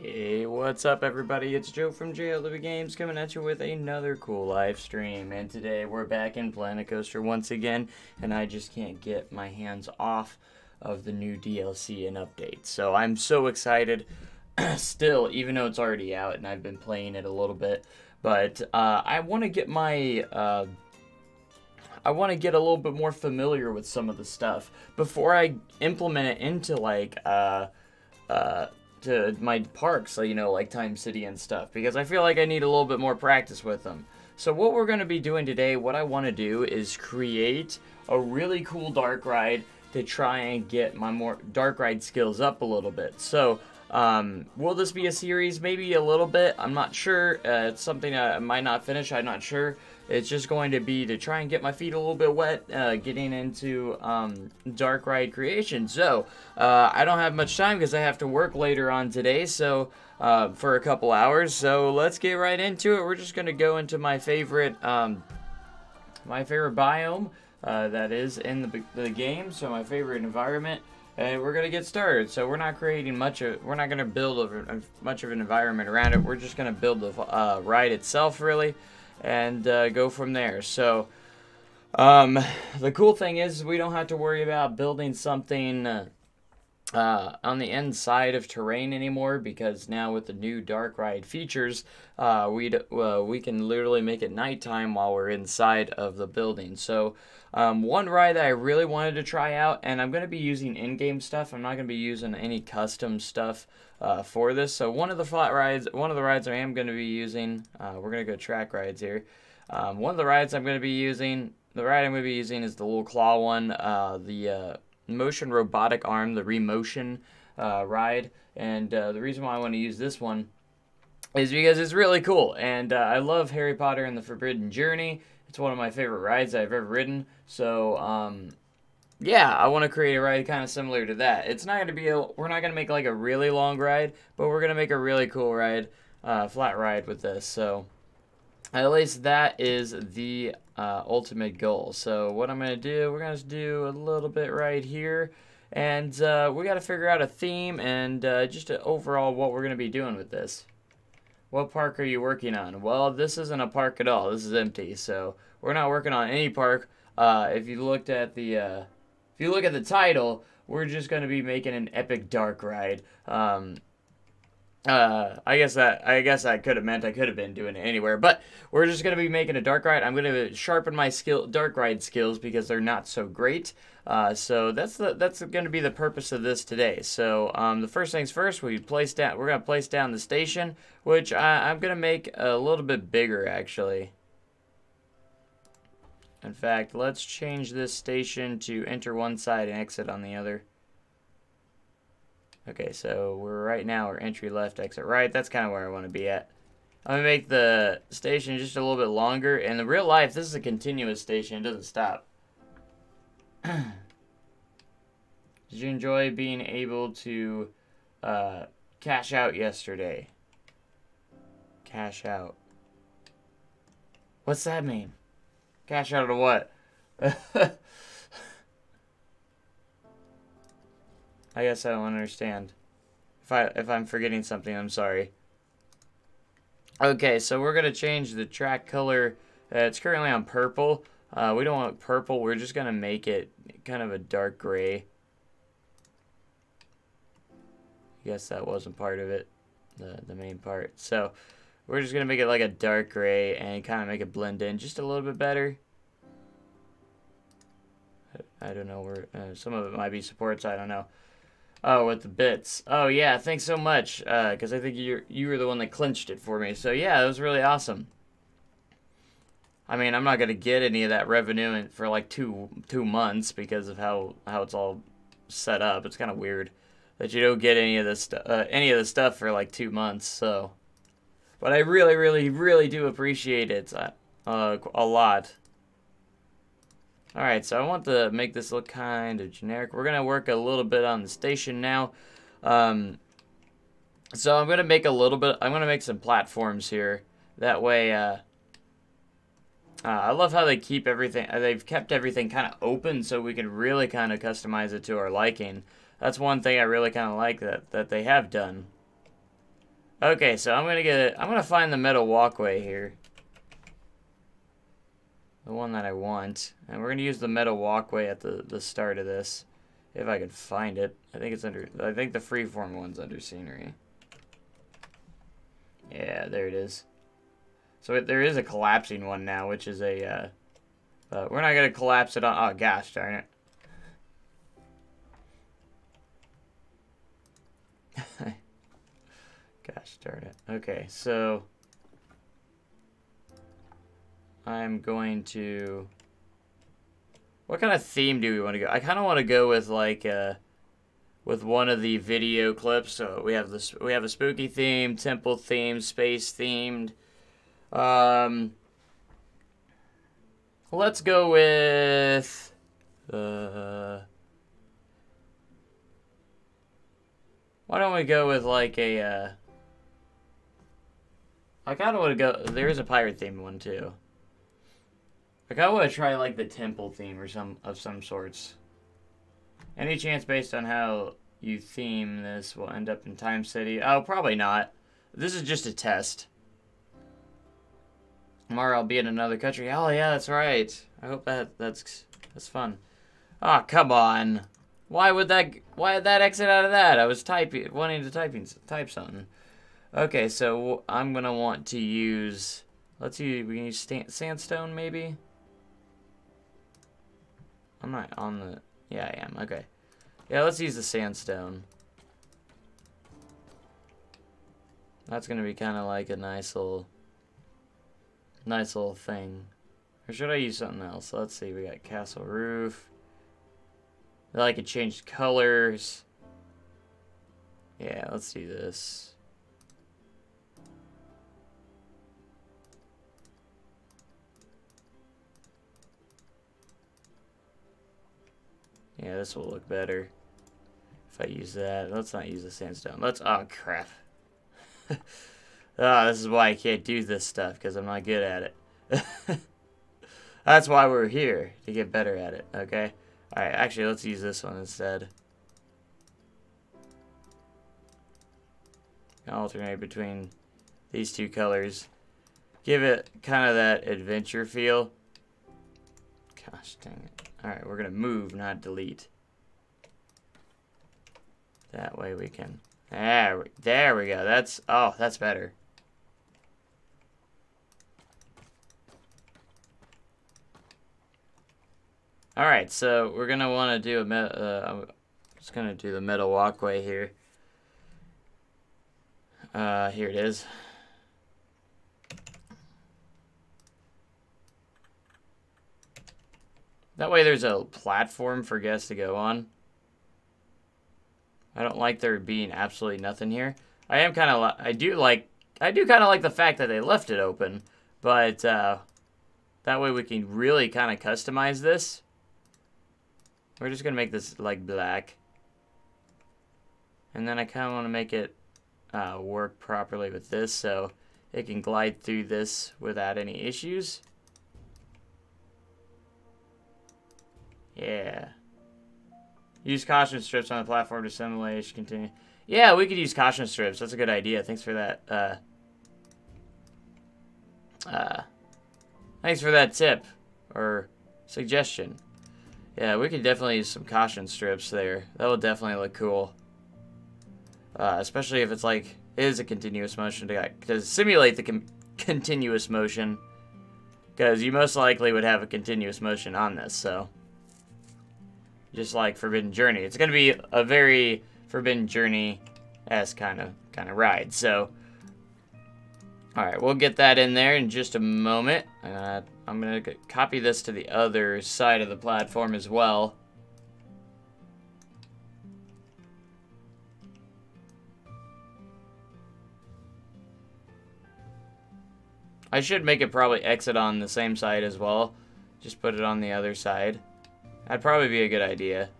Hey, what's up everybody? It's Joe from JLW Games coming at you with another cool live stream. And today we're back in Planet Coaster once again, and I just can't get my hands off of the new DLC and updates. So I'm so excited still, even though it's already out and I've been playing it a little bit. But I want to get my... I want to get a little bit more familiar with some of the stuff before I implement it into like to my parks, so, you know, like Time City and stuff, because I feel like I need a little bit more practice with them. So what we're going to be doing today, what I want to do is create a really cool dark ride to try and get my more dark ride skills up a little bit. So will this be a series? Maybe a little bit. I'm not sure. It's something I might not finish. I'm not sure. It's just going to be to try and get my feet a little bit wet, getting into dark ride creation. So I don't have much time because I have to work later on today. So for a couple hours. So let's get right into it. We're just going to go into my favorite biome that is in the game. So my favorite environment. And we're gonna get started. So we're not creating we're not gonna build much of an environment around it. We're just gonna build the ride itself, really, and go from there. So the cool thing is we don't have to worry about building something on the inside of terrain anymore, because now with the new dark ride features, we can literally make it nighttime while we're inside of the building. So one ride that I really wanted to try out, and I'm going to be using in-game stuff. I'm not going to be using any custom stuff for this. So one of the rides I am going to be using, we're going to go track rides here. One of the rides I'm going to be using, is the little claw one, the motion robotic arm, the Remotion ride. And the reason why I want to use this one is because it's really cool, and I love Harry Potter and the Forbidden Journey. It's one of my favorite rides I've ever ridden. So yeah, I want to create a ride kind of similar to that. It's not going to be we're not going to make like a really long ride, but we're going to make a really cool ride, flat ride with this. So at least that is the ultimate goal. So what I'm going to do, we're going to do a little bit right here. And we got to figure out a theme and just overall what we're going to be doing with this. What park are you working on? Well, this isn't a park at all. This is empty. So we're not working on any park. If you look at the title, we're just going to be making an epic dark ride. I guess I could have meant I could have been doing it anywhere, but we're just going to be making a dark ride. I'm going to sharpen my dark ride skills because they're not so great. So that's going to be the purpose of this today. So the first things first, we're going to place down the station, which I'm going to make a little bit bigger actually. In fact, let's change this station to enter one side and exit on the other. Okay, so right now we're entry left, exit right. That's kind of where I want to be at. I'm going to make the station just a little bit longer. And in real life, this is a continuous station. It doesn't stop. Did you enjoy being able to cash out yesterday? Cash out. What's that mean? Cash out of what? I guess I don't understand. If I'm forgetting something, I'm sorry. Okay, so we're gonna change the track color. It's currently on purple. We don't want purple. We're just gonna make it kind of a dark gray. Guess that wasn't part of it, the main part. So we're just gonna make it like a dark gray and kind of make it blend in just a little bit better. I don't know where some of it might be supports. I don't know. Oh, with the bits. Oh, yeah, thanks so much, because I think you were the one that clinched it for me. So, yeah, it was really awesome. I mean, I'm not going to get any of that revenue for, like, two months because of how it's all set up. It's kind of weird that you don't get any of this stuff for, like, 2 months, so. But I really, really, really do appreciate it a lot. Alright, so I want to make this look kind of generic. We're going to work a little bit on the station now. So I'm going to make I'm going to make some platforms here. That way, I love how they keep everything, they've kept everything kind of open so we can really kind of customize it to our liking. That's one thing I really kind of like that they have done. Okay, so I'm gonna find the metal walkway here. The one that I want. And we're gonna use the metal walkway at the start of this. If I could find it. I think the freeform one's under scenery. Yeah, there it is. So there is a collapsing one now, which is a, but we're not gonna collapse it on, oh gosh darn it. Gosh darn it. Okay, so I'm going to, what kind of theme do we want to go? I kind of want to go with like with one of the video clips. So we have this, we have a spooky theme, temple theme, space themed. Let's go with why don't we go with like a I kind of want to go, there is a pirate theme one too. I kind of want to try like the temple theme or of some sorts. Any chance based on how you theme this will end up in Time City? Oh, probably not. This is just a test. Tomorrow I'll be in another country. Oh yeah, that's right. I hope that's fun. Oh, come on. Why did that exit out of that? I was wanting to type something. Okay, so I'm gonna want to use, we can use sandstone maybe? I'm not on the, yeah I am, okay. Yeah, let's use the sandstone. That's gonna be kind of like a nice little thing. Or should I use something else? Let's see, we got castle roof. I could change colors. Yeah, let's do this. Yeah, this will look better if I use that. Let's not use the sandstone. Oh crap. This is why I can't do this stuff, because I'm not good at it. That's why we're here, to get better at it, okay? Alright, actually, let's use this one instead. Alternate between these two colors. Give it kind of that adventure feel. Gosh dang it. Alright, we're going to move, not delete. That way we can... There we go. That's better. Alright, so we're going to want to do I'm just going to do the metal walkway here. Here it is. That way there's a platform for guests to go on. I don't like there being absolutely nothing here. I do kind of like the fact that they left it open, but that way we can really kind of customize this. We're just gonna make this like black, and then I kind of want to make it work properly with this, so it can glide through this without any issues. Yeah. Use caution strips on the platform to simulate. Continue. Yeah, we could use caution strips. That's a good idea. Thanks for that. Thanks for that tip or suggestion. Yeah, we could definitely use some caution strips there. That would definitely look cool. Especially if it's like, it is a continuous motion to simulate the continuous motion. Because you most likely would have a continuous motion on this, so. Just like Forbidden Journey. It's going to be a very Forbidden Journey-esque kind of ride, so. Alright, we'll get that in there in just a moment. I'm going to copy this to the other side of the platform as well. I should make it probably exit on the same side as well. Just put it on the other side. That'd probably be a good idea.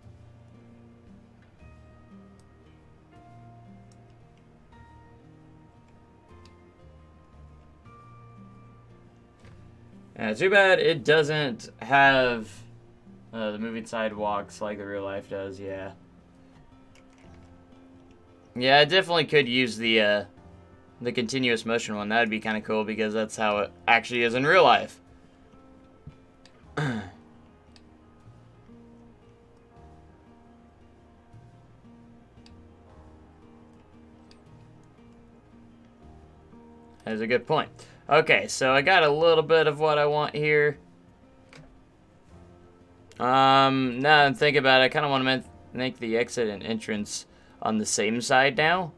Yeah, too bad it doesn't have the moving sidewalks like the real life does, yeah. Yeah, I definitely could use the the continuous motion one. That would be kind of cool because that's how it actually is in real life. That's a good point. Okay, so I got a little bit of what I want here. Now I'm thinking about it, I kind of want to make the exit and entrance on the same side now.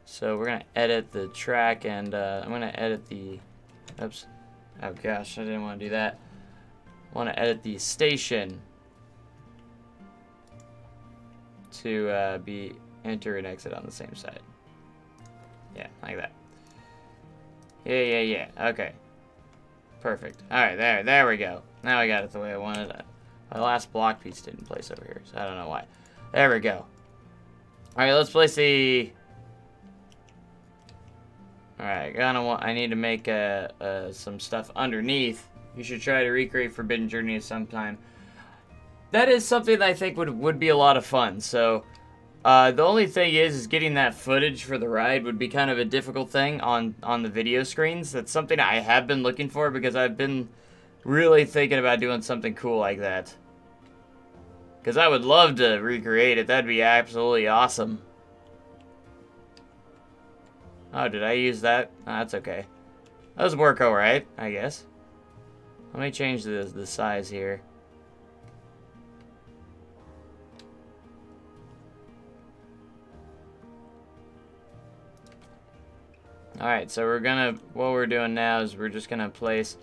So we're going to edit the track, and I'm going to edit the... Oops. Oh gosh, I didn't want to do that. I want to edit the station to be enter and exit on the same side. Yeah, like that. Yeah. Okay. Perfect. Alright, there we go. Now I got it the way I wanted it. My last block piece didn't place over here, so I don't know why. There we go. Alright, let's place the... Alright, I need to make some stuff underneath. You should try to recreate Forbidden Journey sometime. That is something that I think would be a lot of fun, so... the only thing is getting that footage for the ride would be kind of a difficult thing on the video screens. That's something I have been looking for because I've been really thinking about doing something cool like that. Because I would love to recreate it. That'd be absolutely awesome. Oh, did I use that? Oh, that's okay. Those work alright, I guess. Let me change the size here. Alright, so what we're doing now is we're just gonna place,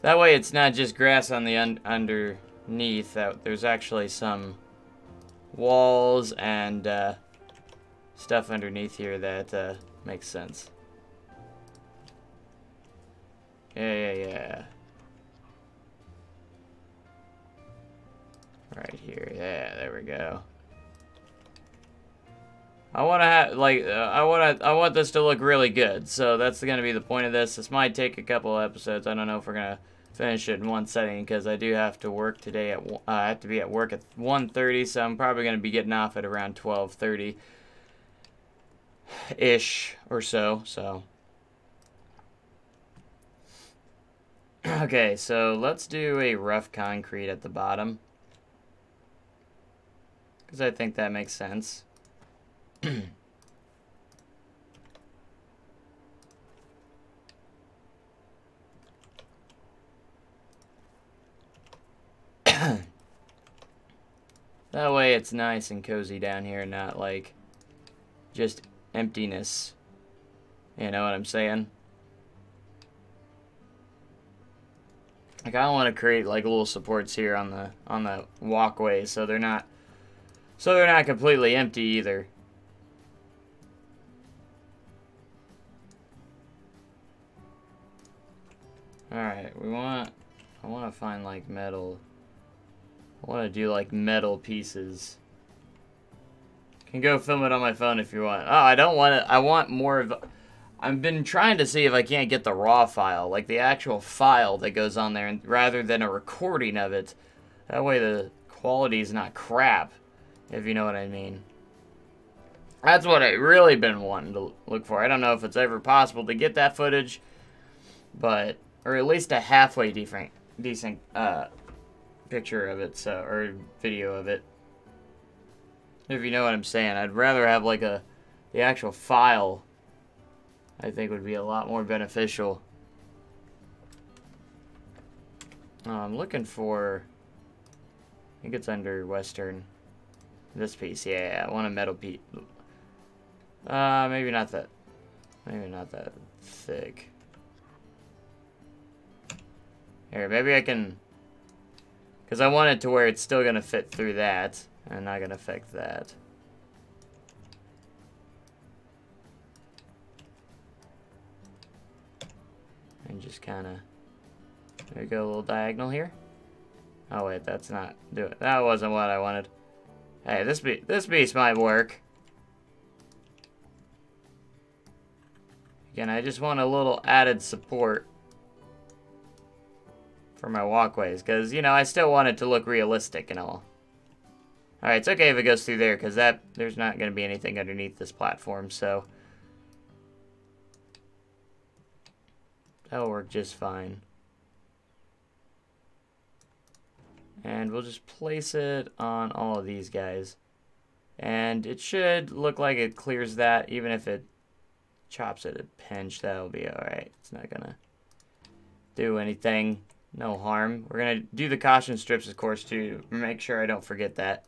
that way it's not just grass on the underneath, there's actually some walls and stuff underneath here that makes sense. Yeah. Right here, yeah, there we go. I want this to look really good, so that's gonna be the point of this. This might take a couple of episodes. I don't know if we're gonna finish it in one setting because I do have to work today. I have to be at work at 1:30, so I'm probably gonna be getting off at around 12:30 ish or so. Okay, so let's do a rough concrete at the bottom because I think that makes sense. That way it's nice and cozy down here, not like just emptiness. You know what I'm saying? Like I want to create like little supports here on the walkway so they're not completely empty either. Alright, I want to find like metal. I want to do like metal pieces. Can go film it on my phone if you want. Oh, I don't want it. I want more of... I've been trying to see if I can't get the raw file, like the actual file that goes on there, rather than a recording of it. That way the quality is not crap, if you know what I mean. That's what I've really been wanting to look for. I don't know if it's ever possible to get that footage, but... or at least a halfway decent picture of it, or video of it. If you know what I'm saying, I'd rather have like the actual file. I think would be a lot more beneficial. I'm looking for. I think it's under Western. This piece, yeah, I want a metal piece. Maybe not that. Maybe not that thick. Here, maybe I can... because I want it to where it's still going to fit through that, and not going to affect that. And just kind of... there we go, a little diagonal here. Oh wait, that's not... that wasn't what I wanted. Hey, this piece might work. Again, I just want a little added support for my walkways, because, you know, I still want it to look realistic and all. Alright, it's okay if it goes through there, because there's not going to be anything underneath this platform, so That'll work just fine. And we'll just place it on all of these guys. And it should look like it clears that, even if it chops at a pinch, that'll be alright. It's not gonna do anything. No harm. We're gonna do the caution strips, of course, to make sure I don't forget that.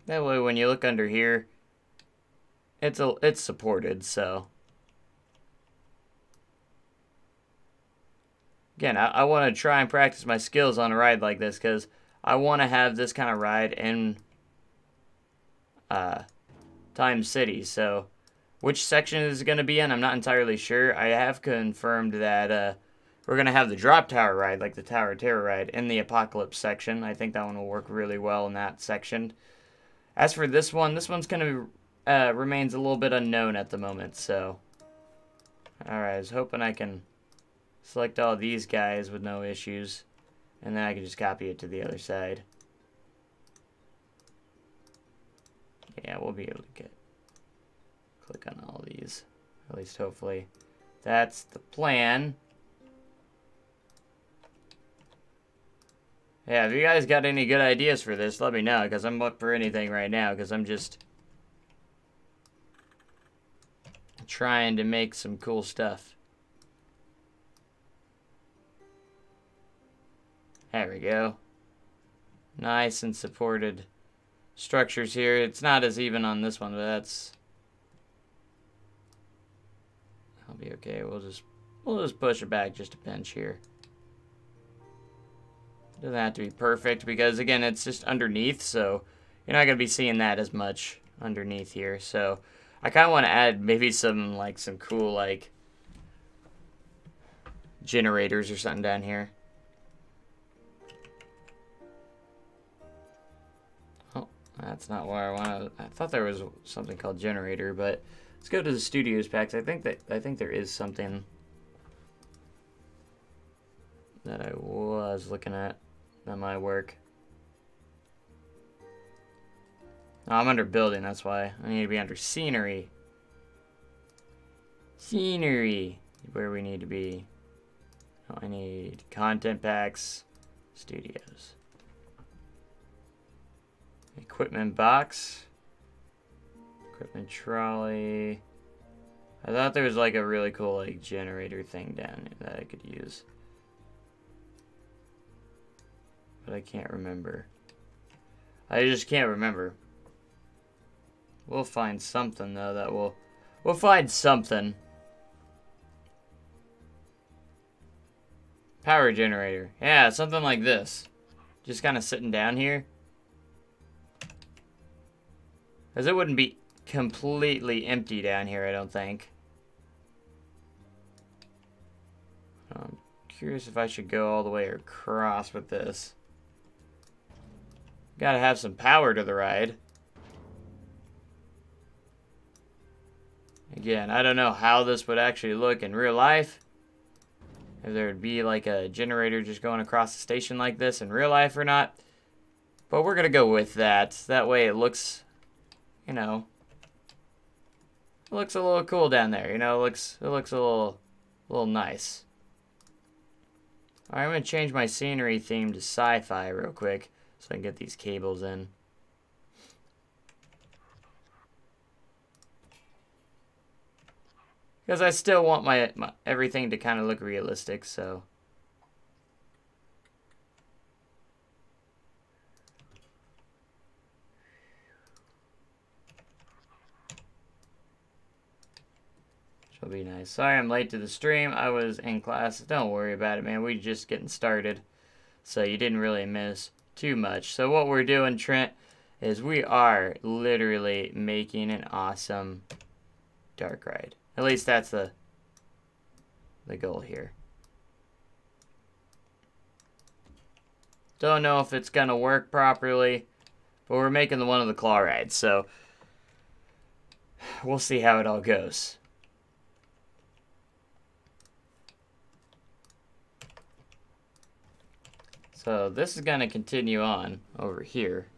That way, when you look under here, it's supported, so. Again, I want to try and practice my skills on a ride like this, because I want to have this kind of ride in Time City. So, which section is it going to be in? I'm not entirely sure. I have confirmed that we're going to have the Drop Tower ride, like the Tower of Terror ride, in the Apocalypse section. I think that one will work really well in that section. As for this one's going to remains a little bit unknown at the moment, so. Alright, I was hoping I can select all these guys with no issues, and then I can just copy it to the other side. Yeah, we'll be able to click on all these, at least hopefully. That's the plan. Yeah, if you guys got any good ideas for this, let me know, because I'm up for anything right now, because I'm just trying to make some cool stuff. There we go. Nice and supported structures here. It's not as even on this one, but I'll be okay. We'll just push it back just a pinch here. Doesn't have to be perfect because, again, it's just underneath, so you're not going to be seeing that as much underneath here. So I kind of want to add maybe some cool, like, generators or something down here. Oh, that's not where I want to. I thought there was something called generator, but let's go to the studios packs. I think there is something that I was looking at that might work. Oh, I'm under building, that's why. I need to be under scenery. Scenery, where we need to be. Oh, I need content packs, studios. Equipment box. Equipment trolley. I thought there was like a really cool like generator thing down there that I could use. But I can't remember. I just can't remember. We'll find something though that we'll find something. Power generator. Yeah, something like this. Just kind of sitting down here. Because it wouldn't be completely empty down here, I don't think. I'm curious if I should go all the way across with this. Gotta have some power to the ride. Again, I don't know how this would actually look in real life. If there would be like a generator just going across the station like this in real life or not. But we're gonna go with that. That way it looks, you know, it looks a little cool down there. You know, it looks a little nice. Alright, I'm gonna change my scenery theme to sci-fi real quick so I can get these cables in. Because I still want my everything to kind of look realistic, so. She'll be nice. Sorry I'm late to the stream. I was in class. Don't worry about it, man. We're just getting started. So you didn't really miss too much. So what we're doing, Trent, is we are literally making an awesome dark ride. At least that's the goal here. Don't know if it's gonna work properly, but we're making one of the claw rides, so we'll see how it all goes. So this is gonna continue on over here.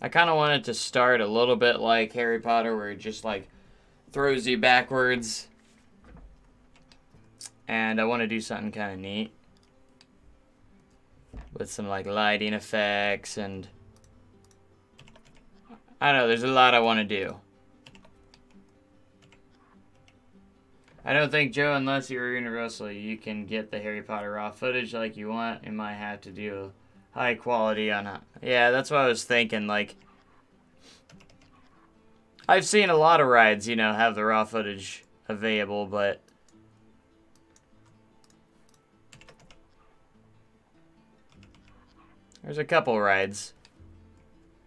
I kind of want it to start a little bit like Harry Potter, where it just like throws you backwards. And I want to do something kind of neat with some like lighting effects, and I don't know, there's a lot I want to do. I don't think, Joe, unless you're Universal, you can get the Harry Potter raw footage like you want. You might have to do high quality on. Yeah, that's what I was thinking. Like, I've seen a lot of rides, you know, have the raw footage available, but there's a couple rides.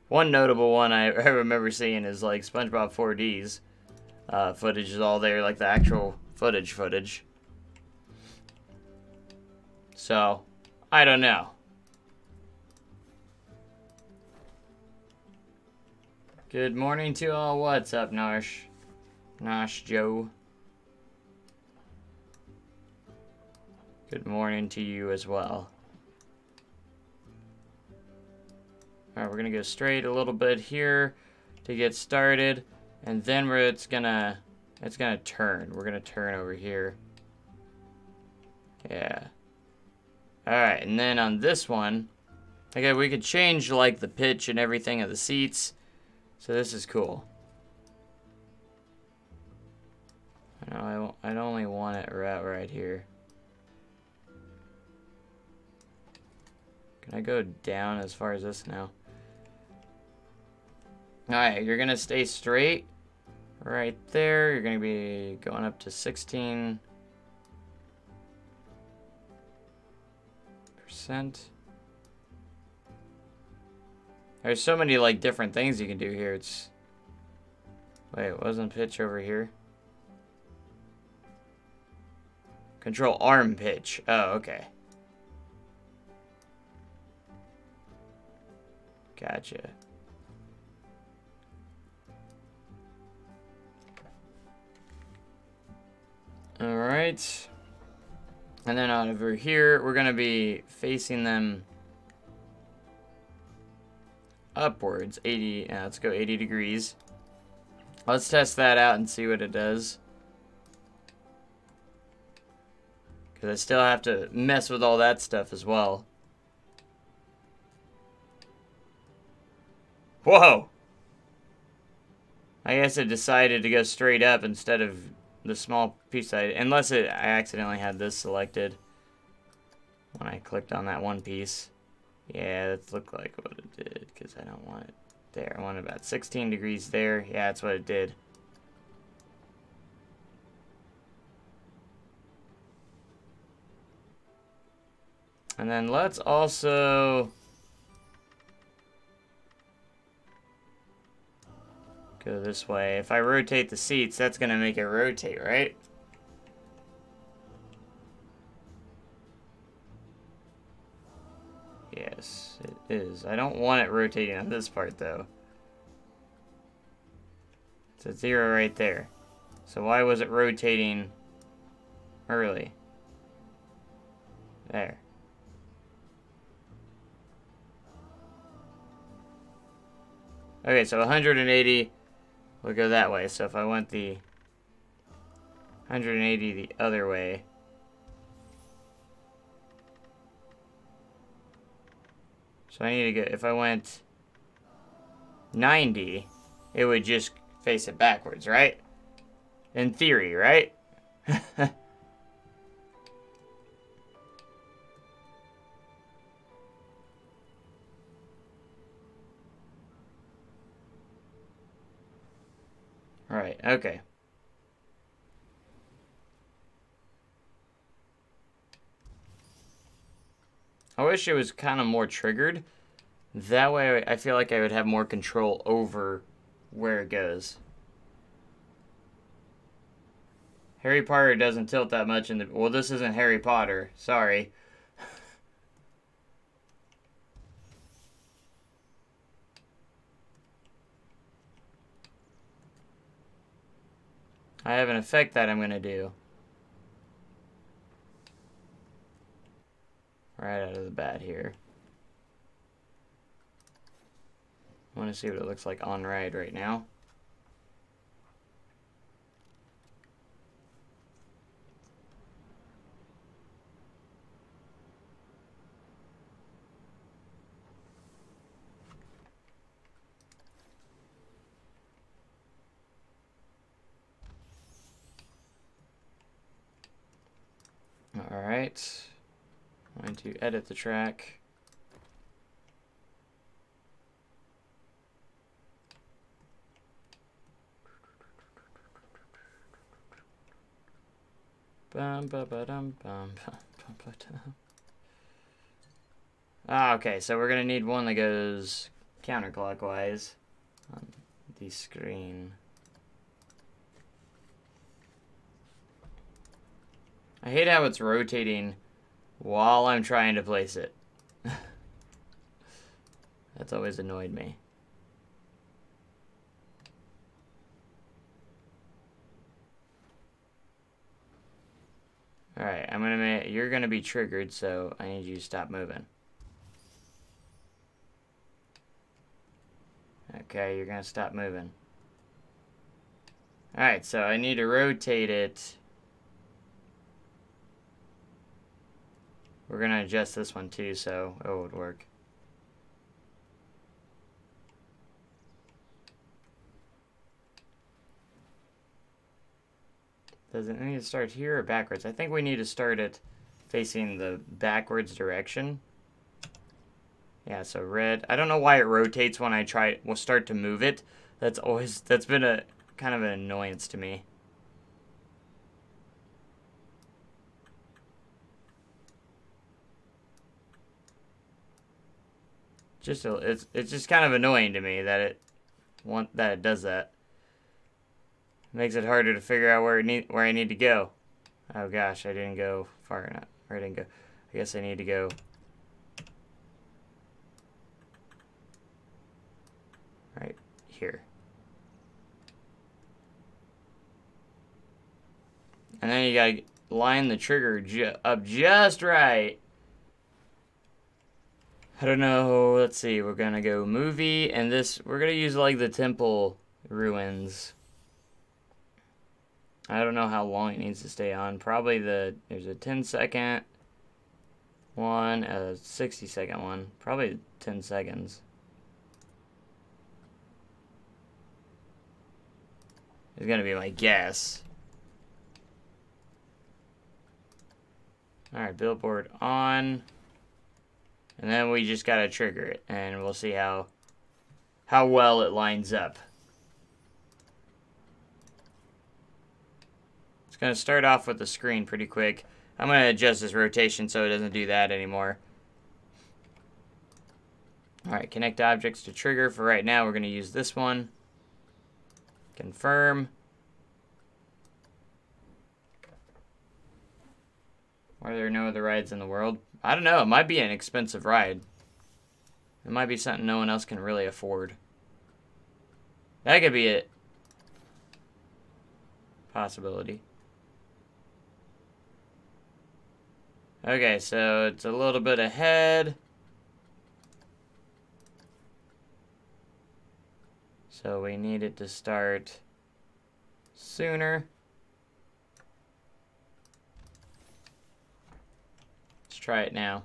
One notable one I remember seeing is like SpongeBob 4D's footage is all there, like the actual footage. So, I don't know. Good morning to all. What's up, Nosh? Nosh Joe. Good morning to you as well. Alright, we're gonna go straight a little bit here to get started, and then it's gonna turn. We're gonna turn over here. Yeah. Alright, and then on this one, okay, we could change like the pitch and everything of the seats. So this is cool. I'd only want it right here. Can I go down as far as this now? Alright, you're gonna stay straight right there. You're gonna be going up to 16%. There's so many like different things you can do here. Wait, wasn't pitch over here? Control arm pitch. Oh, okay. Gotcha. Alright. And then over here, we're going to be facing them upwards. 80, let's go 80 degrees. Let's test that out and see what it does. Because I still have to mess with all that stuff as well. Whoa! I guess it decided to go straight up instead of the small piece unless I accidentally had this selected when I clicked on that one piece. Yeah, that looked like what it did, because I don't want it there. I want it about 16 degrees there. Yeah, that's what it did. And then let's also go this way. If I rotate the seats, that's going to make it rotate, right? Yes, it is. I don't want it rotating on this part, though. It's a 0 right there. So why was it rotating early? There. Okay, so 180 will go that way. So if I went the 180 the other way, so I need to go, if I went 90, it would just face it backwards, right? In theory, right? Right, okay. I wish it was kind of more triggered. That way I feel like I would have more control over where it goes. Harry Potter doesn't tilt that much in the... Well, this isn't Harry Potter. Sorry. I have an effect that I'm going to do. Right out of the bat here. I want to see what it looks like on ride right now. Alright, I'm going to edit the track. Okay, so we're going to need one that goes counterclockwise on the screen. I hate how it's rotating while I'm trying to place it. That's always annoyed me. Alright, you're gonna be triggered, so I need you to stop moving. Okay, you're gonna stop moving. Alright, so I need to rotate it. We're gonna adjust this one too, so it would work. Does it need to start here or backwards? I think we need to start it facing the backwards direction. Yeah, so red. I don't know why it rotates when I will start to move it. That's been a kind of an annoyance to me. It's just kind of annoying to me that it does that. It makes it harder to figure out where I need to go. Oh gosh, I didn't go far enough. Or I didn't go. I guess I need to go right here. And then you gotta line the trigger up just right. I don't know. Let's see. We're gonna go movie, and we're gonna use like the temple ruins. I don't know how long it needs to stay on. Probably there's a 10-second one, a 60-second one. Probably 10 seconds. Is gonna be my guess. Alright, billboard on. And then we just gotta trigger it, and we'll see how well it lines up. It's gonna start off with the screen pretty quick. I'm gonna adjust this rotation so it doesn't do that anymore. Alright, connect objects to trigger. For right now, we're gonna use this one. Confirm. Why are there no other rides in the world? I don't know. It might be an expensive ride. It might be something no one else can really afford. That could be a possibility. Okay, so it's a little bit ahead. So we need it to start sooner. Let's try it now.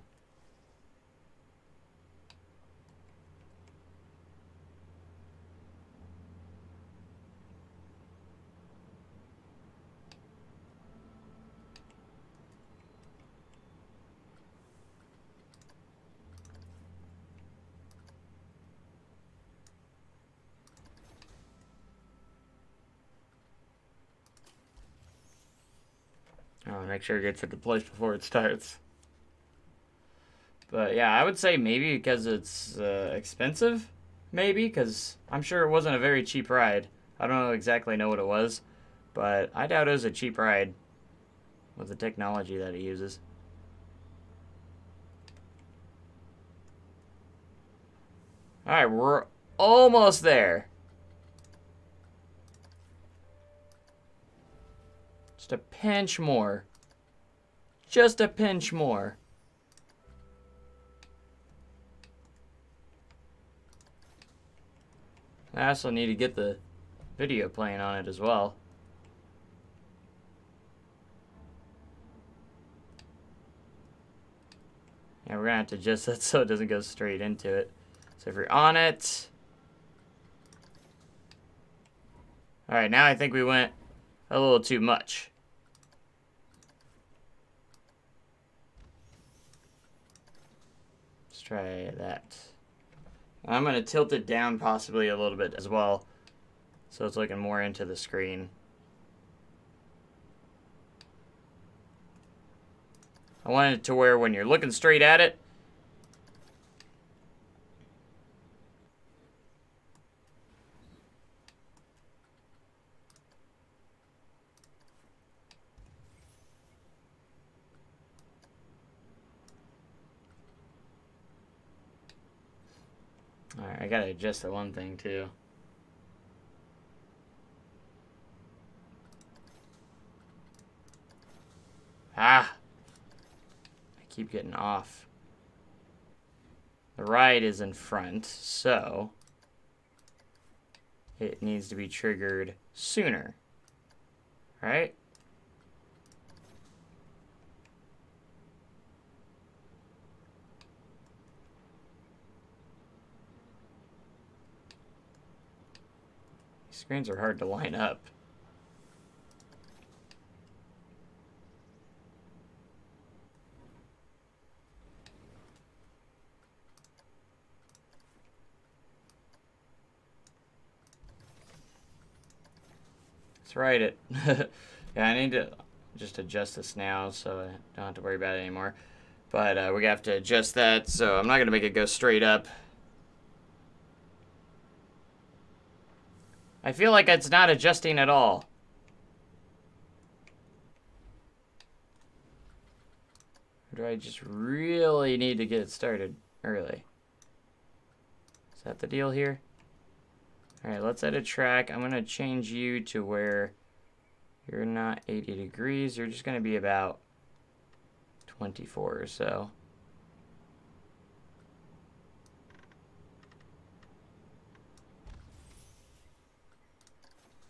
I'll make sure it gets to the place before it starts. But yeah, I would say maybe because it's expensive. Maybe because I'm sure it wasn't a very cheap ride. I don't exactly know what it was, but I doubt it was a cheap ride with the technology that it uses. Alright, we're almost there. Just a pinch more. Just a pinch more. I also need to get the video playing on it as well. Yeah, we're gonna have to adjust that so it doesn't go straight into it. So if you're on it. Alright, now I think we went a little too much. Let's try that. I'm gonna tilt it down possibly a little bit as well, so it's looking more into the screen. I want it to where when you're looking straight at it, alright, I gotta adjust that one thing too. Ah! I keep getting off. The ride is in front, so it needs to be triggered sooner. Right? These screens are hard to line up. Let's write it. Yeah, I need to just adjust this now so I don't have to worry about it anymore. But we're gonna have to adjust that, so I'm not gonna make it go straight up. I feel like it's not adjusting at all. Or do I just really need to get it started early? Is that the deal here? Alright, let's add a track. I'm gonna change you to where you're not 80 degrees. You're just gonna be about 24 or so.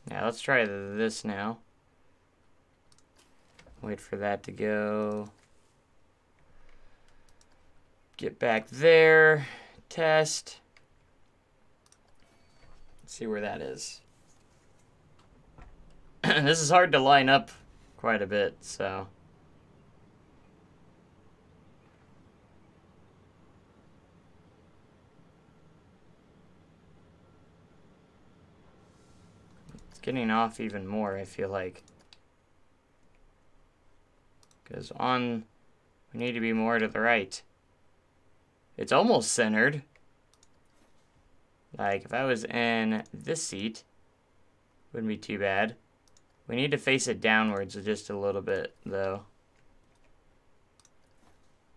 Now let's try this now. Wait for that to go. Get back there. Test. Let's see where that is. This is hard to line up quite a bit, so. It's getting off even more, I feel like. Because we need to be more to the right. It's almost centered. Like, if I was in this seat, wouldn't be too bad. We need to face it downwards just a little bit, though.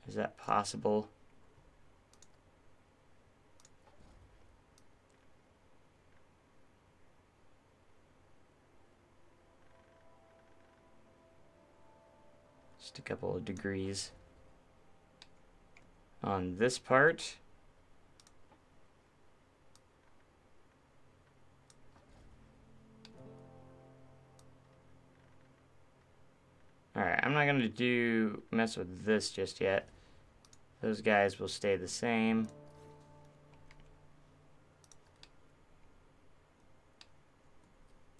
Is that possible? Just a couple of degrees on this part. Alright, I'm not going to mess with this just yet. Those guys will stay the same.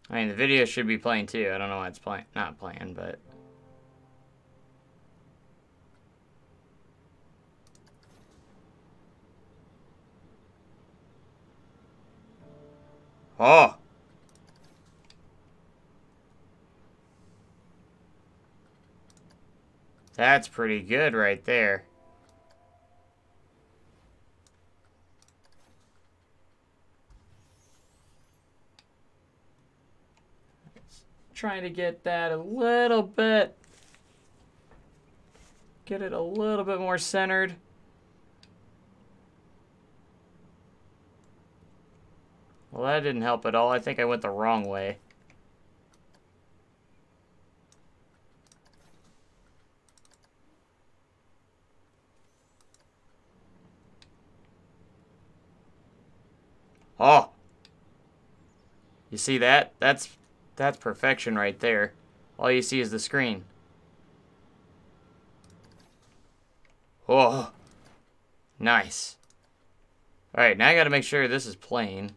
I mean, the video should be playing too. I don't know why it's not playing, but... Oh! That's pretty good right there. Trying to get that a little bit. Get it a little bit more centered. Well, that didn't help at all. I think I went the wrong way. Oh! You see that? That's perfection right there. All you see is the screen. Oh, nice. Alright, now I gotta make sure this is playing.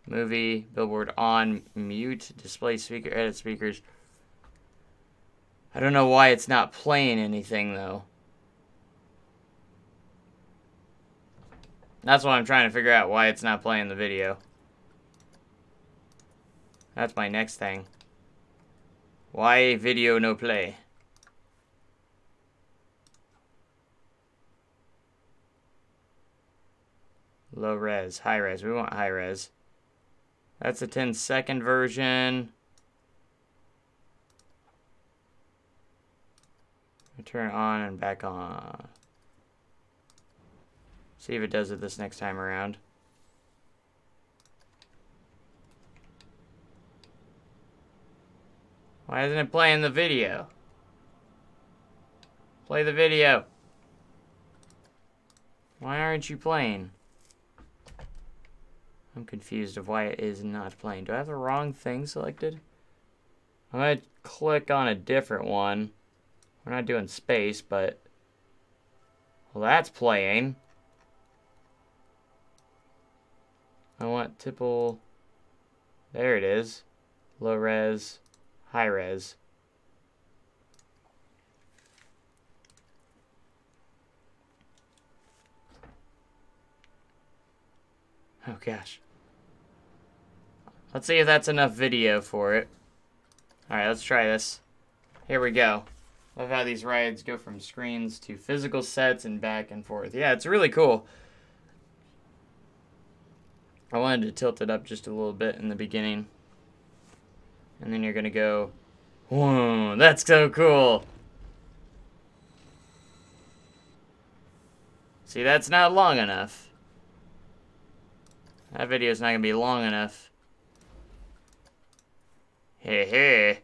Movie, billboard on, mute, display speaker, edit speakers. I don't know why it's not playing anything, though. That's what I'm trying to figure out, why it's not playing the video. That's my next thing. Why video no play? Low res, high res. We want high res. That's a 10-second version. Turn it on and back on. See if it does it this next time around. Why isn't it playing the video? Play the video. Why aren't you playing? I'm confused of why it is not playing. Do I have the wrong thing selected? I'm going to click on a different one. We're not doing space, but... Well, that's playing. I want tipple... There it is. Low res, high res. Oh gosh. Let's see if that's enough video for it. Alright, let's try this. Here we go. Love how these rides go from screens to physical sets and back and forth. Yeah, it's really cool. I wanted to tilt it up just a little bit in the beginning. And then you're gonna go, whoa, that's so cool. See, that's not long enough. That video's not gonna be long enough. Hey, hey.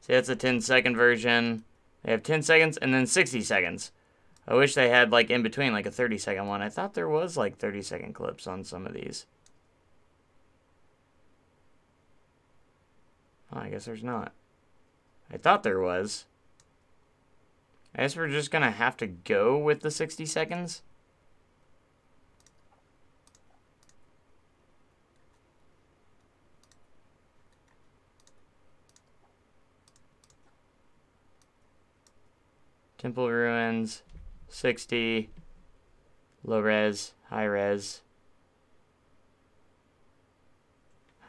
See, that's a 10-second version. They have 10 seconds and then 60 seconds. I wish they had, like, in between, like, a 30-second one. I thought there was, like, 30-second clips on some of these. Oh, I guess there's not. I thought there was. I guess we're just gonna have to go with the 60 seconds. Temple Ruins, 60, low res, high res,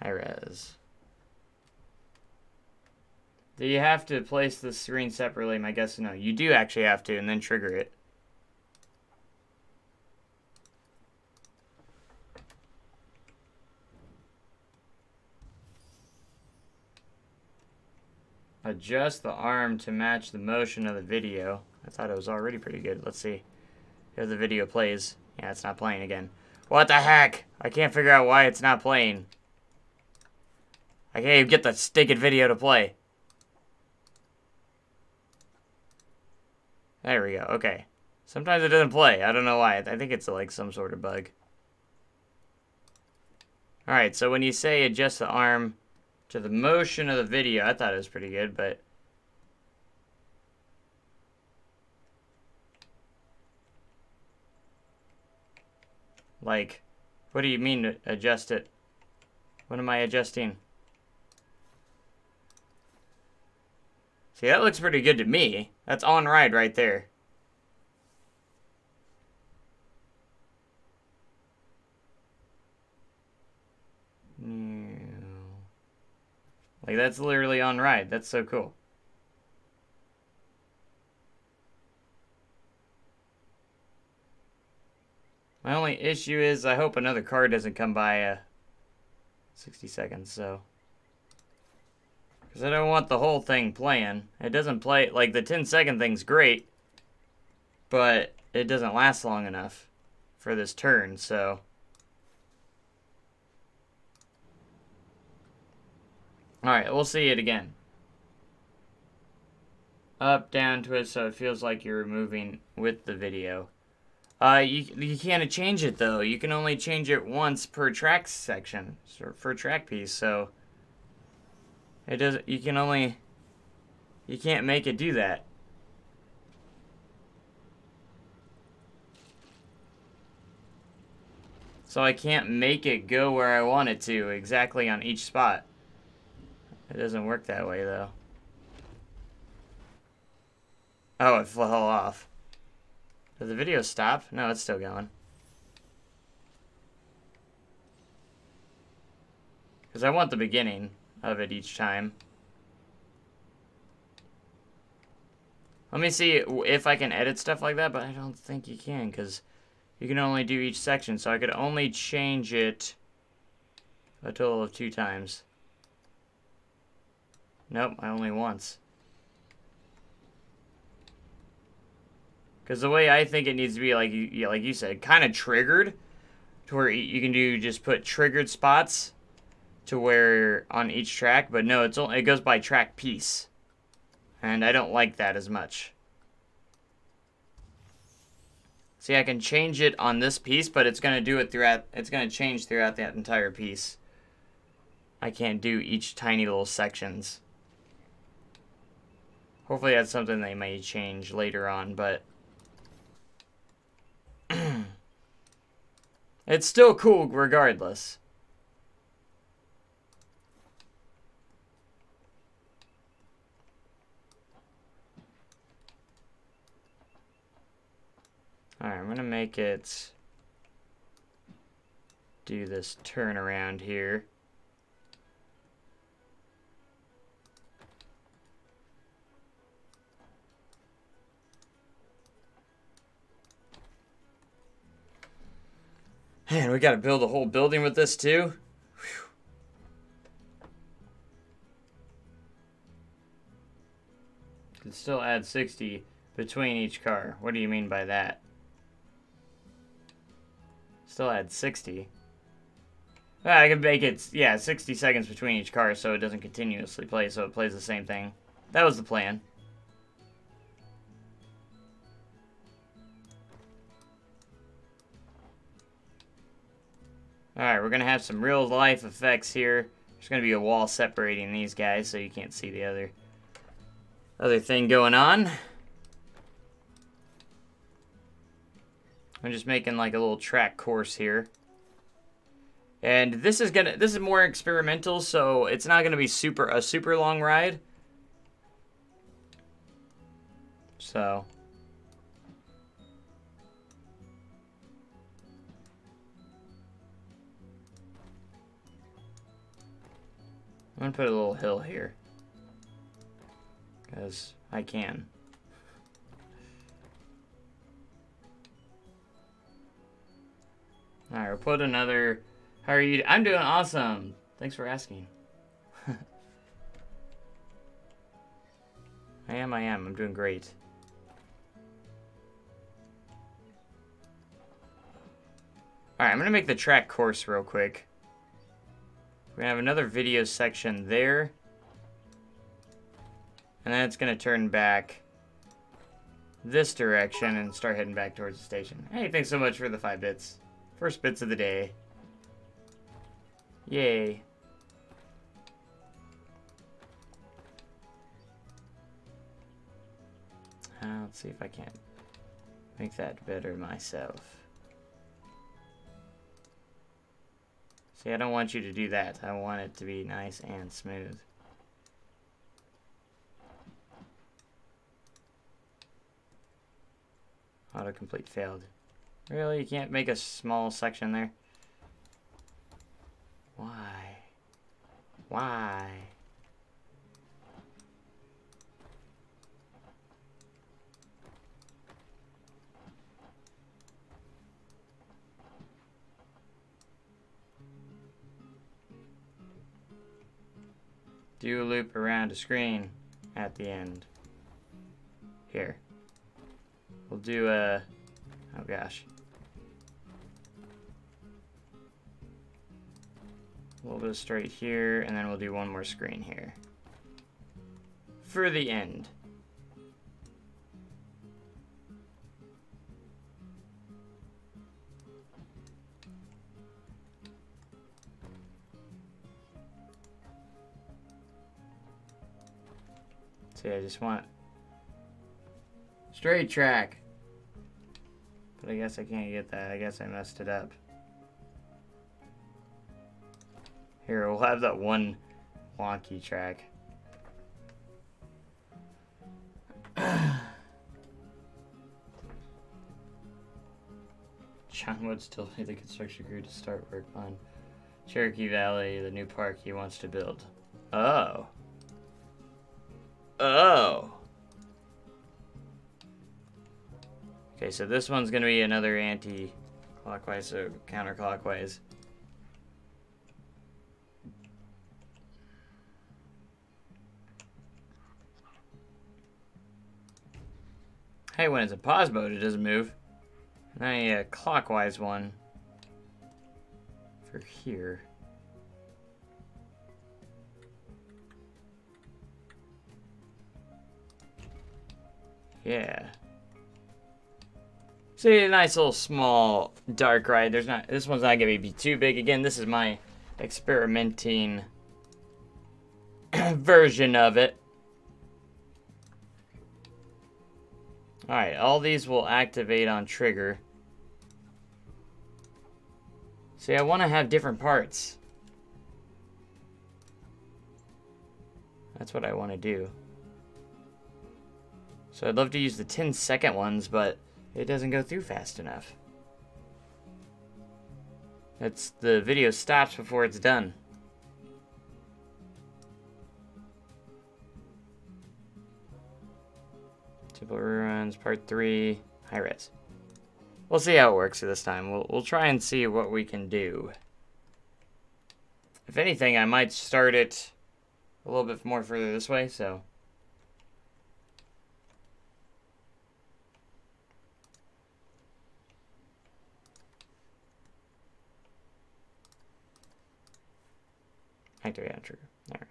high res. Do you have to place the screen separately? My guess is no. You do actually have to, and then trigger it. Adjust the arm to match the motion of the video. I thought it was already pretty good. Let's see if the video plays. Yeah, it's not playing again. What the heck? I can't figure out why it's not playing. I can't even get the stinking video to play. There we go. Okay. Sometimes it doesn't play. I don't know why. I think it's like some sort of bug. Alright, so when you say adjust the arm to the motion of the video, I thought it was pretty good, but... Like, what do you mean to adjust it? What am I adjusting? See, that looks pretty good to me. That's on ride right there. Like, that's literally on ride. That's so cool. My only issue is I hope another car doesn't come by 60 seconds, so... Because I don't want the whole thing playing. It doesn't play... Like, the 10-second thing's great, but it doesn't last long enough for this turn, so... Alright, we'll see it again. Up, down, twist, so it feels like you're moving with the video. You can't change it though. You can only change it once per track section, or per track piece. So it does. You can't make it do that. So I can't make it go where I want it to exactly on each spot. It doesn't work that way though. Oh, it fell off. Did the video stop? No, it's still going. Because I want the beginning of it each time. Let me see if I can edit stuff like that, but I don't think you can, because you can only do each section. So I could only change it a total of 2 times. Nope, I only once. Because the way I think it needs to be, like you said, kind of triggered, to where you can do just put triggered spots to where on each track, but no, it goes by track piece, and I don't like that as much. See, I can change it on this piece, but it's gonna do it throughout. It's gonna change throughout that entire piece. I can't do each tiny little sections. Hopefully, that's something they may change later on, but. It's still cool regardless. Alright, I'm gonna make it do this turnaround here. Man, we gotta build a whole building with this too. Whew. Can still add 60 between each car. What do you mean by that? Still add 60. Well, I can make it, yeah, 60 seconds between each car so it doesn't continuously play, so it plays the same thing. That was the plan. Alright, we're going to have some real life effects here. There's going to be a wall separating these guys so you can't see the other thing going on. I'm just making like a little track course here. And this is more experimental, so it's not going to be a super long ride. So I'm going to put a little hill here, because I can. Alright, we'll put another... How are you? I'm doing awesome. Thanks for asking. I am. I'm doing great. Alright, I'm going to make the track course real quick. We're going to have another video section there. And then it's going to turn back this direction and start heading back towards the station. Hey, thanks so much for the 5 bits. First bits of the day. Yay. Let's see if I can't make that better myself. See, I don't want you to do that. I want it to be nice and smooth. Autocomplete failed. Really? You can't make a small section there? Why? Why? Do a loop around a screen at the end. Here. We'll do a... Oh gosh. A little bit of straight here, and then we'll do one more screen here. For the end. See, I just want straight track. But I guess I can't get that. I guess I messed it up. Here, we'll have that one wonky track. John would still need the construction crew to start work on Cherokee Valley, the new park he wants to build. Oh. Oh. Okay, so this one's gonna be another anti-clockwise, so counterclockwise. Hey, when it's in pause mode, it doesn't move. Now I need a clockwise one for here. Yeah. See, a nice little small dark ride. This one's not gonna be too big. Again, this is my experimenting version of it. Alright, all these will activate on trigger. See, I want to have different parts. That's what I want to do. So I'd love to use the 10-second ones, but it doesn't go through fast enough. The video stops before it's done. Temple Ruins, Part 3, high res. We'll see how it works this time. We'll try and see what we can do. If anything, I might start it a little bit more further this way, so. Activate on trigger. There we go.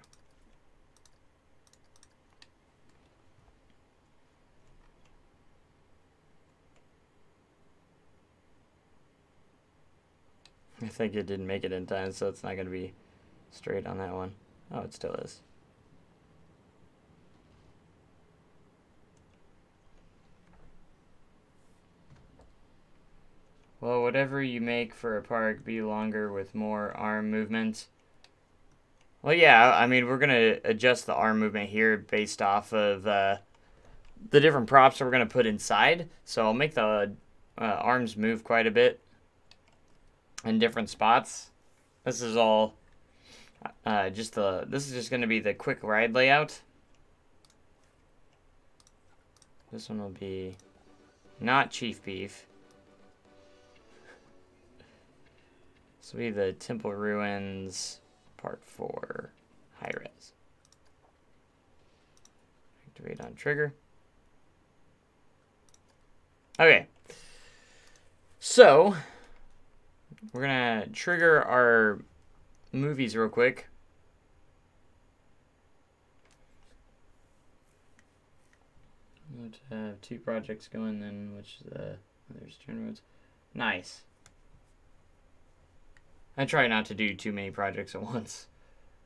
I think it didn't make it in time, so it's not going to be straight on that one. Oh, it still is. Well, whatever you make for a park, be longer with more arm movement. Well, yeah, I mean, we're going to adjust the arm movement here based off of the different props that we're going to put inside. So I'll make the arms move quite a bit in different spots. This is all this is just going to be the quick ride layout. This one will be not Chief Beef. This will be the Temple Ruins Part 4 high res. Activate on trigger. Okay. So we're gonna trigger our movies real quick. I'm going to have 2 projects going then, which there's turn roads. Nice. I try not to do too many projects at once.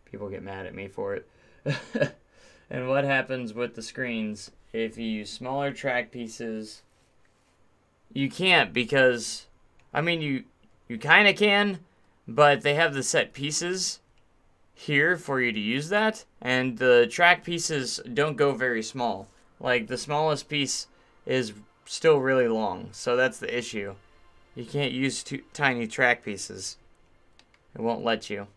People get mad at me for it. And what happens with the screens if you use smaller track pieces? You can't, because I mean you kind of can, but they have the set pieces here for you to use that, and the track pieces don't go very small. Like, the smallest piece is still really long, so that's the issue. You can't use tiny track pieces. It won't let you.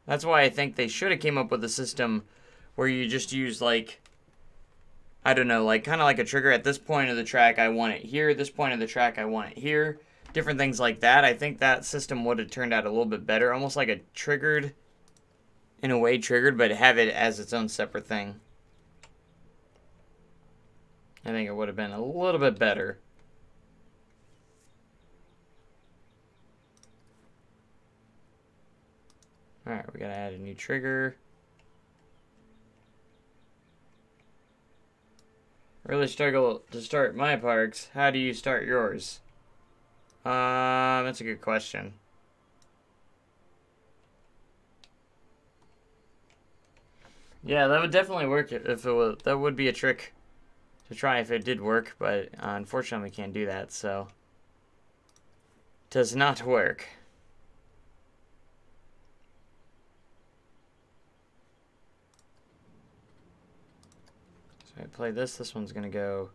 That's why I think they should have came up with a system where you just use, like, I don't know, like, kind of like a trigger. At this point of the track, I want it here. At this point of the track, I want it here. Different things like that. I think that system would have turned out a little bit better. Almost like a triggered, in a way triggered, but have it as its own separate thing. I think it would have been a little bit better. Alright, we gotta add a new trigger. Really struggle to start my parks. How do you start yours? That's a good question. Yeah, that would definitely work if it was. That would be a trick to try if it did work, but unfortunately we can't do that, so does not work. So I play this. This one's gonna go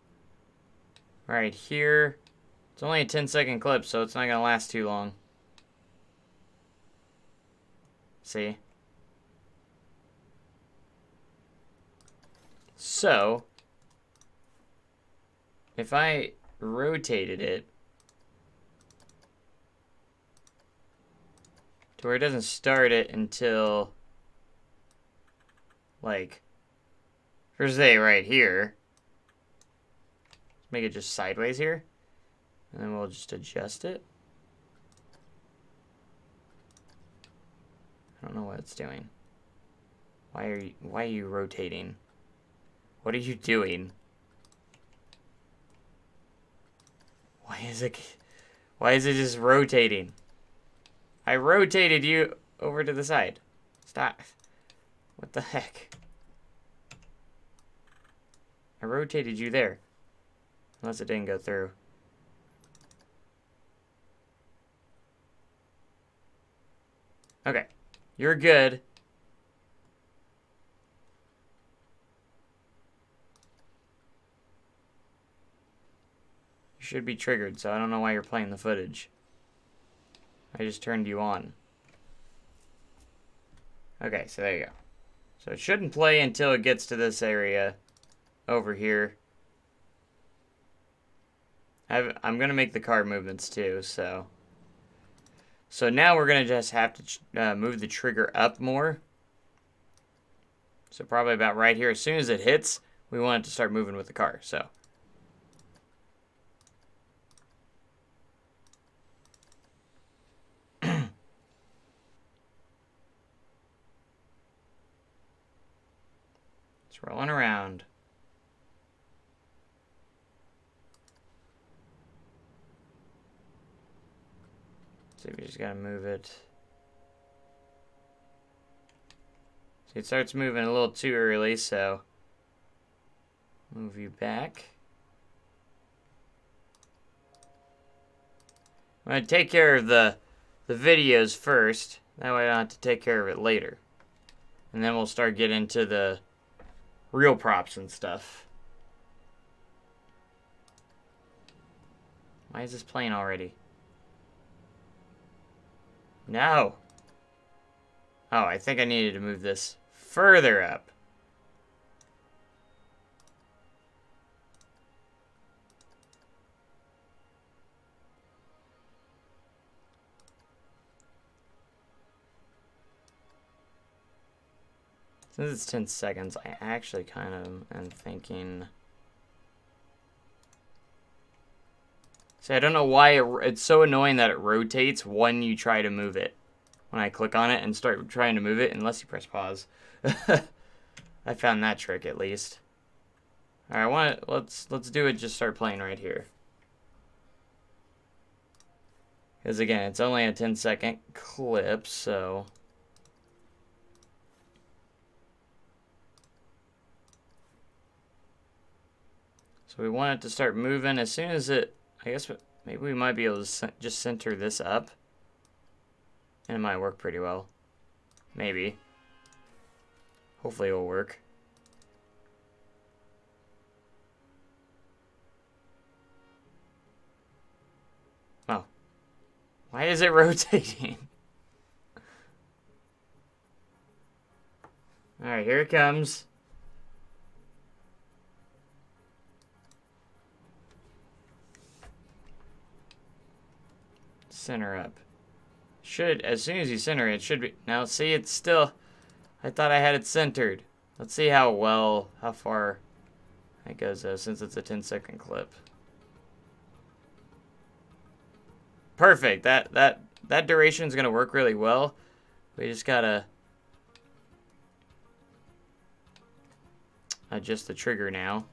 right here. It's only a 10-second clip, so it's not gonna last too long. See? So, if I rotated it to where it doesn't start it until, like, for say right here, let's make it just sideways here, and then we'll just adjust it. I don't know what it's doing. Why are you rotating? What are you doing? Why is it just rotating? I rotated you over to the side. Stop. What the heck? I rotated you there. Unless it didn't go through. Okay. You're good. You should be triggered, so I don't know why you're playing the footage. I just turned you on. Okay, so there you go. So it shouldn't play until it gets to this area over here. I'm going to make the car movements too, so... So now we're going to just have to move the trigger up more. So probably about right here. As soon as it hits, we want it to start moving with the car, so... It's rolling around. So we just gotta move it. See, it starts moving a little too early, so move you back. I'm gonna take care of the videos first. That way I don't have to take care of it later. And then we'll start getting into the real props and stuff. Why is this playing already? No. Oh, I think I needed to move this further up. Since it's 10 seconds, I actually kind of am thinking... See, I don't know why it's so annoying that it rotates when you try to move it. When I click on it and start trying to move it, unless you press pause. I found that trick at least. Alright, let's do it, just start playing right here. Because again, it's only a 10-second clip, so... So we want it to start moving as soon as it... I guess maybe we might be able to just center this up. And it might work pretty well. Maybe. Hopefully it will work. Oh. Why is it rotating? Alright, here it comes. Center up. Should, as soon as you center it, it should be... Now, see, it's still... I thought I had it centered. Let's see how far it goes, though, since it's a 10-second clip. Perfect. That duration is going to work really well. We just got to adjust the trigger now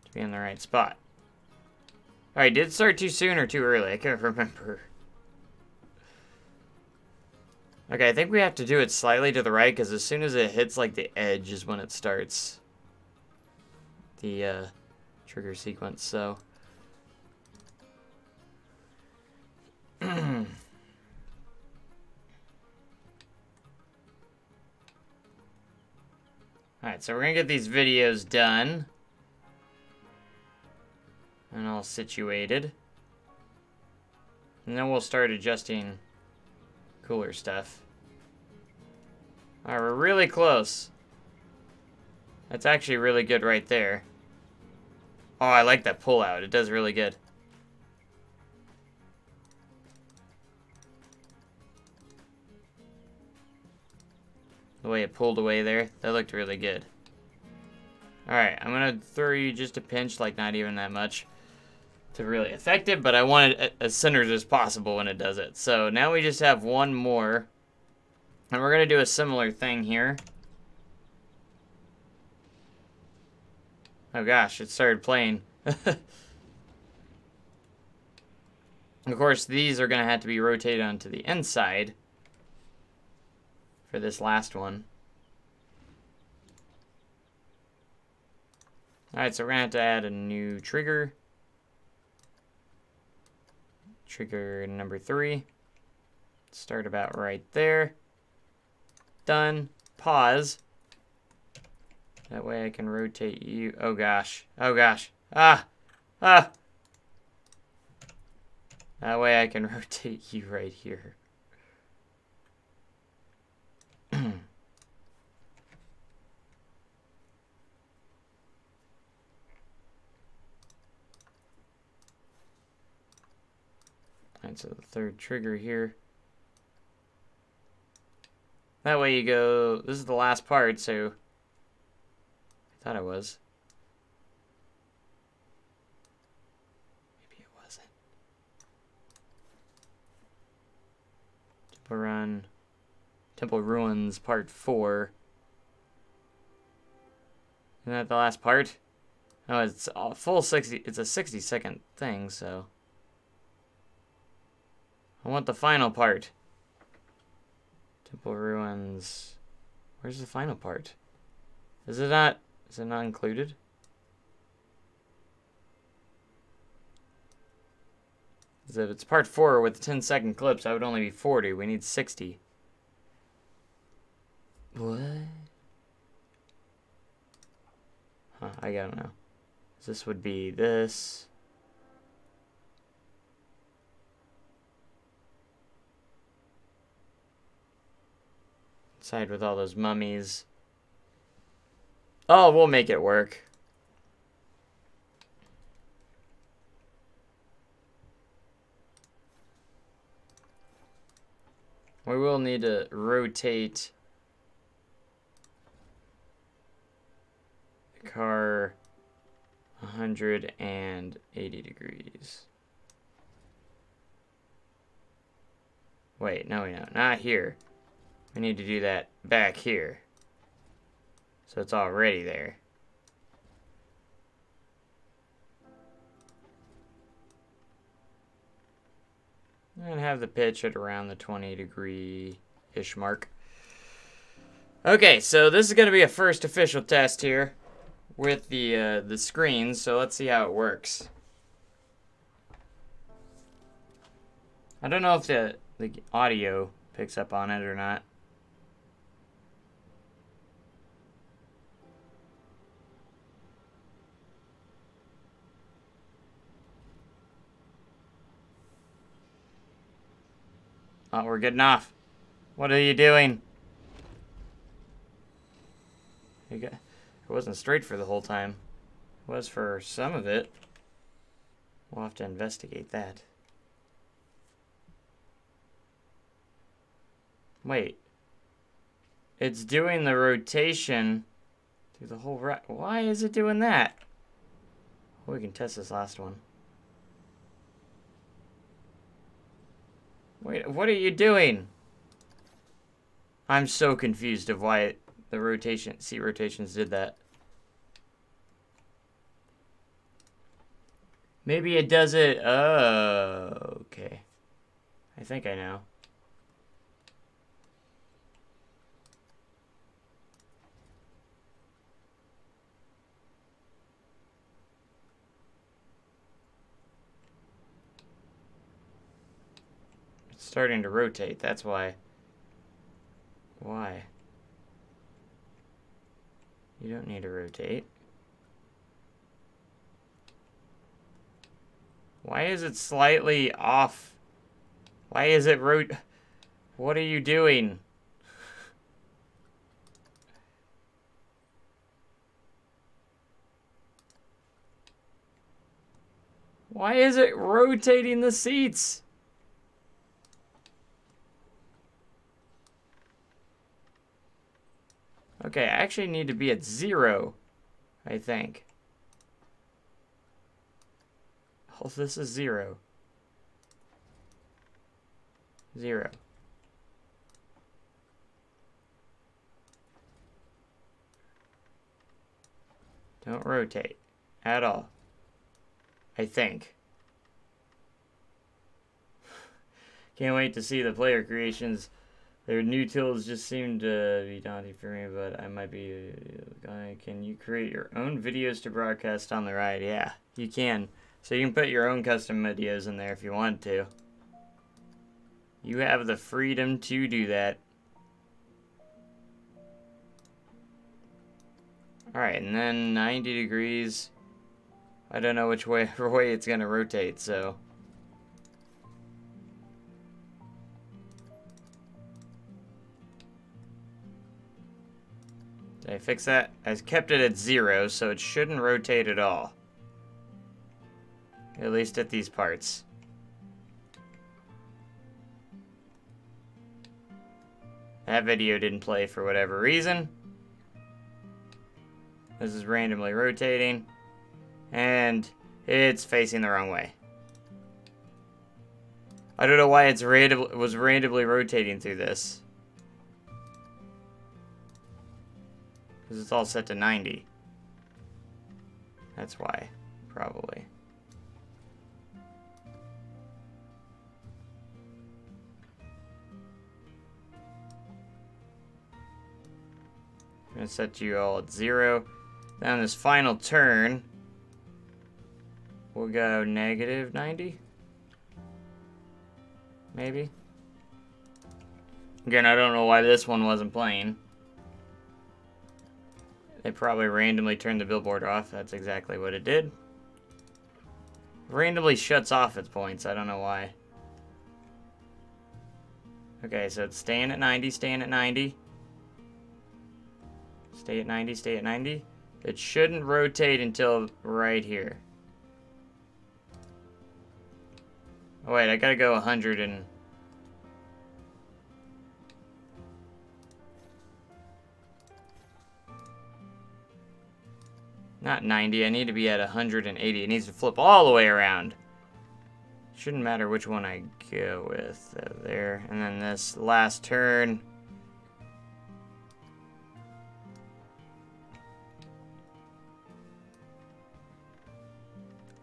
to be in the right spot. Alright, did it start too soon or too early? I can't remember. Okay, I think we have to do it slightly to the right, because as soon as it hits, like, the edge is when it starts the trigger sequence, so... Alright, so we're gonna get these videos done. And all situated. And then we'll start adjusting cooler stuff. Alright, we're really close. That's actually really good right there. Oh, I like that pull out. It does really good. The way it pulled away there, that looked really good. Alright, I'm gonna throw you just a pinch, like not even that much, to really affect it, but I want it as centered as possible when it does it. So now we just have one more, and we're gonna do a similar thing here. Oh gosh, it started playing. Of course, these are gonna have to be rotated onto the inside for this last one. Alright, so we're gonna have to add a new trigger. Trigger number 3. Start about right there. Done. Pause. That way I can rotate you. Oh gosh. Oh gosh. Ah! Ah! That way I can rotate you right here. Alright, so the third trigger here. That way you go, this is the last part, so I thought it was. Maybe it wasn't. Temple Run, Temple Ruins Part 4. Isn't that the last part? Oh, it's a full 60, it's a 60-second thing, so. I want the final part. Temple Ruins. Where's the final part? Is it not included? Because if it's part 4 with 10-second clips, that would only be 40. We need 60. What? Huh, I don't know. This would be this. Side with all those mummies. Oh, we'll make it work. We will need to rotate the car 180 degrees. Wait, no, not here. We need to do that back here. So it's already there. And have the pitch at around the 20-degree-ish mark. Okay, so this is going to be a first official test here with the screens, so let's see how it works. I don't know if the audio picks up on it or not. Oh, we're getting off. What are you doing? It wasn't straight for the whole time. It was for some of it. We'll have to investigate that. Wait. It's doing the rotation through the whole rack. Why is it doing that? Well, we can test this last one. Wait, what are you doing? I'm so confused of why the seat rotations did that. Maybe it does it. Oh, okay. I think I know. starting to rotate. That's why. Why? You don't need to rotate. Why is it slightly off? Why is it What are you doing? Why is it rotating the seats? Okay, I actually need to be at 0, I think. Oh, this is 0. 0. Don't rotate at all. I think. Can't wait to see the player creations. Their new tools just seem to be daunting for me, but I might be... Can you create your own videos to broadcast on the ride? Yeah, you can. So you can put your own custom videos in there if you want to. You have the freedom to do that. Alright, and then 90 degrees. I don't know which way it's going to rotate, so... Did I fix that? I kept it at 0, so it shouldn't rotate at all. At least at these parts. That video didn't play for whatever reason. This is randomly rotating. And it's facing the wrong way. I don't know why it was randomly rotating through this. Because it's all set to 90. That's why, probably. I'm going to set you all at 0. Then on this final turn, we'll go negative 90. Maybe. Again, I don't know why this one wasn't playing. They probably randomly turned the billboard off. That's exactly what it did. Randomly shuts off its points. I don't know why. Okay, so it's staying at 90, staying at 90. Stay at 90, stay at 90. It shouldn't rotate until right here. Oh wait, I gotta go 100 and... Not 90, I need to be at 180. It needs to flip all the way around. Shouldn't matter which one I go with. There, and then this last turn.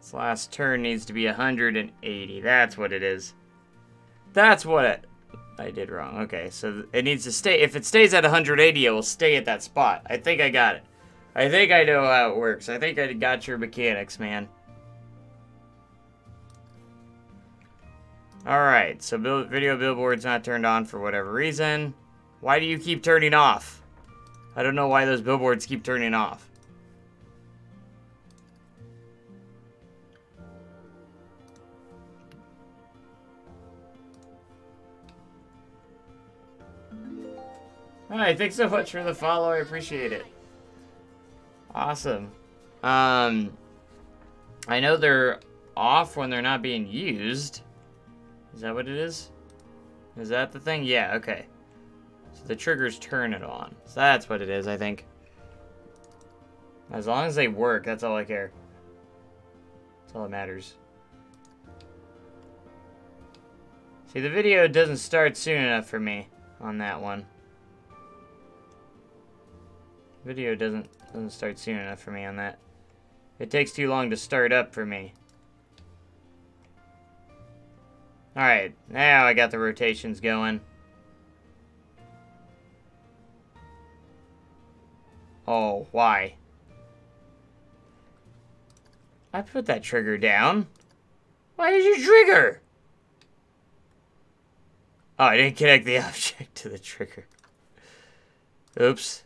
This last turn needs to be 180. That's what it is. That's what I did wrong. Okay, so it needs to stay. If it stays at 180, it will stay at that spot. I think I got it. I think I know how it works. I think I got your mechanics, man. Alright, so video billboard's not turned on for whatever reason. Why do you keep turning off? I don't know why those billboards keep turning off. Alright, thanks so much for the follow. I appreciate it. Awesome. I know they're off when they're not being used. Is that what it is? Is that the thing? Yeah, okay. So the triggers turn it on. So that's what it is, I think. As long as they work, that's all I care. That's all that matters. See, the video doesn't start soon enough for me on that one. Video doesn't start soon enough for me on that. It takes too long to start up for me. Alright, now I got the rotations going. Oh, why? I put that trigger down. Why did you trigger? Oh, I didn't connect the object to the trigger. Oops.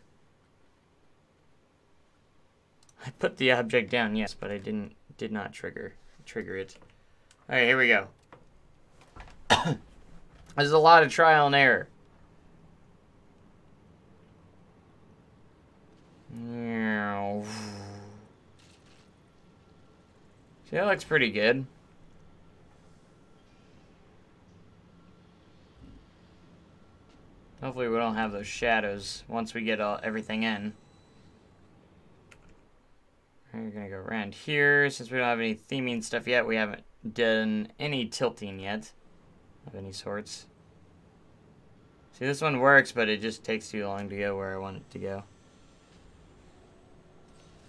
I put the object down, yes, but I did not trigger it. Alright, here we go. There's a lot of trial and error. See, that looks pretty good. Hopefully we don't have those shadows once we get everything in. We're gonna go around here. Since we don't have any theming stuff yet, we haven't done any tilting yet of any sorts. See, this one works, but it just takes too long to go where I want it to go.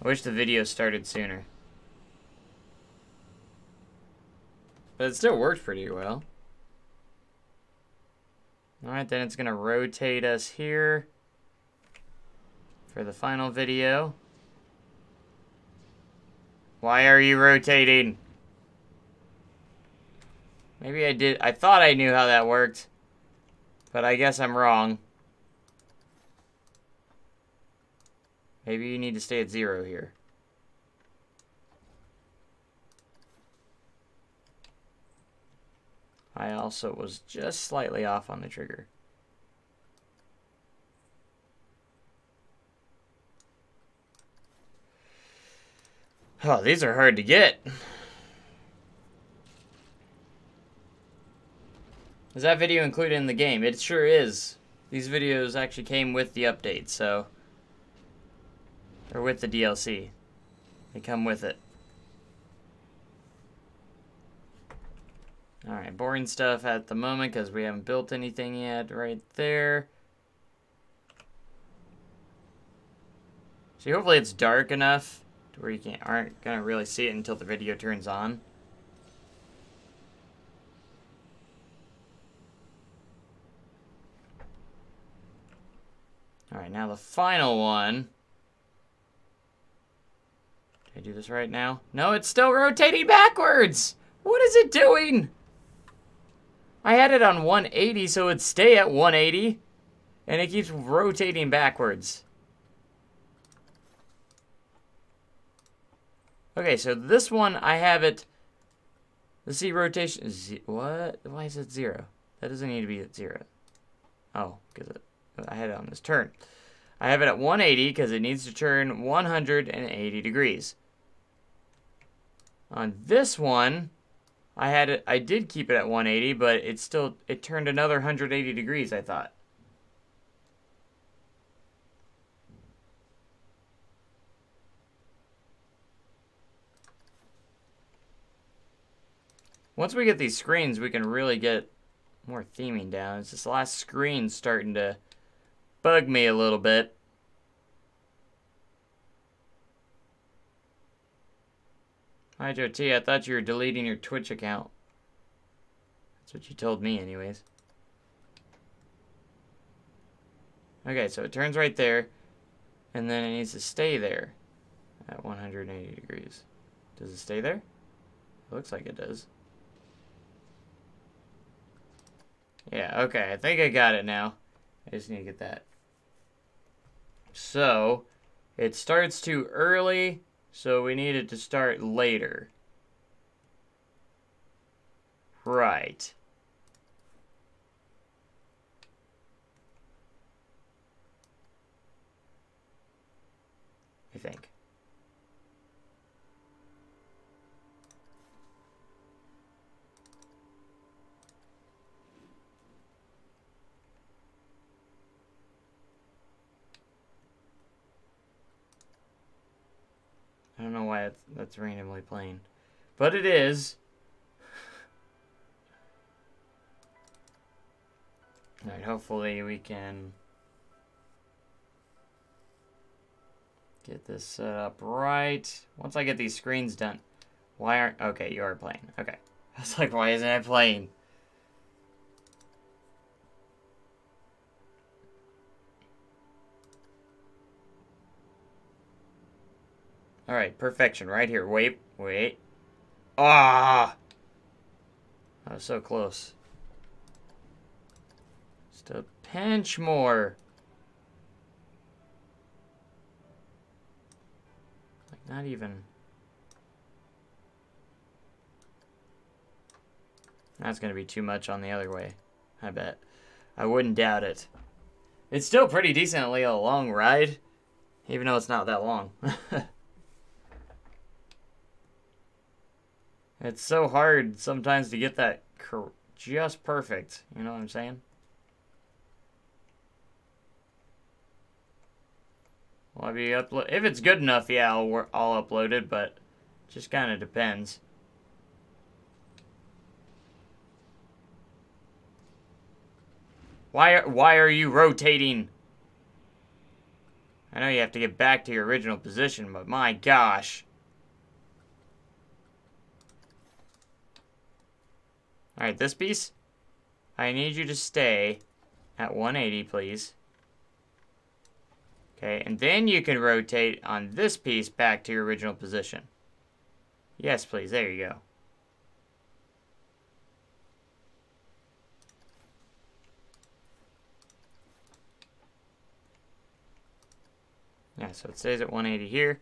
I wish the video started sooner. But it still works pretty well. Alright, then it's going to rotate us here for the final video. Why are you rotating? Maybe I thought I knew how that worked, but I guess I'm wrong. Maybe you need to stay at 0 here. I also was just slightly off on the trigger. Oh, these are hard to get. Is that video included in the game? It sure is. These videos actually came with the update, so... Or with the DLC. They come with it. Alright, boring stuff at the moment because we haven't built anything yet right there. See, hopefully it's dark enough to where you aren't going to really see it until the video turns on. Alright, now the final one. Can I do this right now? No, it's still rotating backwards! What is it doing? I had it on 180 so it'd stay at 180, and it keeps rotating backwards. Okay, so this one I have it. The Z rotation. What? Why is it 0? That doesn't need to be at 0. Oh, because I had it on this turn. I have it at 180 because it needs to turn 180 degrees. On this one, I did keep it at 180, but it turned another 180 degrees, I thought. Once we get these screens, we can really get more theming down. It's this last screen starting to bug me a little bit. Hi, Joe T. I thought you were deleting your Twitch account. That's what you told me, anyways. Okay, so it turns right there, and then it needs to stay there at 180 degrees. Does it stay there? It looks like it does. Yeah, okay, I think I got it now. I just need to get that. So, it starts too early, so we need it to start later. Right. I think. I don't know why that's randomly playing, but it is. Alright, hopefully we can get this set up right. Once I get these screens done. Why aren't... Okay, you are playing. Okay. I was like, why isn't it playing? Alright, perfection right here. Wait. Ah! I was so close. a pinch more. Like, not even. That's going to be too much on the other way, I bet. I wouldn't doubt it. It's still pretty decently a long ride, even though it's not that long. It's so hard sometimes to get that just perfect. You know what I'm saying? Will I be upload? If it's good enough, yeah, I'll upload it, but just kind of depends. Why are you rotating? I know you have to get back to your original position, but my gosh. Alright, this piece, I need you to stay at 180, please. Okay, and then you can rotate on this piece back to your original position. Yes, please. There you go. Yeah, so it stays at 180 here.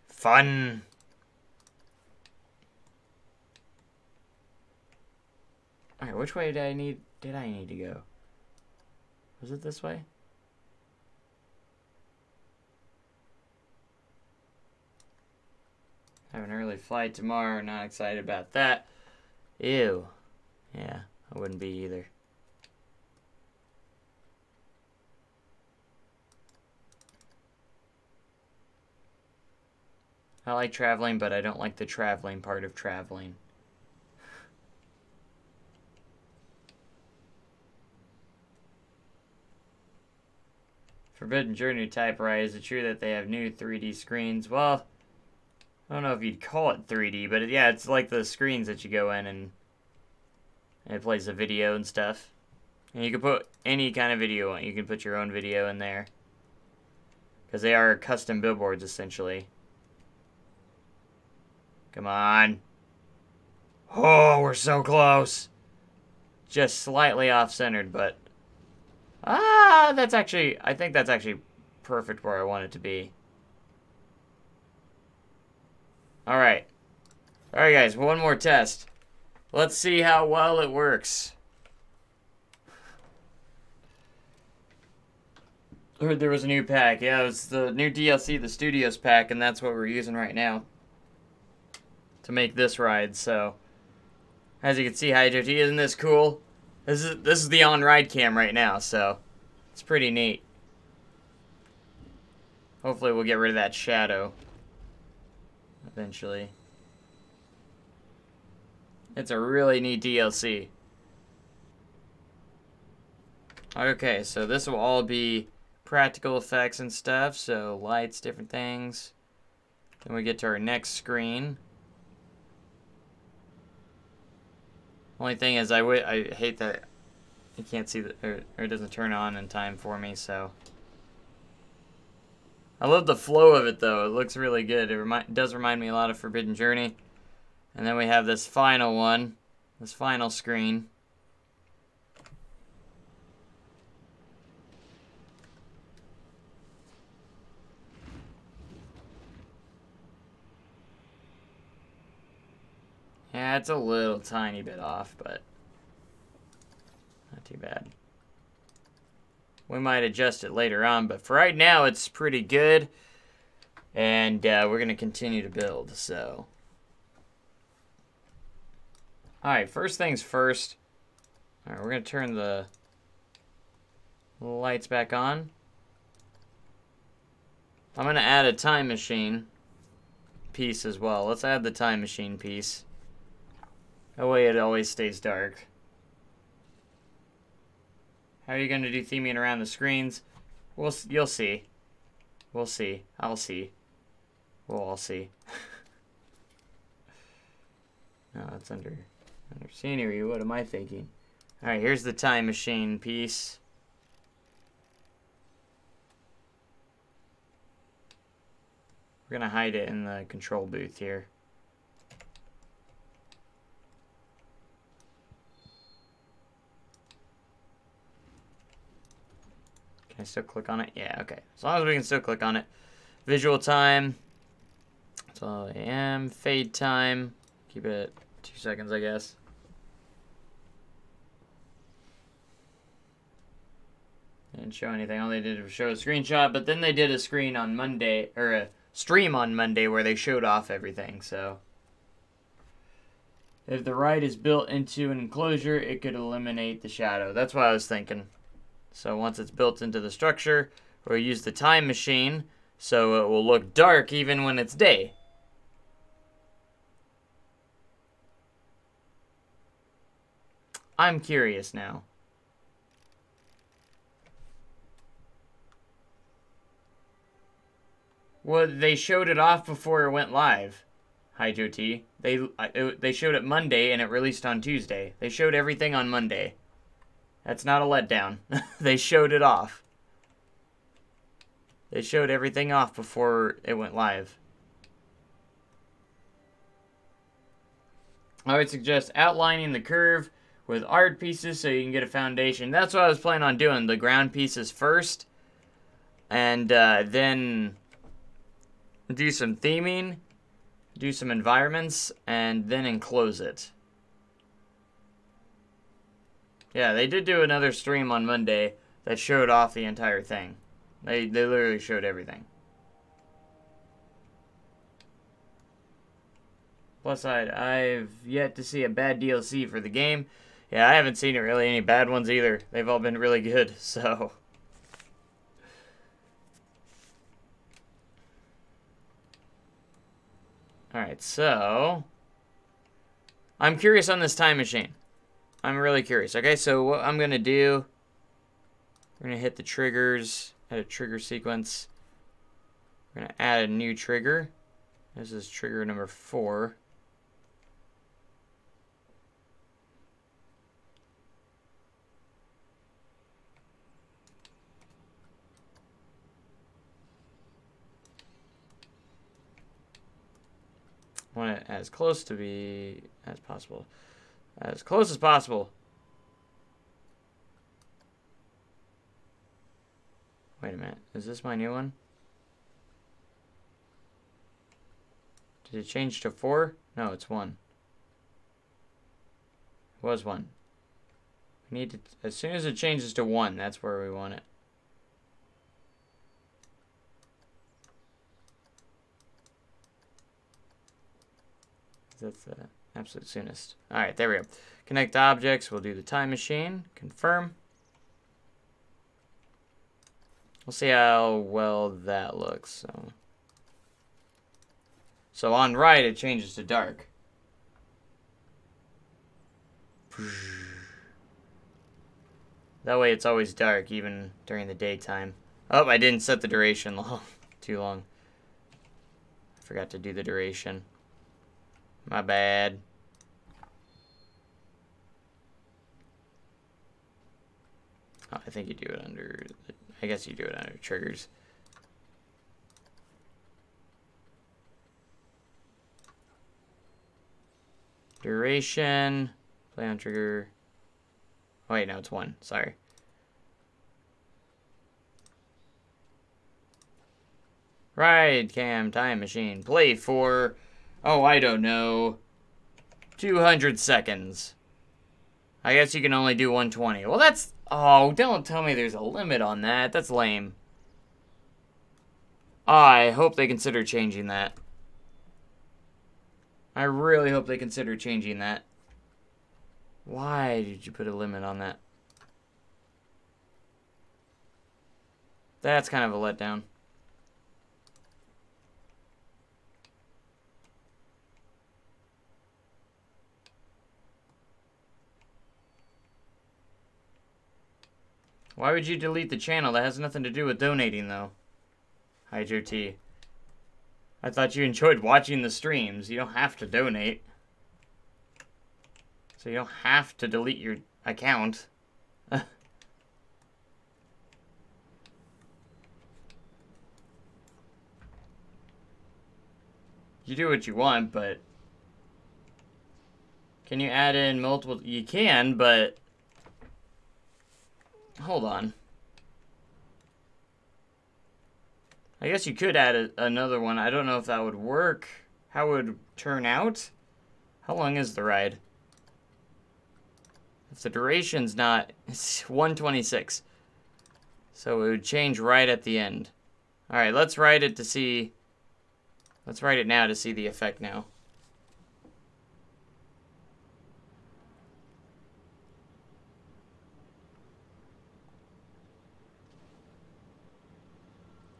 Fun. Alright, which way did I need to go? Was it this way? I have an early flight tomorrow, not excited about that. Ew. Yeah, I wouldn't be either. I like traveling, but I don't like the traveling part of traveling. Forbidden Journey type ride. Is it true that they have new 3D screens? Well, I don't know if you'd call it 3D, but yeah, it's like the screens that you go in and it plays the video and stuff. And you can put any kind of video on. You can put your own video in there. Because they are custom billboards, essentially. Come on. Oh, we're so close. Just slightly off-centered, but... Ah, that's actually... I think that's actually perfect where I want it to be. Alright. Alright, guys, one more test. Let's see how well it works. I heard there was a new pack. Yeah, it was the new DLC, the Studios pack, and that's what we're using right now to make this ride. So, as you can see, Hydro T, isn't this cool? This is the on-ride cam right now, so it's pretty neat. Hopefully we'll get rid of that shadow eventually. It's a really neat DLC. Okay, so this will all be practical effects and stuff, so lights, different things. Then we get to our next screen. Only thing is, I hate that you can't see or it doesn't turn on in time for me. So I love the flow of it, though. It looks really good. It does remind me a lot of Forbidden Journey. And then we have this final one, this final screen. Yeah, it's a little tiny bit off, but not too bad. We might adjust it later on, but for right now, it's pretty good. And we're going to continue to build, so. Alright, first things first. Alright, we're going to turn the lights back on. I'm going to add a time machine piece as well. Let's add the time machine piece. That way it always stays dark. How are you going to do theming around the screens? You'll see. We'll see. I'll see. We'll all see. No, it's under scenery. What am I thinking? Alright, here's the time machine piece. We're going to hide it in the control booth here. Can I still click on it? Yeah, okay. As long as we can still click on it. Visual time. That's all I am. Fade time. Keep it 2 seconds, I guess. Didn't show anything. All they did was show a screenshot, but then they did a screen on Monday, or a stream on Monday where they showed off everything, so. If the ride is built into an enclosure, it could eliminate the shadow. That's what I was thinking. So once it's built into the structure, we'll use the time machine so it will look dark even when it's day. I'm curious now. Well, they showed it off before it went live. Hydro T. They showed it Monday and it released on Tuesday. They showed everything on Monday. That's not a letdown. They showed it off. They showed everything off before it went live. I would suggest outlining the curve with art pieces so you can get a foundation. That's what I was planning on doing. The ground pieces first. And then do some theming. Do some environments. And then enclose it. Yeah, they did do another stream on Monday that showed off the entire thing. They literally showed everything. Plus side, I've yet to see a bad DLC for the game. Yeah, I haven't seen really any bad ones either. They've all been really good, so. Alright, so. I'm curious on this time machine. I'm really curious. Okay, so what I'm going to do, we're going to hit the triggers, add a trigger sequence. We're going to add a new trigger. This is trigger number 4. I want it as close to be as possible. As close as possible. Wait a minute. Is this my new one? Did it change to 4? No, it's 1. It was 1. We need to, as soon as it changes to 1, that's where we want it. That's the absolute soonest. Alright, there we go. Connect objects. We'll do the time machine. Confirm. We'll see how well that looks. So on right, it changes to dark. That way it's always dark, even during the daytime. Oh, I didn't set the duration long. Too long. I forgot to do the duration. My bad. Oh, I think you do it under, I guess you do it under triggers. Duration, play on trigger. Oh, wait, no, it's 1. Sorry. Ride cam time machine. Play for, oh, I don't know, 200 seconds. I guess you can only do 120. Well, that's, oh, don't tell me there's a limit on that. That's lame. I hope they consider changing that. I really hope they consider changing that. Why did you put a limit on that? That's kind of a letdown. Why would you delete the channel? That has nothing to do with donating, though. Hydro T. I thought you enjoyed watching the streams. You don't have to donate. So you don't have to delete your account. You do what you want, but... Can you add in multiple... You can, but... Hold on. I guess you could add another one. I don't know if that would work. How it would turn out? How long is the ride? If the duration's not... It's 126. So it would change right at the end. Alright, let's write it to see... Let's write it now to see the effect now.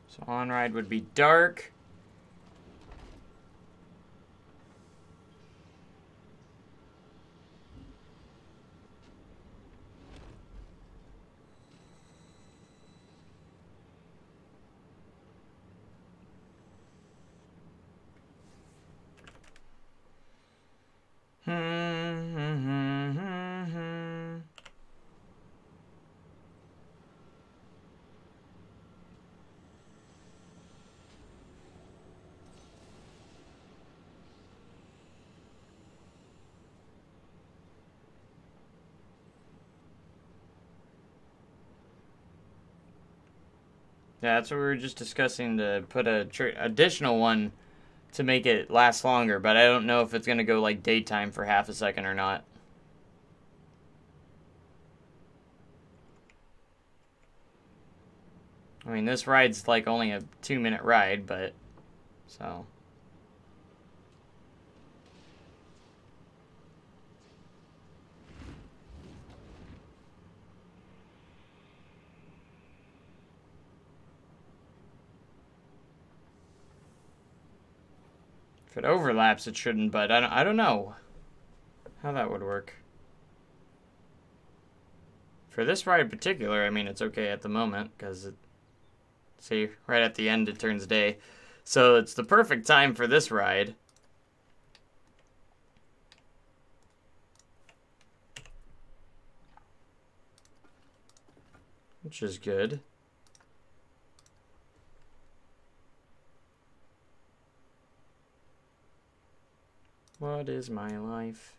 So on ride would be dark. Yeah, that's what we were just discussing, to put a additional one to make it last longer, but I don't know if it's going to go like daytime for half a second or not. I mean, this ride's like only a 2-minute ride, but so. If it overlaps, it shouldn't, but I don't know how that would work. For this ride in particular, I mean, it's okay at the moment, because it, see, right at the end it turns day. So it's the perfect time for this ride. Which is good. What is my life?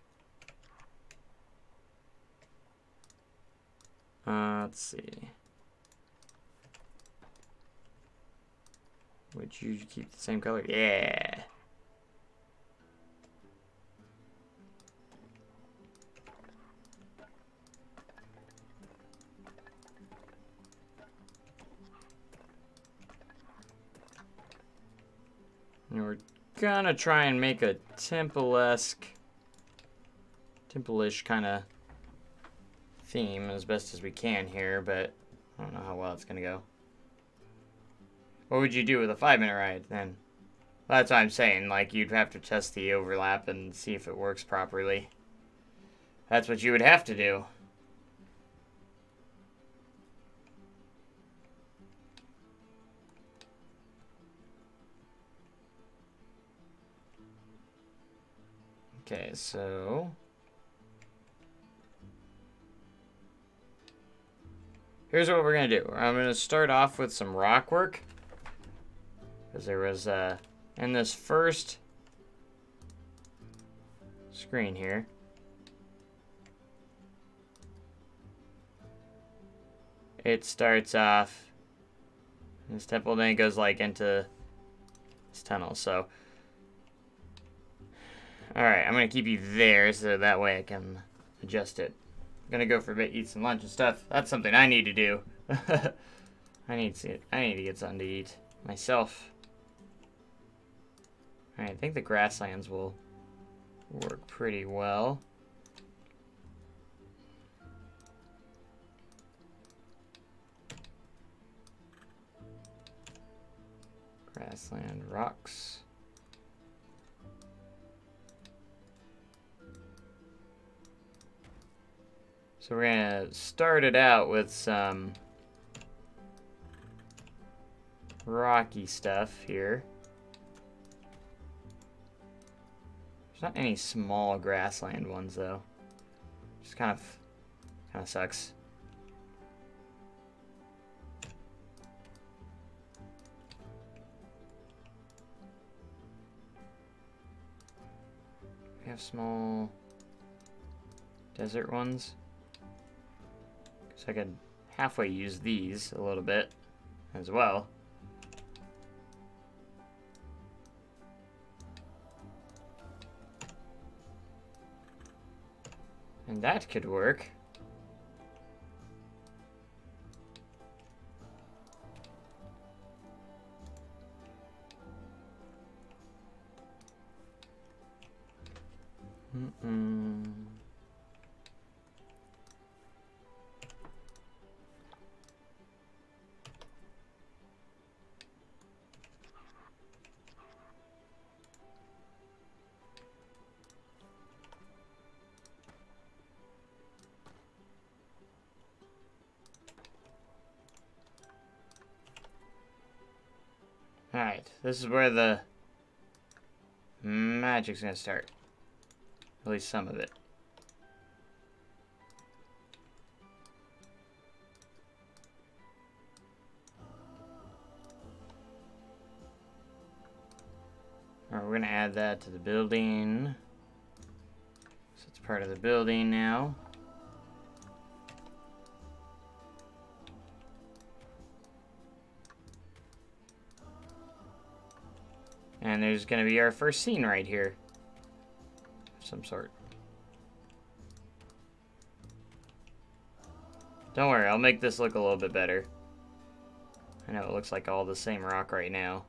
Let's see. Would you keep the same color? Yeah. And we're gonna try and make a temple-esque, temple-ish kind of theme as best as we can here, but I don't know how well it's gonna go. What would you do with a 5-minute ride then? Well, that's what I'm saying, like you'd have to test the overlap and see if it works properly. That's what you would have to do. Okay, so here's what we're gonna do. I'm gonna start off with some rock work, because there was in this first screen here, it starts off in this temple, then it goes like into this tunnel. So alright, I'm gonna keep you there so that way I can adjust it. I'm gonna go for a bit, eat some lunch and stuff. That's something I need to do. I need to get something to eat myself. Alright, I think the grasslands will work pretty well. Grassland rocks. So we're gonna start it out with some rocky stuff here. There's not any small grassland ones though. Just kind of sucks. We have small desert ones. So I could halfway use these a little bit as well. And that could work. Alright, this is where the magic's gonna start. At least some of it. Alright, we're gonna add that to the building. So it's part of the building now. And there's gonna be our first scene right here. Of some sort. Don't worry, I'll make this look a little bit better. I know it looks like all the same rock right now.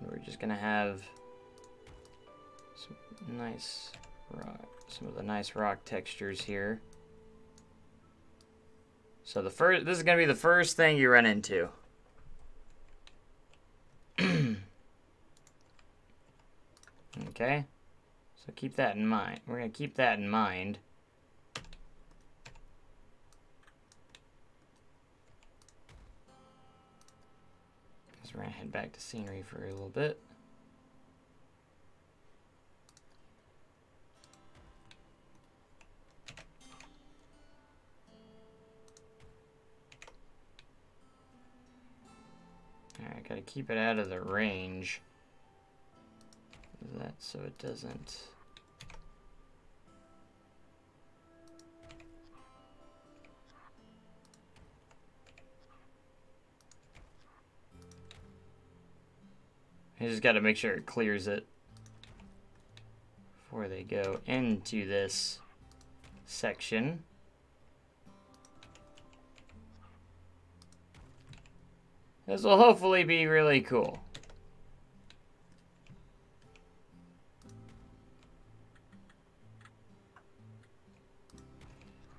And we're just gonna have some nice rock, some of the nice rock textures here. So this is gonna be the first thing you run into. Okay, so keep that in mind. We're gonna keep that in mind. So we're gonna head back to scenery for a little bit. Alright, gotta keep it out of the range. That so it doesn't. I just gotta make sure it clears it before they go into this section. This will hopefully be really cool.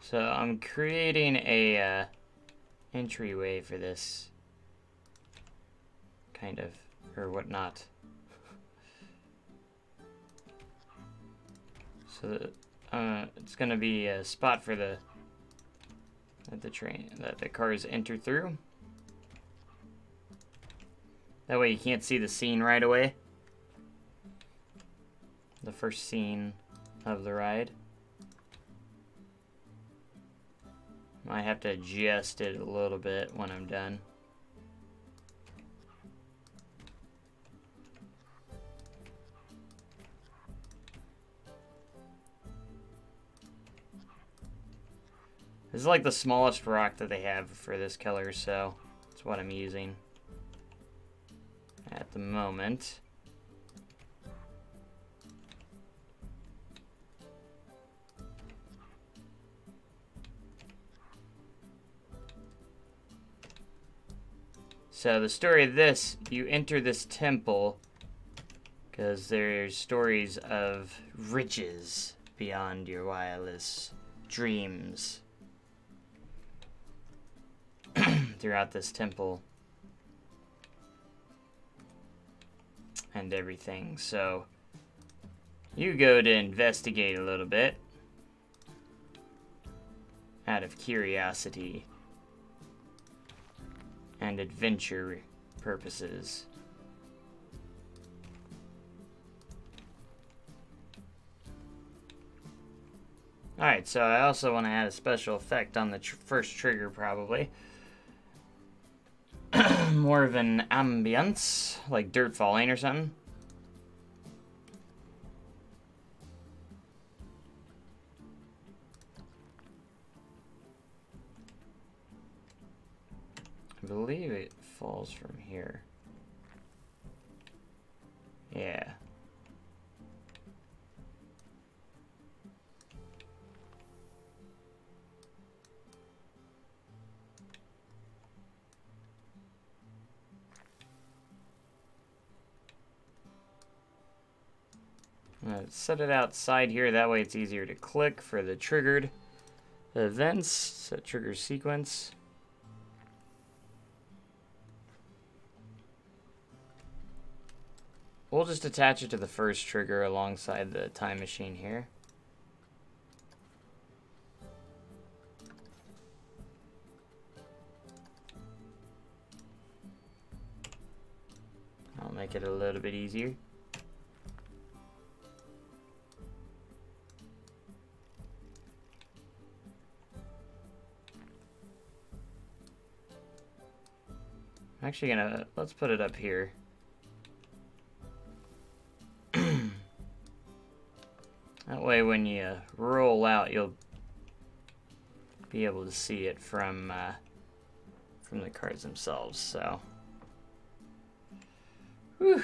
So I'm creating a entryway for this kind of, or whatnot. So it's gonna be a spot for the cars enter through. That way you can't see the scene right away. The first scene of the ride. Might have to adjust it a little bit when I'm done. This is like the smallest rock that they have for this color, so that's what I'm using at the moment. So the story of this, you enter this temple because there's stories of riches beyond your wildest dreams throughout this temple and everything. So you go to investigate a little bit out of curiosity and adventure purposes. Alright, so I also want to add a special effect on the first trigger, probably. More of an ambience, like dirt falling or something. believe it falls from here. Yeah. I'm gonna set it outside here, that way it's easier to click for the triggered events, set trigger sequence. We'll just attach it to the first trigger alongside the time machine here. I'll make it a little bit easier. I'm actually gonna, let's put it up here. That way when you roll out, you'll be able to see it from the cards themselves, so. Whew.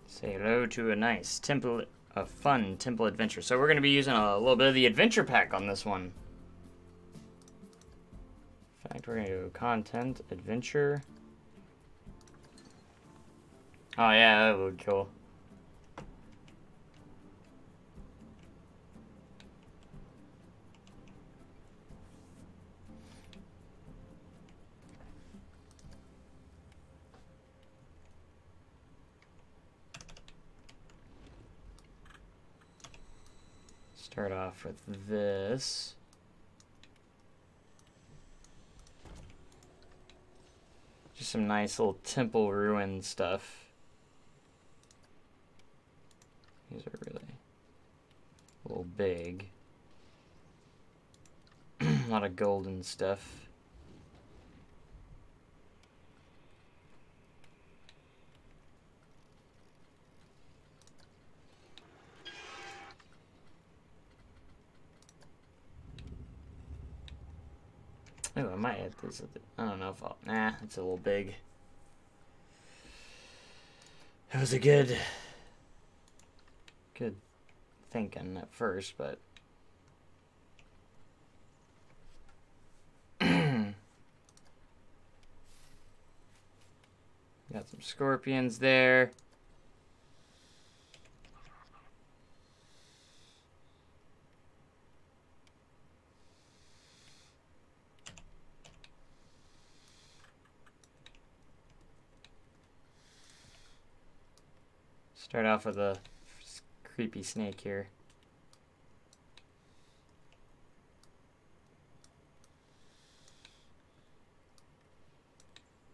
Say hello to a nice temple, a fun temple adventure. So we're going to be using a little bit of the adventure pack on this one. In fact, we're going to do content, adventure. Oh yeah, that would be cool. Start off with this. Just some nice little temple ruin stuff. These are really a little big. A lot of golden stuff. Oh, I might add this. I don't know if I'll. Nah, it's a little big. It was a good thinking at first, but. Got some scorpions there. Start off with a creepy snake here.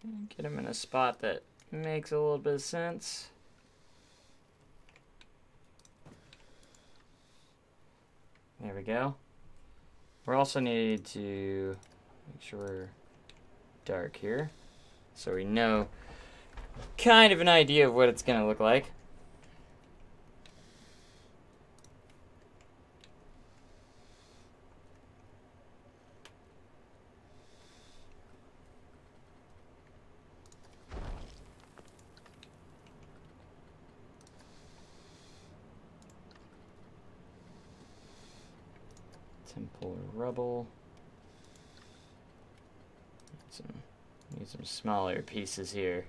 And get him in a spot that makes a little bit of sense. There we go. We're also need to make sure we're dark here, so we know kind of an idea of what it's going to look like. Temple rubble. Need some smaller pieces here.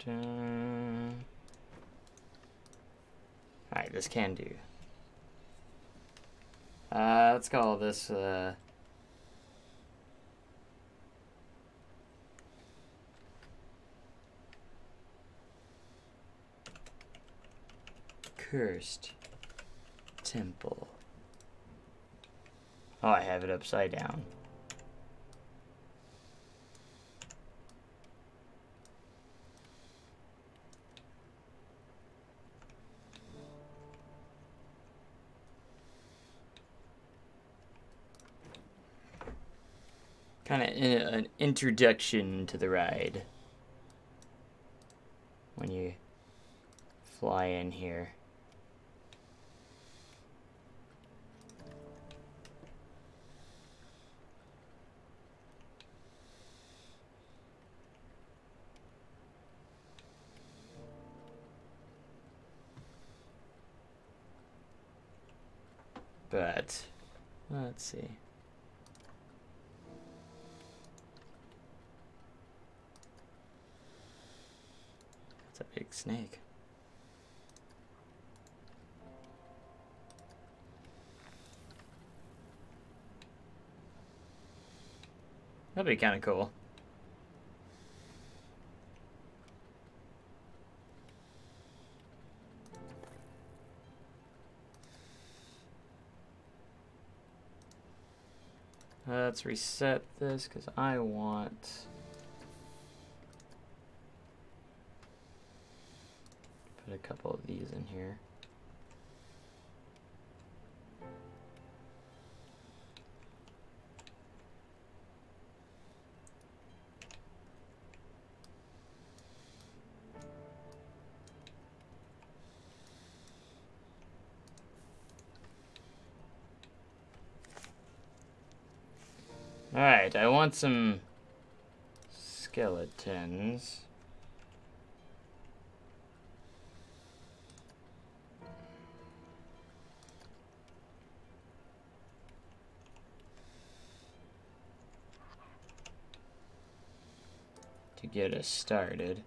Alright, this can do. Let's call this, Cursed Temple. Oh, I have it upside down. Kind of an introduction to the ride when you fly in here. But let's see. It's a big snake. That'd be kind of cool. Let's reset this because I want put a couple of these in here. Alright, I want some skeletons. To get us started.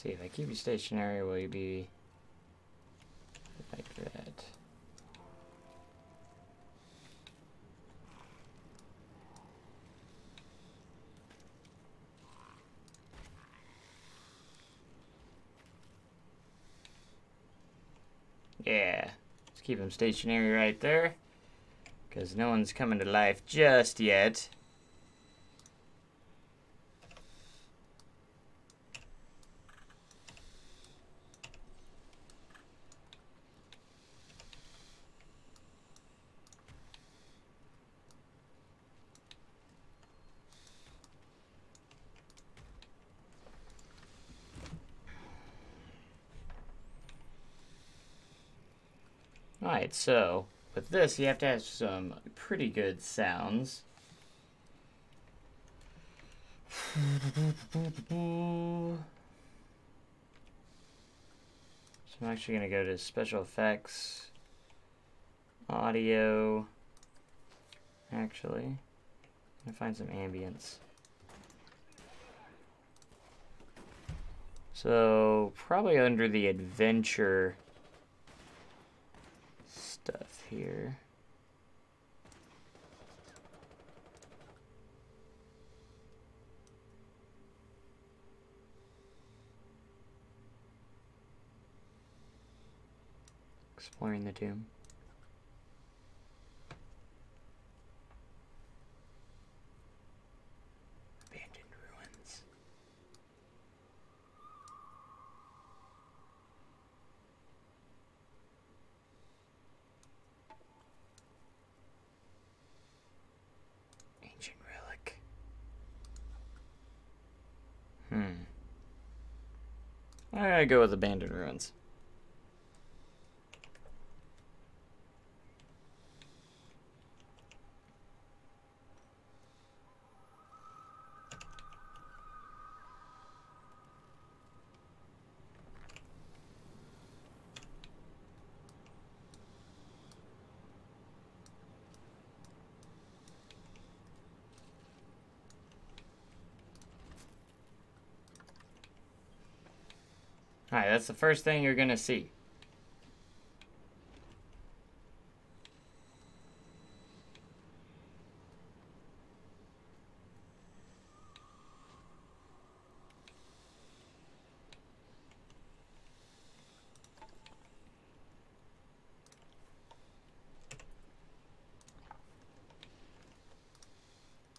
See, if I keep you stationary, will you be like that? Yeah, let's keep him stationary right there, because no one's coming to life just yet. Alright, so with this you have to have some pretty good sounds. So I'm actually going to go to special effects, audio. Actually, I'm going to find some ambience. So probably under the adventure stuff here. Exploring the tomb. Abandoned ruins. Ancient relic. I gotta go with abandoned ruins. Alright, that's the first thing you're gonna see.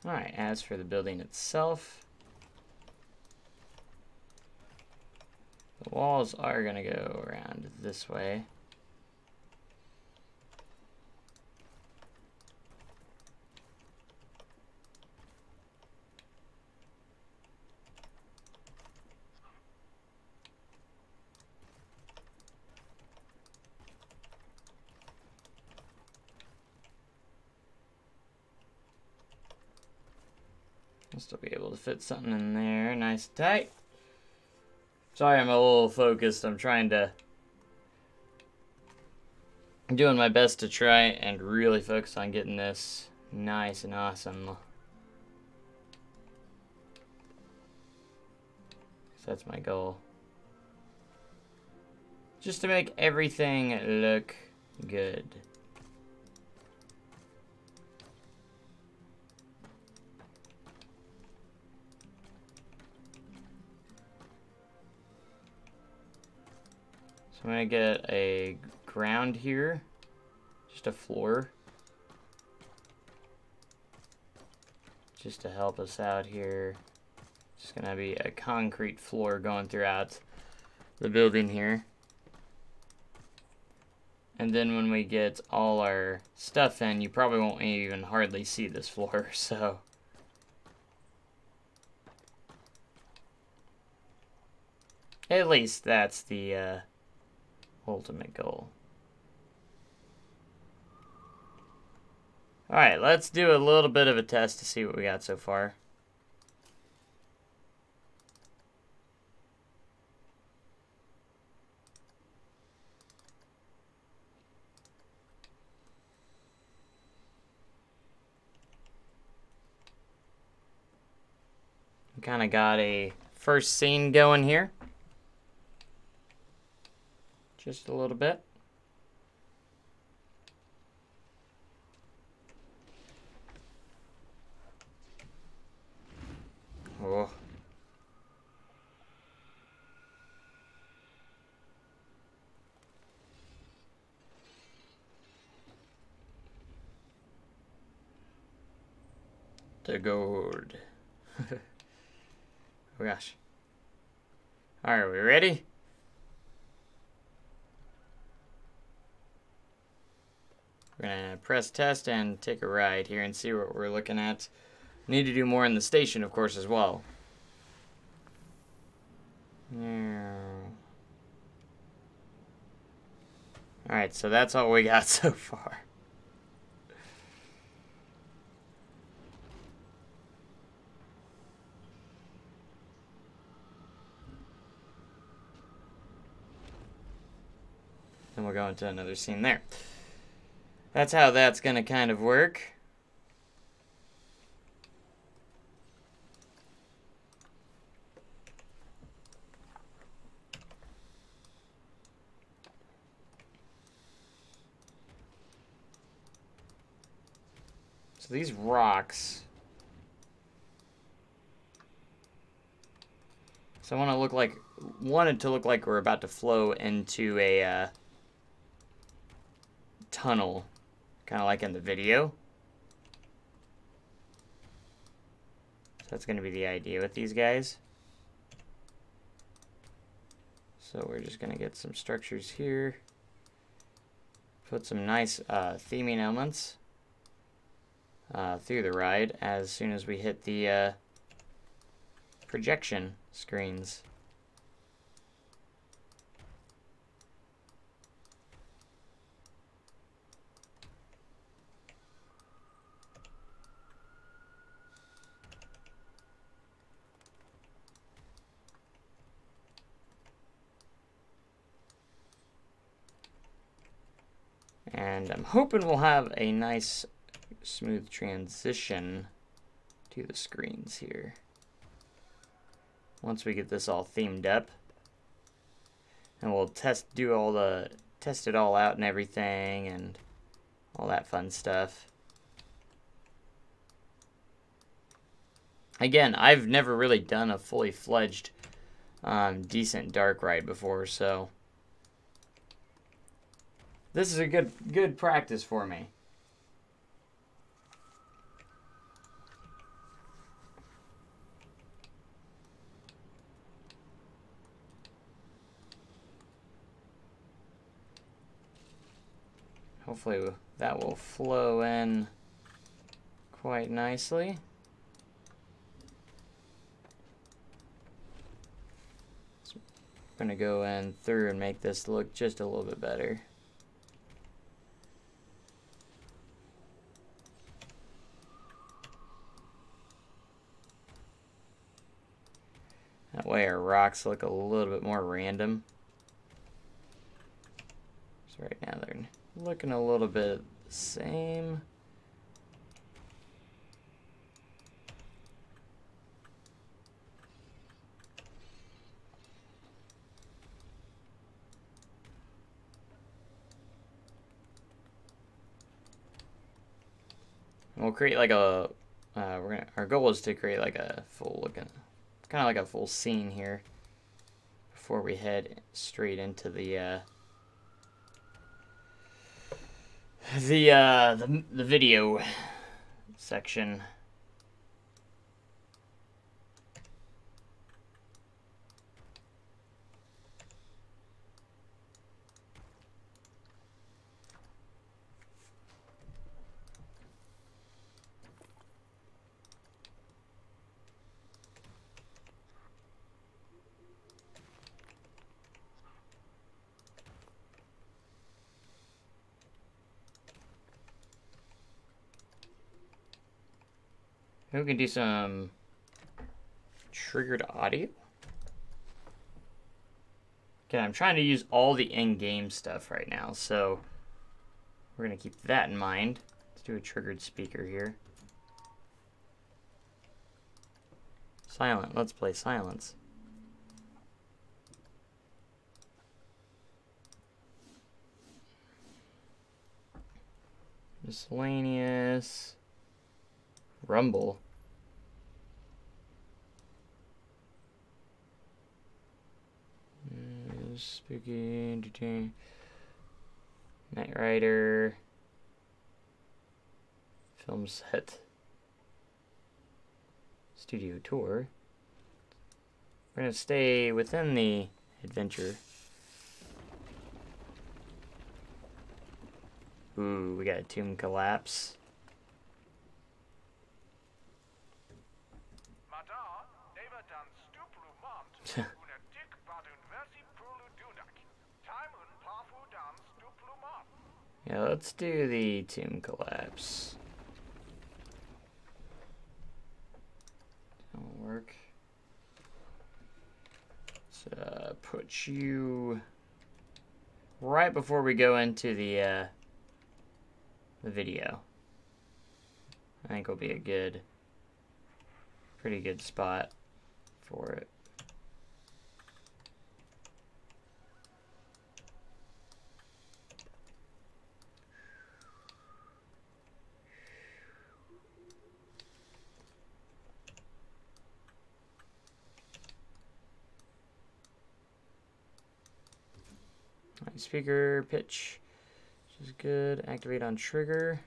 Alright, as for the building itself, the walls are going to go around this way. I'll still be able to fit something in there, nice and tight. Sorry, I'm a little focused. I'm doing my best to try and really focus on getting this nice and awesome. So that's my goal. Just to make everything look good. So I'm going to get a ground here, just a floor, just to help us out here. It's going to be a concrete floor going throughout the building here. And then when we get all our stuff in, you probably won't even hardly see this floor, so. At least that's the ultimate goal. Alright, let's do a little bit of a test to see what we got so far. We kind of got a first scene going here. Just a little bit. Oh. The gourd. Oh gosh. Alright, are we ready? We're gonna press test and take a ride here and see what we're looking at. Need to do more in the station, of course, as well. Alright, so that's all we got so far. And we'll go into another scene there. That's how that's going to kind of work. So these rocks. So I want it to look like we're about to flow into a tunnel, kind of like in the video. So that's going to be the idea with these guys. So we're just going to get some structures here. Put some nice theming elements through the ride as soon as we hit the projection screens. And I'm hoping we'll have a nice smooth transition to the screens here. Once we get this all themed up. And we'll test it all out and everything and all that fun stuff. Again, I've never really done a fully fledged decent dark ride before, so this is a good practice for me. Hopefully that will flow in quite nicely. So I'm going to go in through and make this look just a little bit better. That way our rocks look a little bit more random. So right now they're looking a little bit the same. And we'll create like a our goal is to create like a full looking, kind of like a full scene here before we head straight into the video section. We can do some triggered audio. Okay, I'm trying to use all the in-game stuff right now, so we're going to keep that in mind. Let's do a triggered speaker here. Silent. Let's play silence. Miscellaneous. Rumble. Spooky, entertaining. Knight Rider. Film set. Studio tour. We're going to stay within the adventure. Ooh, we got a tomb collapse. Yeah, let's do the tomb collapse. That'll work. Let's put you right before we go into the video. I think will be a pretty good spot for it. Speaker pitch which is good. Activate on trigger.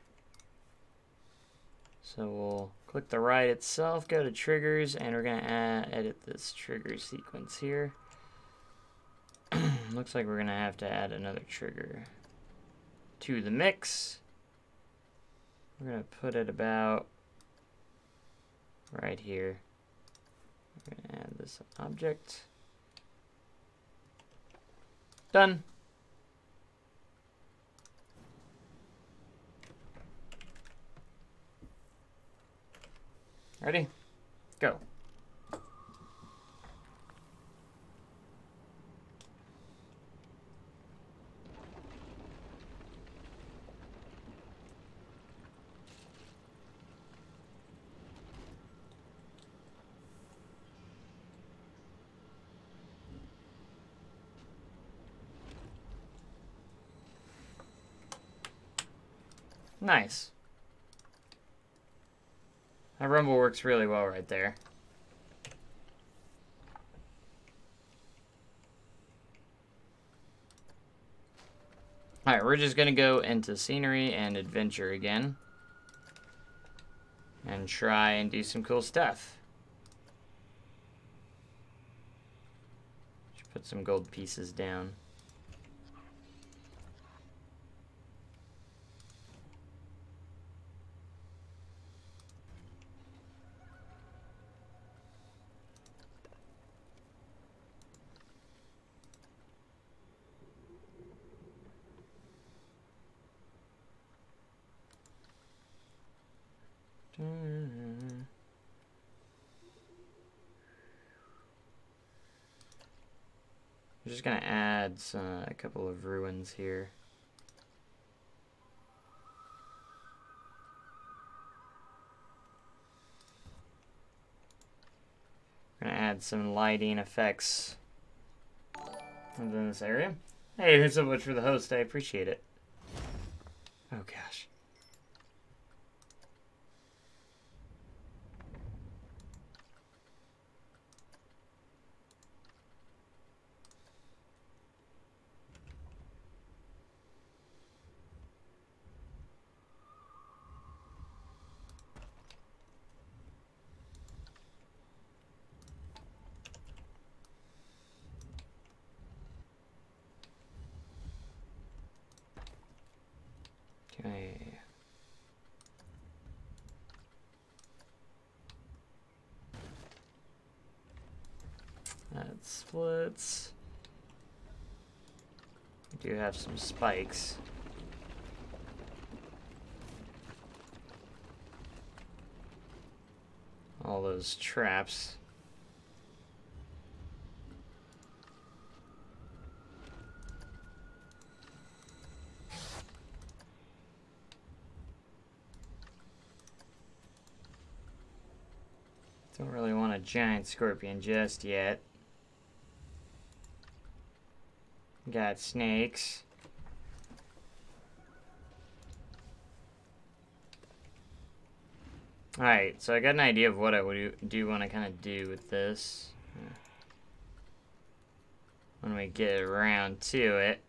So we'll click the ride itself, go to triggers, and we're gonna edit this trigger sequence here. Looks like we're gonna have to add another trigger to the mix. We're gonna put it about right here. We're gonna add this object. Done. Ready? Go. Nice. That rumble works really well right there. Alright, we're just gonna go into scenery and adventure again. And try and do some cool stuff. Should put some gold pieces down. I'm just gonna add a couple of ruins here. We're gonna add some lighting effects in this area. Hey, thanks so much for the host. I appreciate it. Oh gosh. Okay. That splits. We do have some spikes. All those traps. Don't really want a giant scorpion just yet. Got snakes. Alright, so I got an idea of what I would do want to kind of do with this. When we get around to it.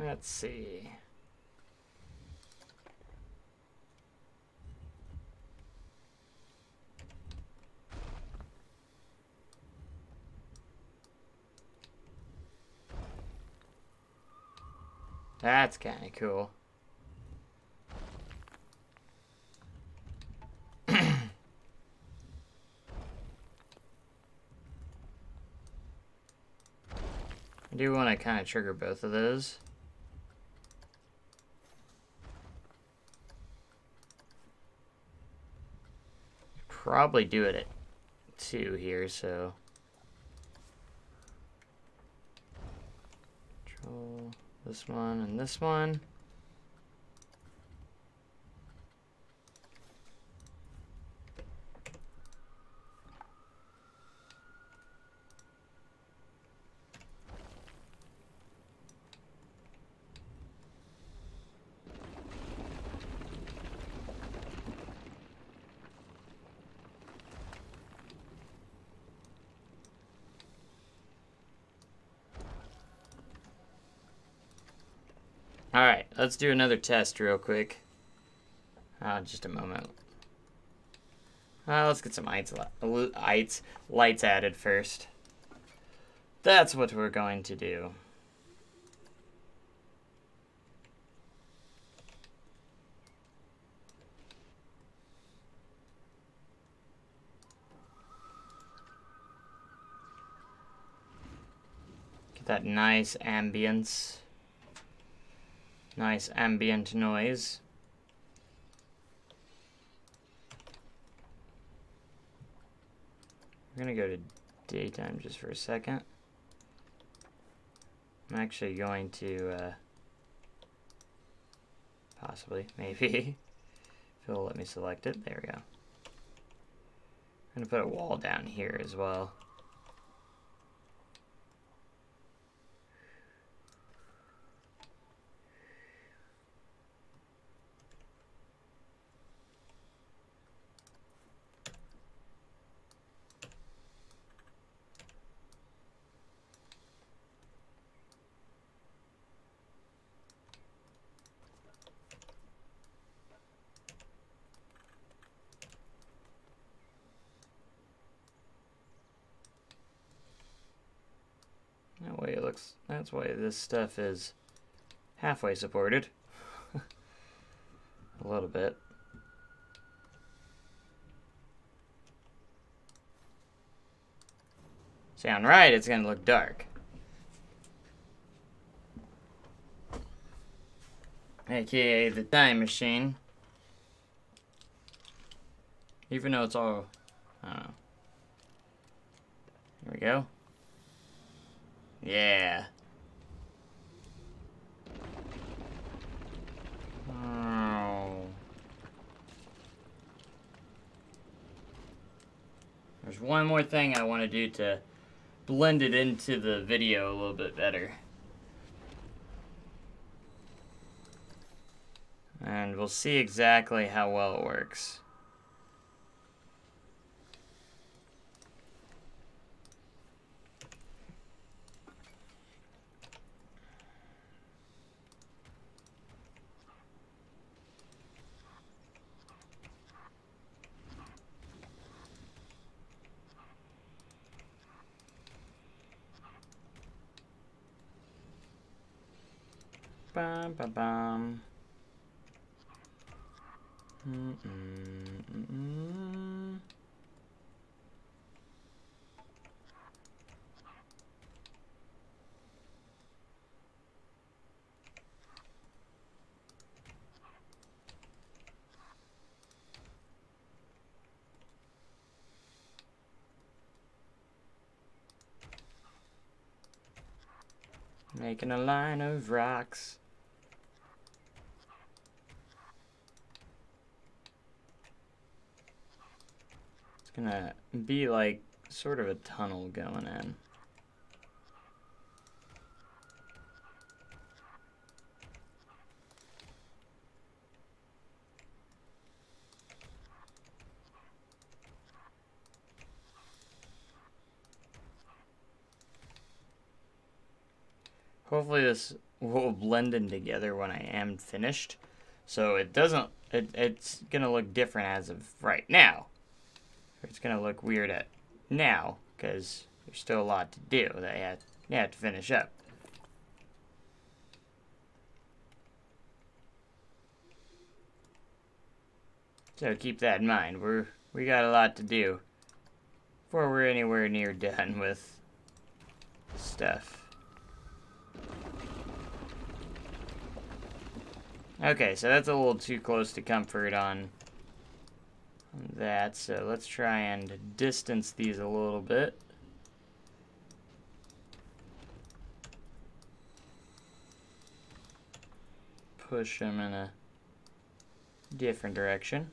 Let's see. That's kind of cool. I do want to kind of trigger both of those. Probably do it at 2 here, so control this one and this one. Alright, let's do another test real quick. Just a moment. Let's get some lights added first. That's what we're going to do. Get that nice ambience. Nice ambient noise. We're gonna go to daytime just for a second. I'm actually going to possibly, maybe, if it'll let me select it. There we go. I'm gonna put a wall down here as well. That way it looks, that's why this stuff is halfway supported. A little bit. Sound right, it's gonna look dark. AKA the time machine. Even though it's all, I don't know. Here we go. Yeah. Oh. There's one more thing I want to do to blend it into the video a little bit better. And we'll see exactly how well it works. Bum, bum, bum. Making a line of rocks. It's gonna be like sort of a tunnel going in. Hopefully this will blend in together when I am finished. So it doesn't, it's gonna look different as of right now. It's gonna look weird at now, because there's still a lot to do that you have to finish up. So keep that in mind. We got a lot to do before we're anywhere near done with stuff. Okay, so that's a little too close to comfort on that, so let's try and distance these a little bit. Push them in a different direction.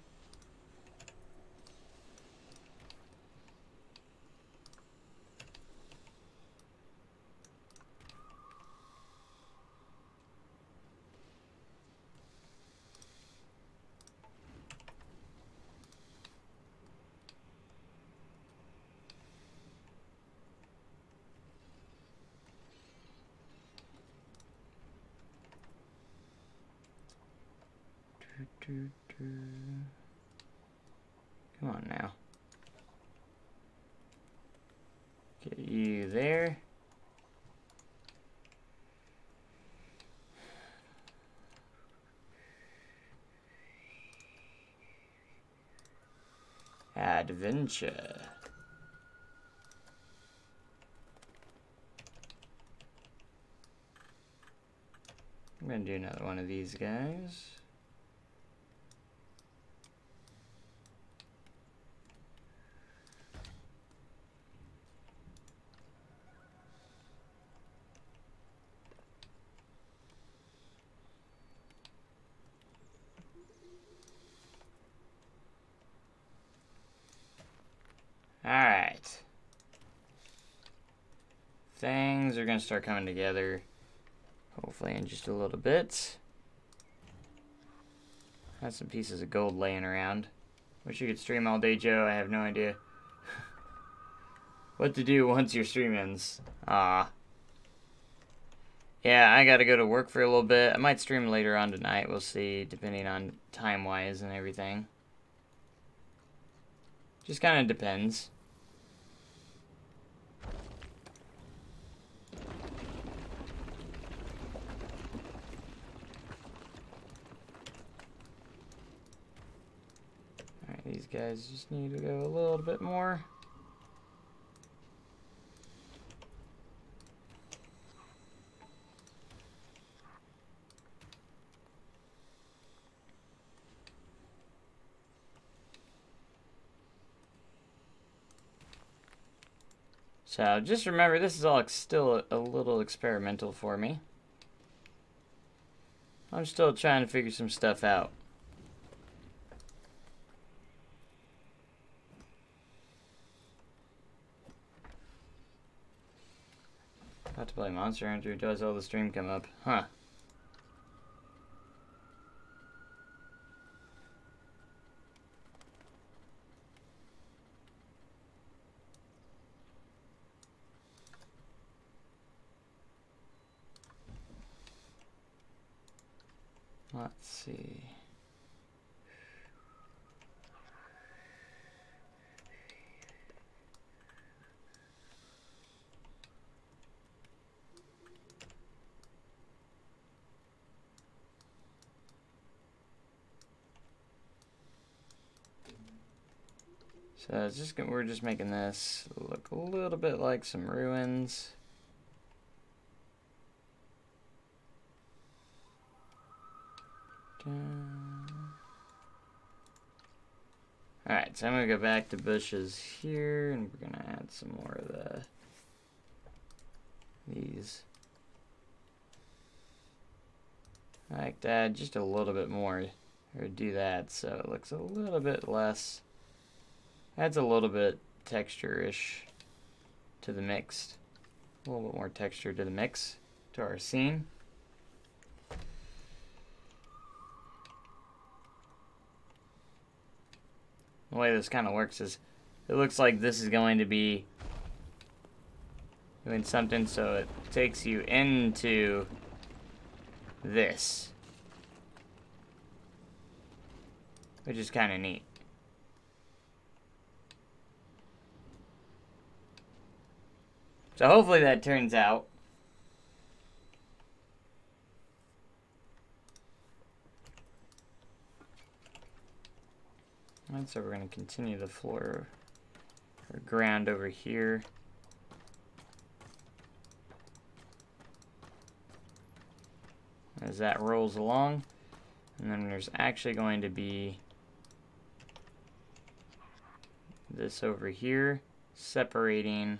Come on now. Get you there. Adventure. I'm gonna do another one of these guys. Alright. Things are gonna start coming together. Hopefully in just a little bit. Have some pieces of gold laying around. Wish you could stream all day, Joe. I have no idea what to do once your stream ends. Ah. Yeah, I gotta go to work for a little bit. I might stream later on tonight. We'll see, depending on time-wise and everything. Just kind of depends. Alright, these guys just need to go a little bit more. So just remember, this is all still a little experimental for me. I'm still trying to figure some stuff out. About to play Monster Hunter. Does all the stream come up? Huh. Let's see. So it's just we're just making this look a little bit like some ruins. Alright, so I'm going to go back to bushes here, and we're going to add some more of these. I like to add just a little bit more, or do that so it looks a little bit less, adds a little bit texture-ish to the mix. A little bit more texture to the mix, to our scene. The way this kind of works is, it looks like this is going to be doing something, so it takes you into this, which is kind of neat. So hopefully that turns out. Alright, so we're going to continue the floor or ground over here. As that rolls along. And then there's actually going to be this over here, separating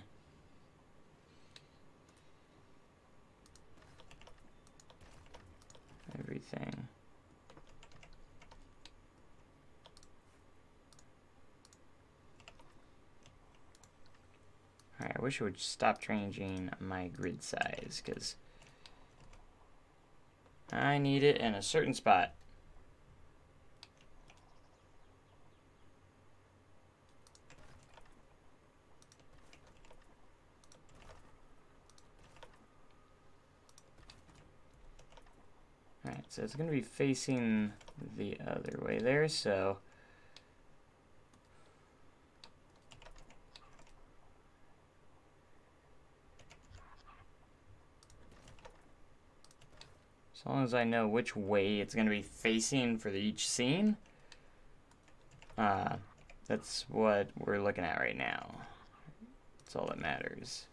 everything. Alright, I wish it would stop changing my grid size, because I need it in a certain spot. Alright, So it's going to be facing the other way there, so as long as I know which way it's going to be facing for each scene, that's what we're looking at right now. That's all that matters.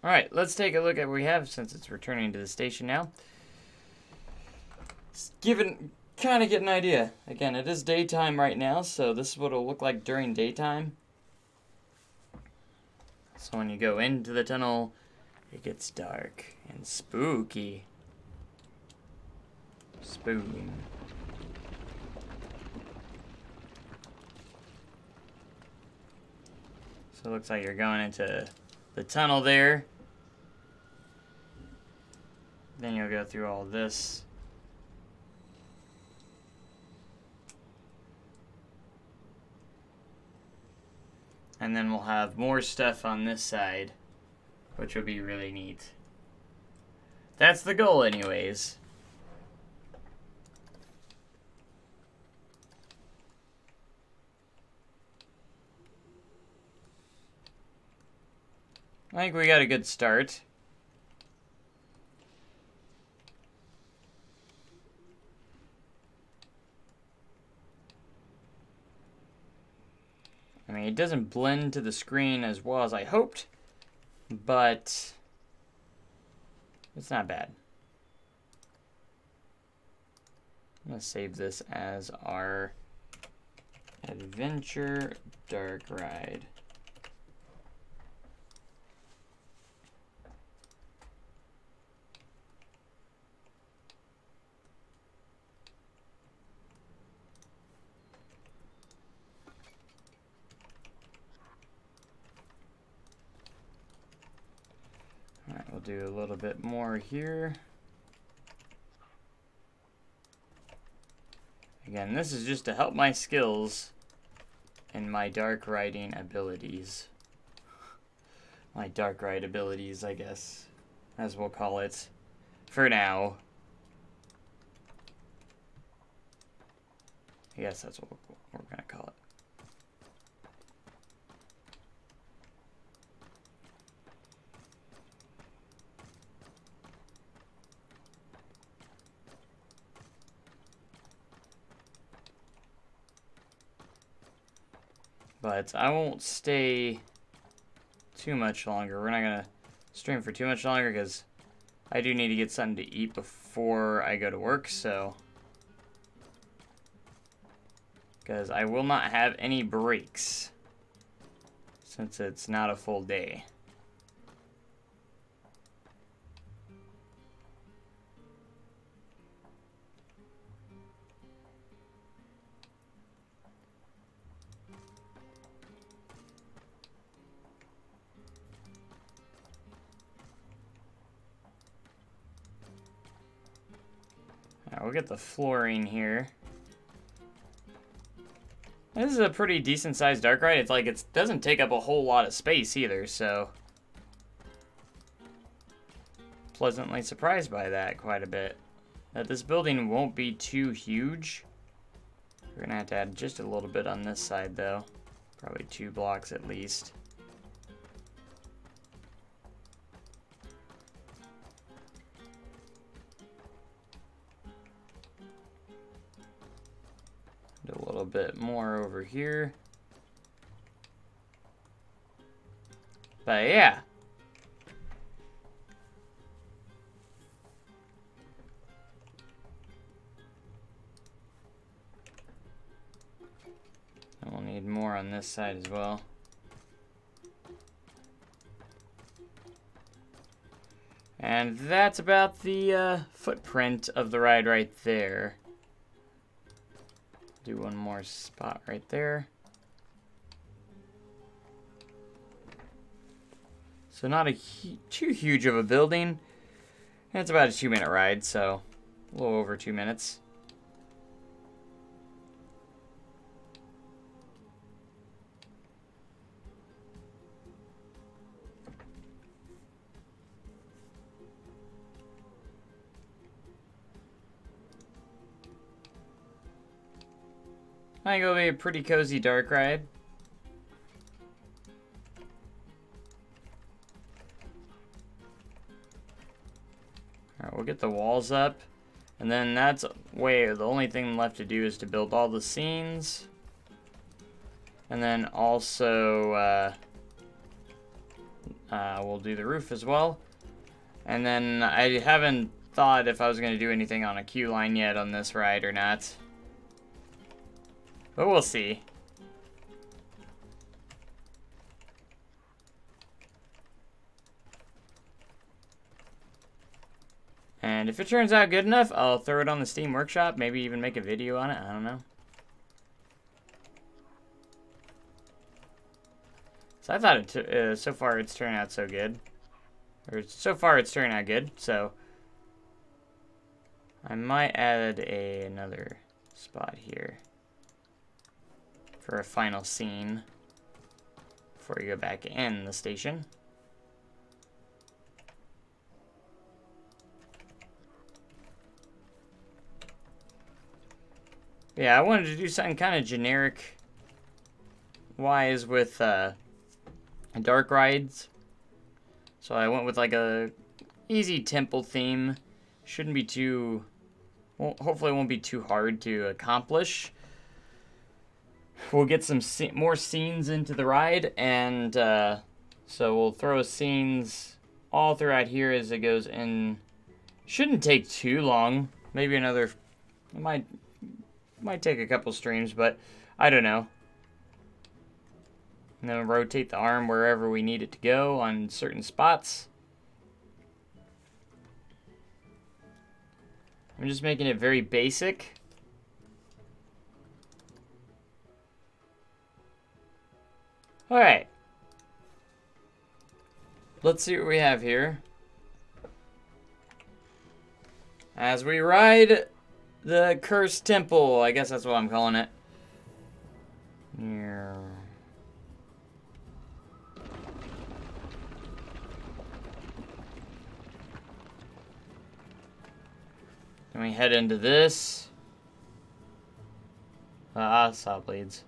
Alright, let's take a look at what we have since it's returning to the station now. Kind of get an idea. Again, it is daytime right now, so this is what it'll look like during daytime. So when you go into the tunnel, it gets dark and spooky. Spooky. So it looks like you're going into the tunnel there. Then you'll go through all this. And then we'll have more stuff on this side, which will be really neat. That's the goal anyways. I think we got a good start. I mean, it doesn't blend to the screen as well as I hoped, but it's not bad. I'm going to save this as our Adventure Dark Ride. Alright, we'll do a little bit more here. Again, this is just to help my skills and my dark riding abilities. My dark ride abilities, I guess, as we'll call it for now. I guess that's what we're going to call it. But I won't stay too much longer. We're not going to stream for too much longer because I do need to get something to eat before I go to work, so. Because I will not have any breaks since it's not a full day. We'll get the flooring here. This is a pretty decent sized dark ride. It's like it doesn't take up a whole lot of space either, so pleasantly surprised by that quite a bit. That this building won't be too huge. We're gonna have to add just a little bit on this side though. Probably 2 blocks at least. A little bit more over here. But yeah. And we'll need more on this side as well. And that's about the footprint of the ride right there. Do one more spot right there. So not too huge of a building. And it's about a 2-minute ride, so a little over 2 minutes. I think it'll be a pretty cozy dark ride. Alright, we'll get the walls up. And then that's the only thing left to do is to build all the scenes. And then also, we'll do the roof as well. And then I haven't thought if I was going to do anything on a queue line yet on this ride or not. But we'll see. And if it turns out good enough, I'll throw it on the Steam Workshop. Maybe even make a video on it. I don't know. So I thought so far it's turned out so good. Or so far it's turned out good. So I might add another spot here for a final scene before you go back in the station. Yeah, I wanted to do something kind of generic wise with dark rides. So I went with like a easy temple theme. Shouldn't be too, well, hopefully it won't be too hard to accomplish. We'll get some more scenes into the ride, and so we'll throw scenes all throughout here as it goes in. Shouldn't take too long. Maybe another, it might take a couple streams, but I don't know. And then rotate the arm wherever we need it to go on certain spots. I'm just making it very basic. Alright. Let's see what we have here. As we ride the Cursed Temple, I guess that's what I'm calling it. Here. Then we head into this. Saw blades.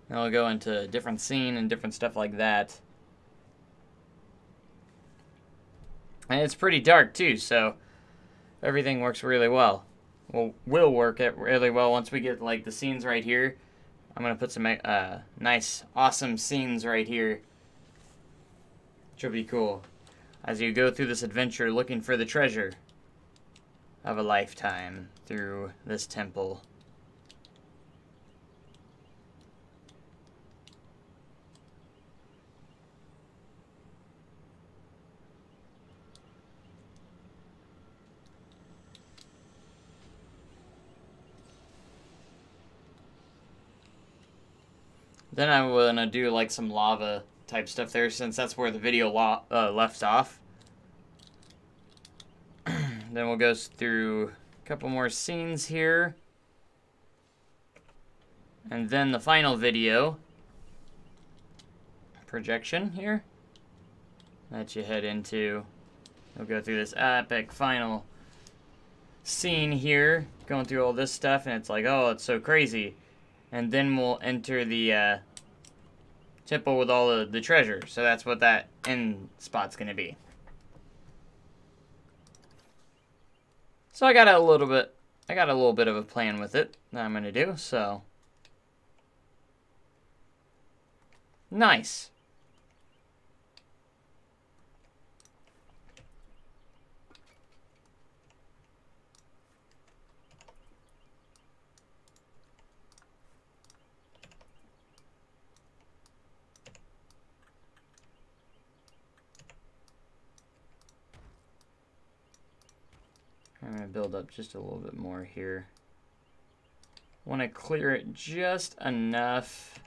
Then we'll go into a different scene and different stuff like that. And it's pretty dark too, so everything works really well. Well, will work really well once we get like the scenes right here. I'm gonna put some nice, awesome scenes right here, which will be cool as you go through this adventure looking for the treasure of a lifetime through this temple. Then I'm gonna do like some lava type stuff there, since that's where the video left off. Then we'll go through a couple more scenes here. And then the final video projection here that you head into. We'll go through this epic final scene here, going through all this stuff, and it's like, oh, it's so crazy. And then we'll enter the temple with all the treasure. So that's what that end spot's gonna be. So I got a little bit of a plan with it that I'm gonna do, so nice. I'm going to build up just a little bit more here. Want to clear it just enough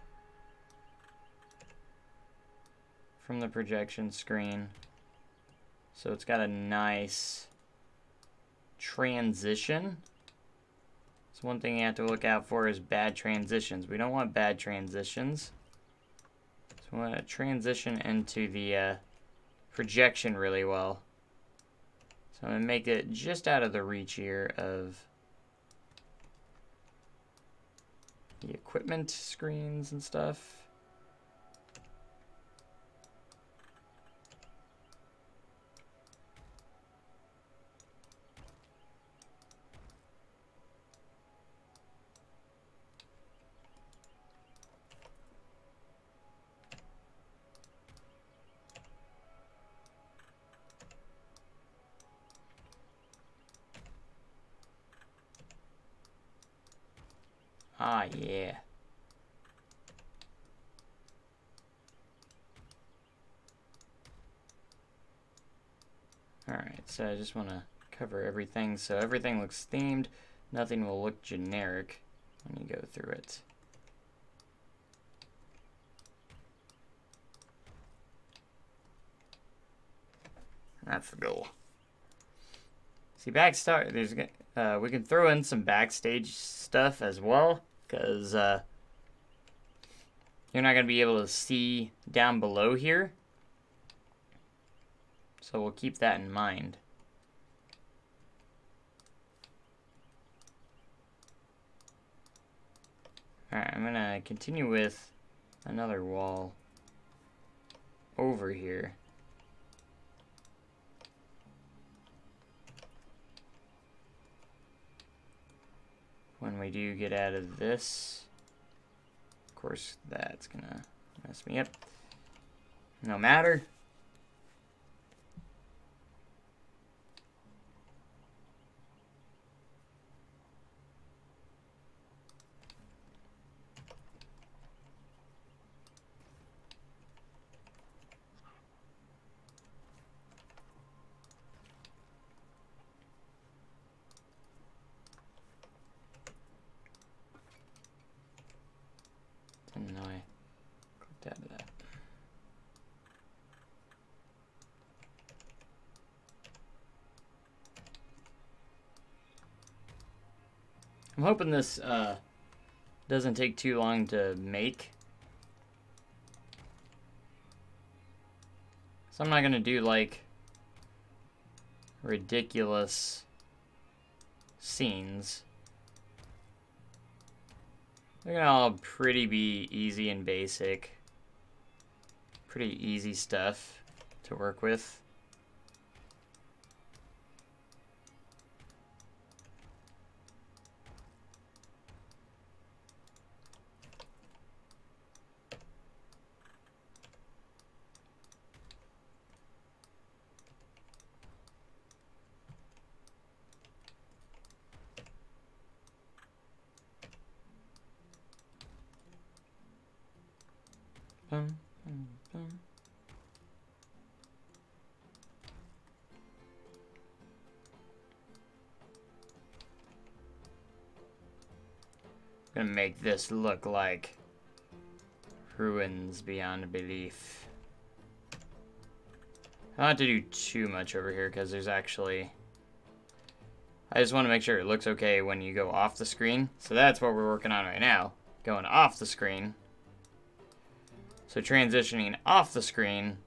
from the projection screen so it's got a nice transition. So one thing you have to look out for is bad transitions. We don't want bad transitions. So we want to transition into the projection really well. So I'm going to make it just out of the reach here of the equipment screens and stuff. Ah, yeah. Alright, so I just want to cover everything so everything looks themed. Nothing will look generic when you go through it. That's the goal. See, there's we can throw in some backstage stuff as well, because you're not going to be able to see down below here. So we'll keep that in mind. Alright, I'm going to continue with another wall over here. When we do get out of this, of course, that's gonna mess me up. No matter. Didn't know I clicked out of that. I'm hoping this doesn't take too long to make. So I'm not gonna do like ridiculous scenes. They're gonna all be easy and basic. Pretty easy stuff to work with. Bum, bum, bum. Gonna make this look like ruins beyond belief. I don't have to do too much over here because there's actually... I just want to make sure it looks okay when you go off the screen. So that's what we're working on right now. Going off the screen. So transitioning off the screen.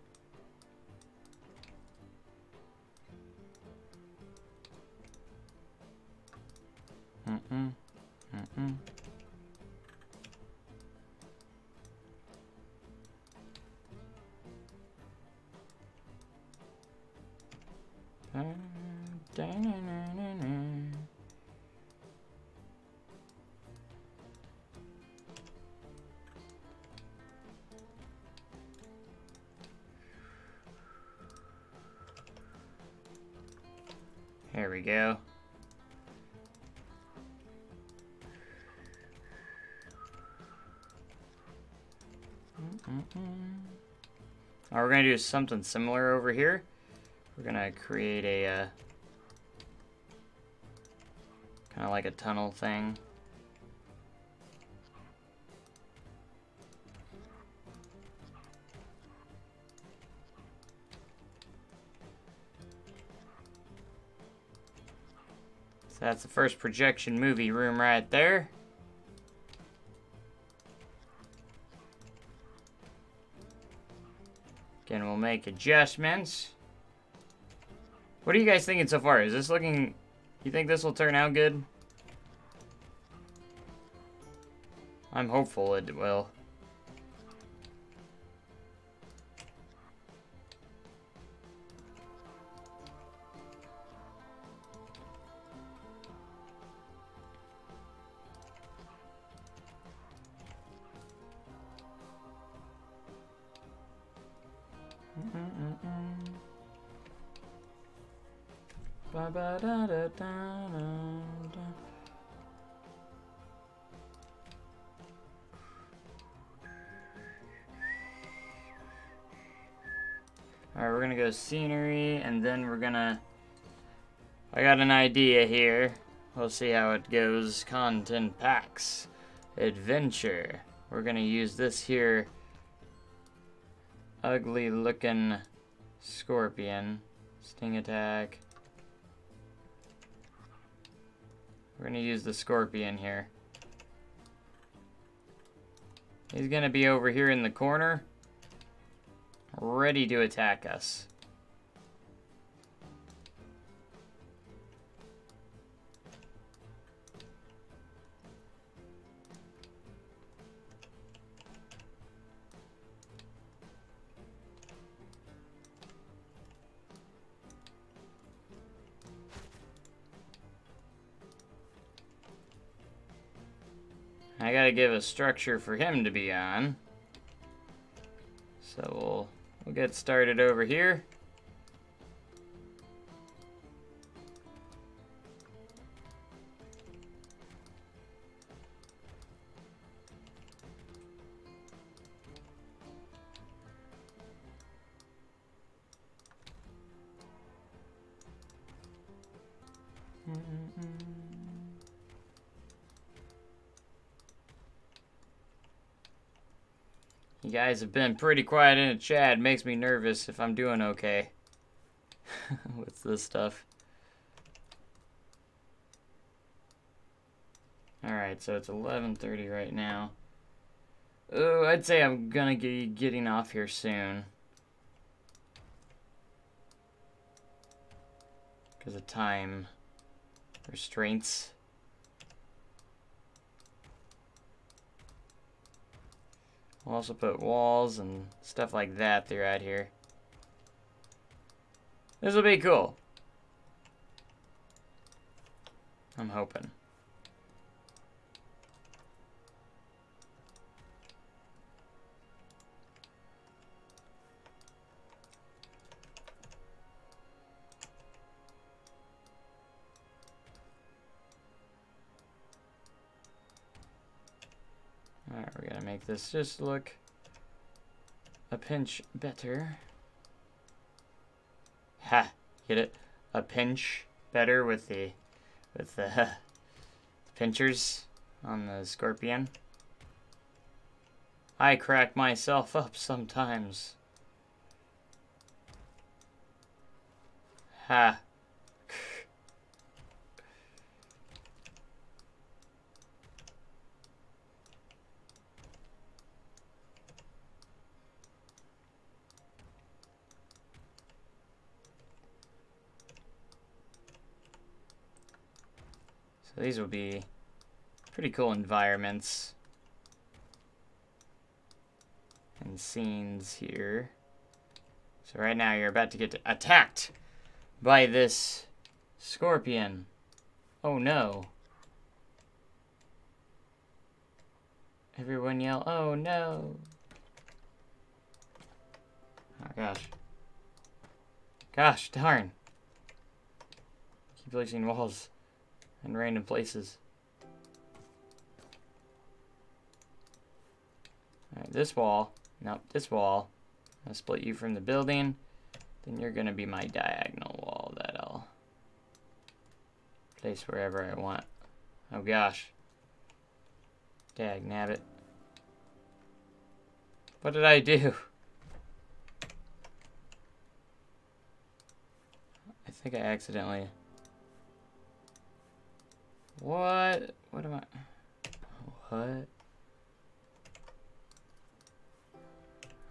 There we go. Now we're going to do something similar over here. We're going to create a kind of like a tunnel thing. So that's the first projection movie room right there. Again, we'll make adjustments. What are you guys thinking so far? Is this looking... You think this will turn out good? I'm hopeful it will. Ba ba da da da da. Alright, we're gonna go scenery, and then we're gonna... I got an idea here. We'll see how it goes. Content packs. Adventure. We're gonna use this here ugly looking scorpion. Sting attack. We're gonna use the scorpion here. He's gonna be over here in the corner, ready to attack us. I gotta give a structure for him to be on. So we'll get started over here. You guys have been pretty quiet in the chat. It makes me nervous if I'm doing okay with this stuff. Alright, so it's 11:30 right now. Oh, I'd say I'm gonna be getting off here soon. Because of time restraints. We'll also put walls and stuff like that throughout here. This will be cool. I'm hoping. Alright, we're gonna make this just look a pinch better. Ha! Get it? A pinch better with the pinchers on the scorpion. I crack myself up sometimes. Ha! So these will be pretty cool environments and scenes here. So right now you're about to get attacked by this scorpion. Oh no. Everyone yell, oh no. Oh gosh. Gosh darn. Keep placing walls in random places. Alright, this wall. Nope, this wall. I'll split you from the building. Then you're gonna be my diagonal wall that I'll place wherever I want. Oh gosh. Dag nabbit. What did I do? I think I accidentally... What? What am I... What?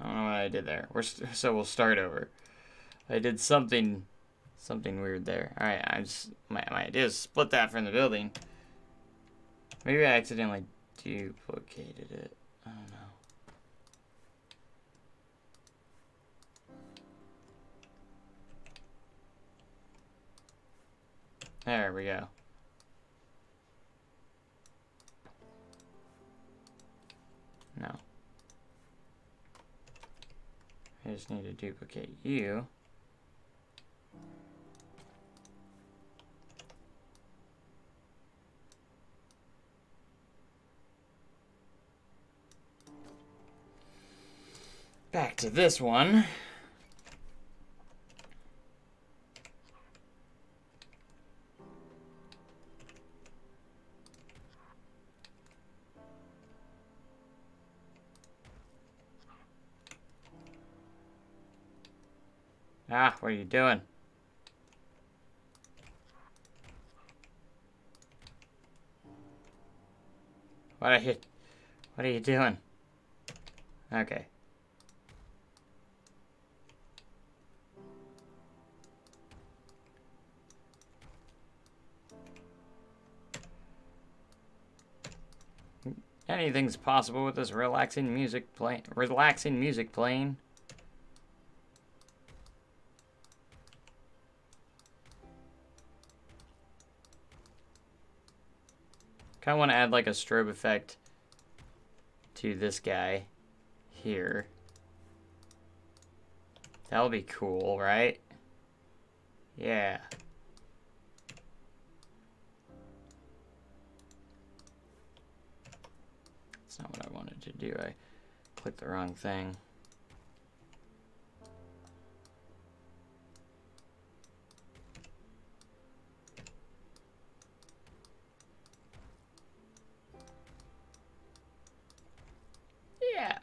I don't know what I did there. So we'll start over. I did something weird there. Alright, I just... My idea is split that from the building. Maybe I accidentally duplicated it. I don't know. There we go. No. I just need to duplicate you. Back to this one. Ah, what are you doing? What are you doing? Okay. Anything's possible with this relaxing music playing. Kind of want to add like a strobe effect to this guy here. That'll be cool, right? Yeah. That's not what I wanted to do. I clicked the wrong thing. Yeah.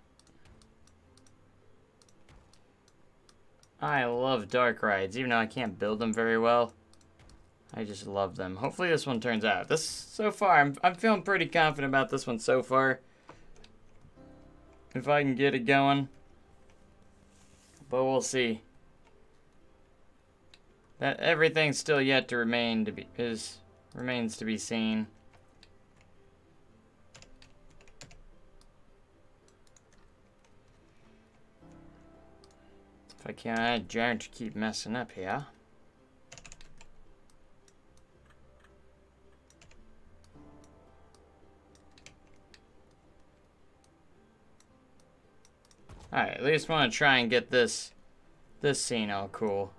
I love dark rides, even though I can't build them very well. I just love them. Hopefully this one turns out. This, so far, I'm feeling pretty confident about this one so far. If I can get it going. But we'll see. That everything's still yet to remains to be seen. If I can't dare to keep messing up here. Alright, at least want to try and get this scene all cool.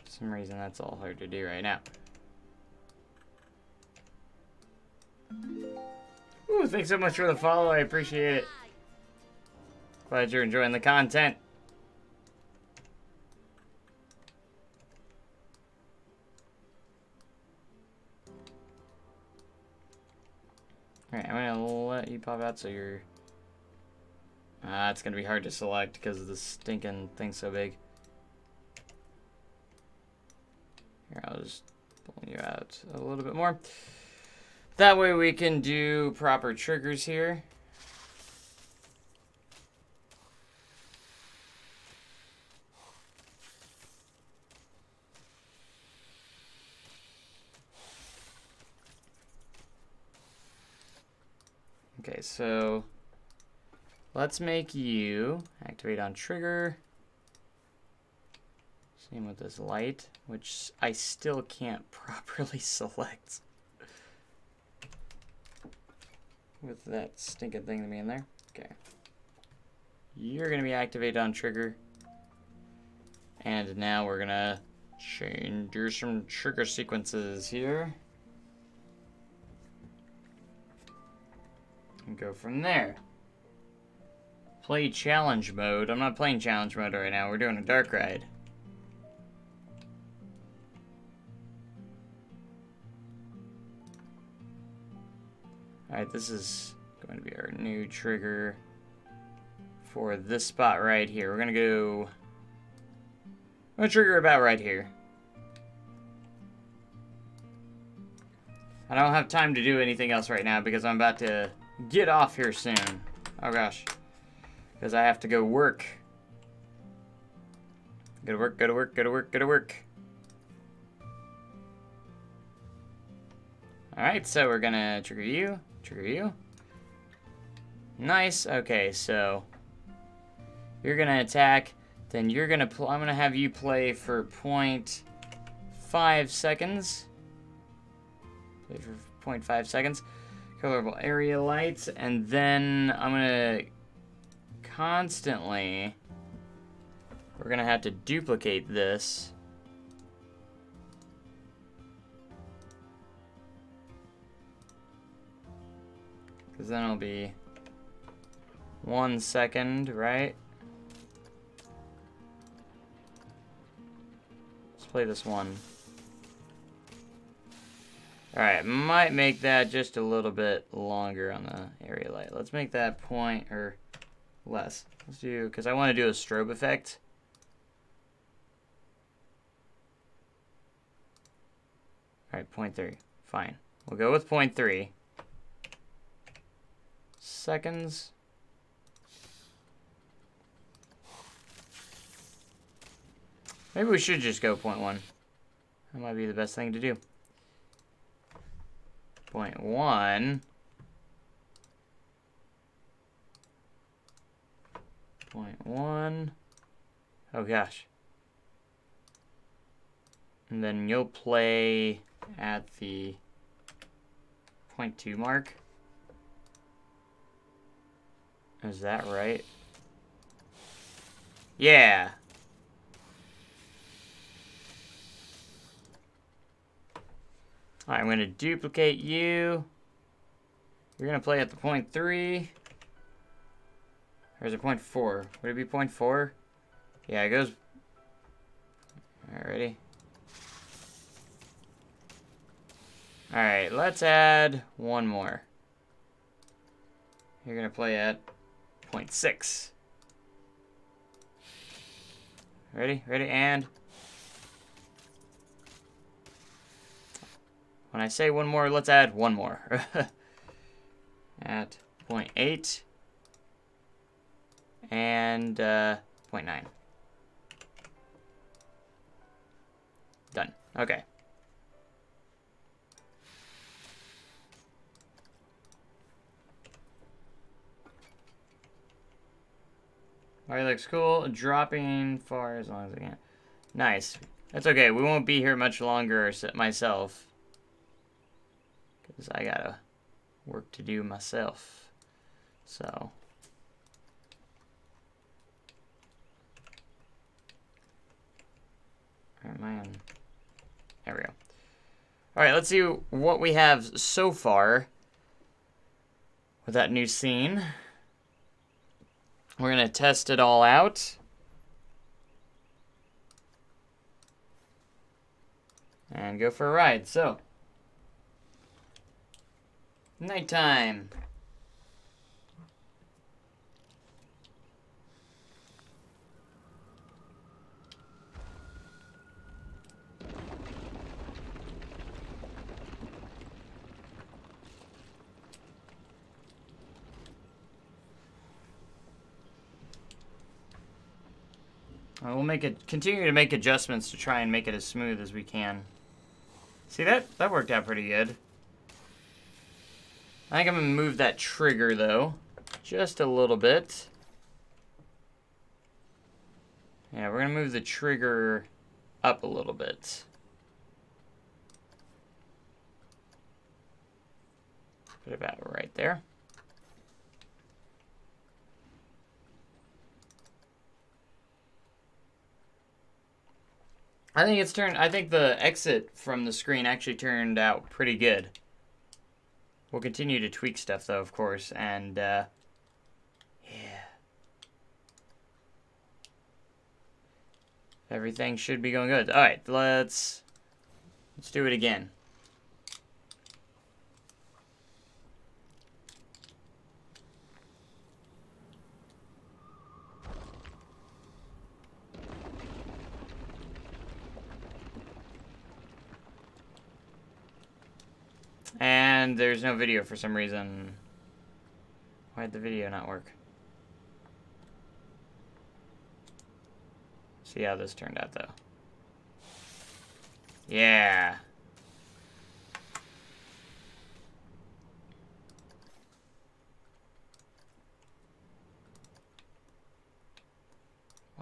For some reason that's all hard to do right now. Ooh, thanks so much for the follow, I appreciate it. Glad you're enjoying the content. Alright, I'm gonna let you pop out so you're... it's gonna be hard to select because the stinking thing's so big. Here, I'll just pull you out a little bit more. That way we can do proper triggers here. Okay, so let's make you activate on trigger. Same with this light, which I still can't properly select with that stinking thing to be in there. Okay. You're gonna be activated on trigger. And now we're gonna do some trigger sequences here. And go from there. Play challenge mode. I'm not playing challenge mode right now. We're doing a dark ride. Alright, this is going to be our new trigger for this spot right here. We're gonna trigger about right here. I don't have time to do anything else right now because I'm about to get off here soon. Oh gosh. Because I have to go work. Go to work, go to work, go to work, go to work. Alright, so we're gonna trigger you. Trigger you. Nice. Okay, so you're gonna attack. Then you're gonna I'm gonna have you play for 0.5 seconds. Play for 0.5 seconds. Colorable area lights, and then I'm gonna constantly. We're gonna have to duplicate this. Because then it'll be 1 second, right? Let's play this one. Alright, might make that just a little bit longer on the area light. Let's make that point, or less. Let's do, because I want to do a strobe effect. Alright, 0.3. Fine. We'll go with 0.3 seconds. Maybe we should just go 0.1. That might be the best thing to do. 0.1. 0.1. Oh gosh. And then you'll play at the 0.2 mark. Is that right? Yeah. Alright, I'm going to duplicate you. You're going to play at the 0.3. Or is it 0.4? Would it be 0.4? Yeah, it goes... Alright, ready? Alright, let's add one more. You're going to play at 0.6. Ready? Ready? And... When I say one more, let's add one more. At 0.8. And 0.9. Done. Okay. Alright, looks cool. Dropping far as long as I can. Nice. That's okay. We won't be here much longer myself. Because I gotta work to do myself. So. Where am I on? There we go. Alright, let's see what we have so far with that new scene. We're going to test it all out. And go for a ride. So, nighttime. We'll continue to make adjustments to try and make it as smooth as we can. See, that worked out pretty good. I think I'm going to move that trigger, though, just a little bit. Yeah, we're going to move the trigger up a little bit. Put it about right there. I think the exit from the screen actually turned out pretty good. We'll continue to tweak stuff though, of course, and yeah. Everything should be going good. Alright, let's do it again. And there's no video for some reason. Why'd the video not work? See how this turned out, though.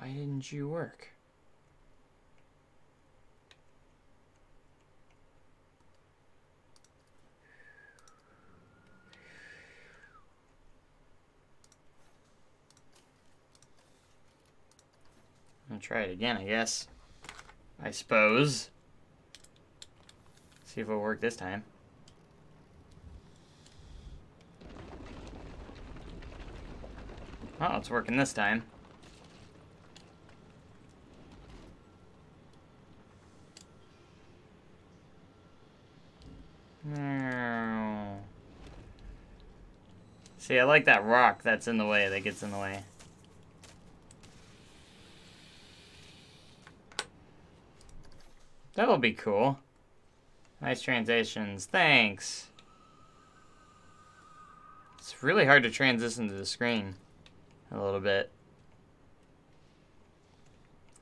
Why didn't you work? I'll try it again, I guess. I suppose. See if it'll work this time. Oh, it's working this time. See, I like that rock that's in the way, that gets in the way. That'll be cool. Nice transitions. Thanks. It's really hard to transition to the screen a little bit.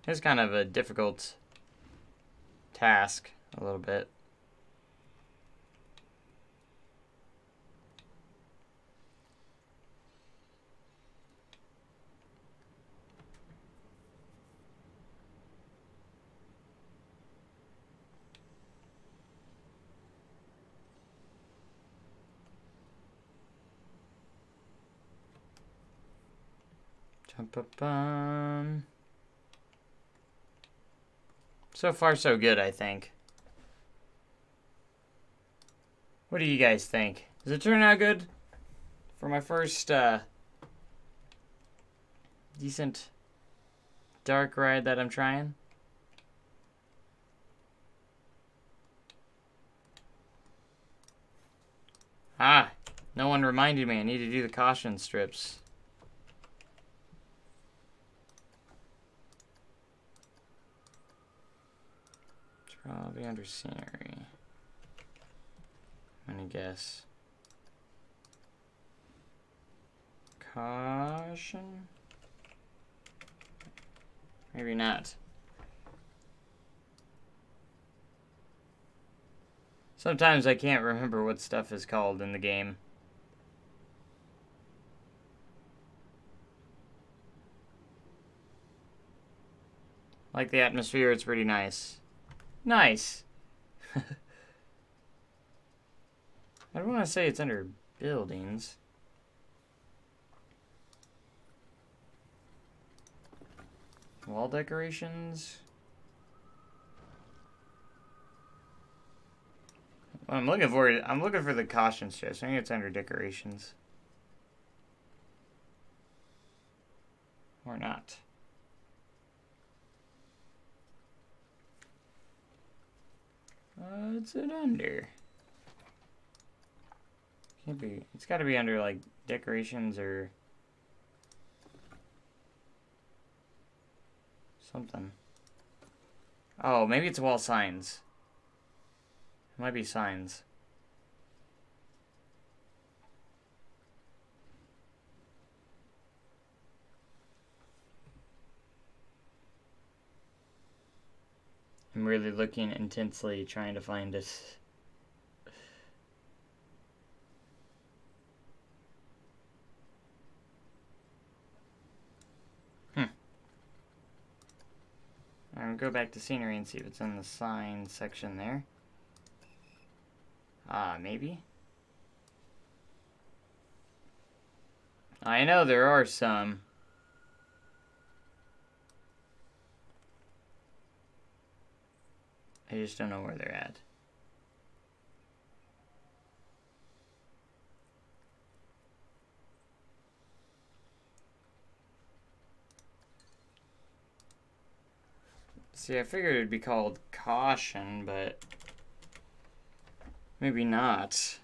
It's kind of a difficult task a little bit. So far, so good, I think. What do you guys think? Does it turn out good for my first decent dark ride that I'm trying? Ah, no one reminded me I need to do the caution strips. Probably under scenery. I'm gonna guess. Caution? Maybe not. Sometimes I can't remember what stuff is called in the game. Like the atmosphere, it's pretty nice. Nice. I don't want to say it's under buildings. Wall decorations. What I'm looking for the caution strips. I think it's under decorations. Or not. What's it under? Can't be. It's got to be under like decorations or something. Oh, maybe it's wall signs. It might be signs. I'm really looking intensely, trying to find it. I'll go back to scenery and see if it's in the sign section there. Maybe? I know there are some. I just don't know where they're at. See, I figured it'd be called caution, but maybe not.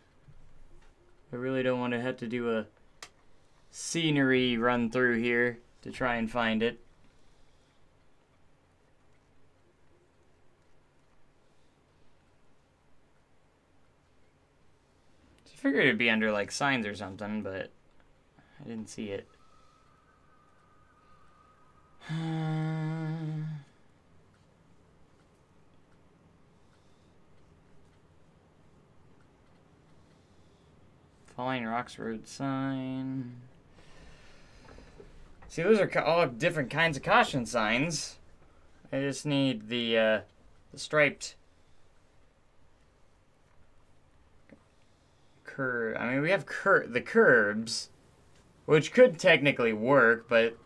I really don't want to have to do a scenery run through here to try and find it. I figured it'd be under like signs or something, but I didn't see it. Falling Rocks Road sign. See, those are all different kinds of caution signs. I just need the striped curve. I mean, we have the curbs, which could technically work, but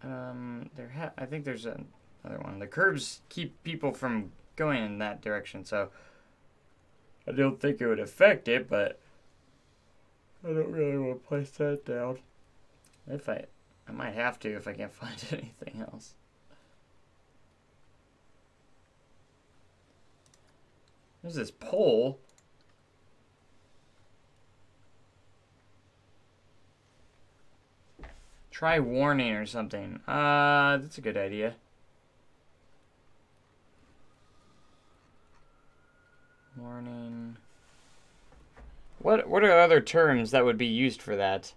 I think there's another one. The curbs keep people from going in that direction, so I don't think it would affect it, but I don't really want to place that down. If I might have to if I can't find anything else. There's this pole. Try warning or something. That's a good idea. Warning. What are other terms that would be used for that?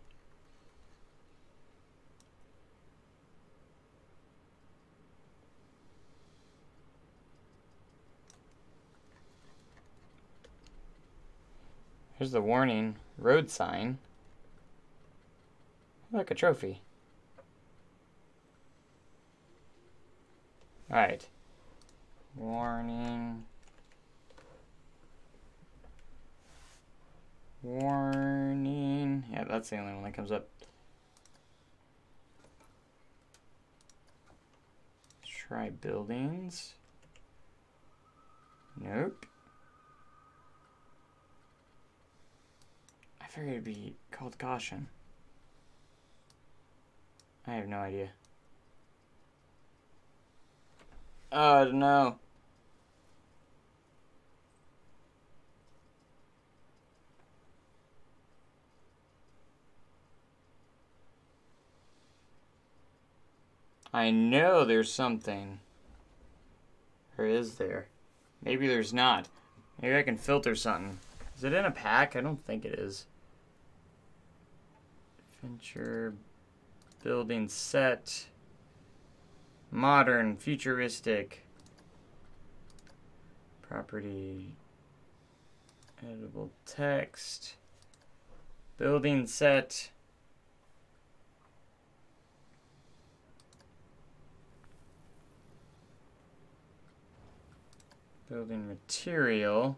Here's the warning. Road sign. Look, a trophy. Alright. Warning. Warning. Yeah, that's the only one that comes up. Try buildings. Nope. I figured it'd be called caution. I have no idea. Oh, no. I know there's something. Or is there? Maybe there's not. Maybe I can filter something. Is it in a pack? I don't think it is. Adventure, building set, modern, futuristic, property, editable text, building set. Building material,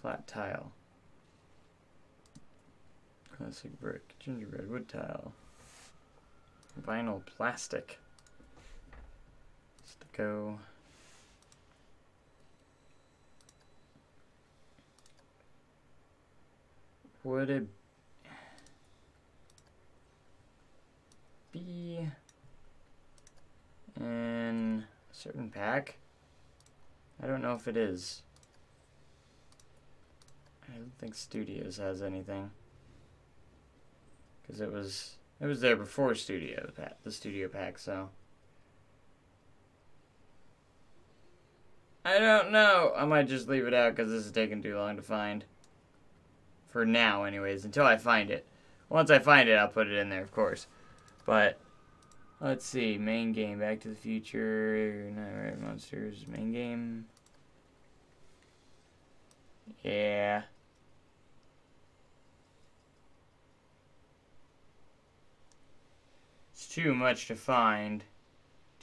flat tile, classic brick, gingerbread wood tile, vinyl plastic, stucco, would it be in a certain pack? I don't know if it is. I don't think Studios has anything, because it was there before the Studio pack. So I don't know. I might just leave it out because this is taking too long to find. For now, anyways, until I find it. Once I find it, I'll put it in there, of course. But let's see, main game, Back to the Future, Nightmare Monsters, main game. Yeah. It's too much to find.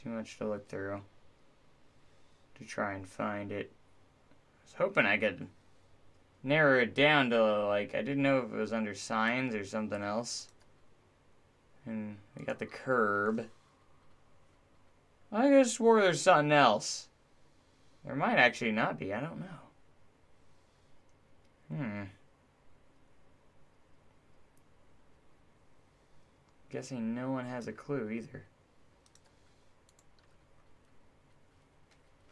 Too much to look through. To try and find it. I was hoping I could narrow it down to, like, I didn't know if it was under signs or something else. And we got the curb. I just swore there's something else. There might actually not be. I don't know. Guessing no one has a clue either.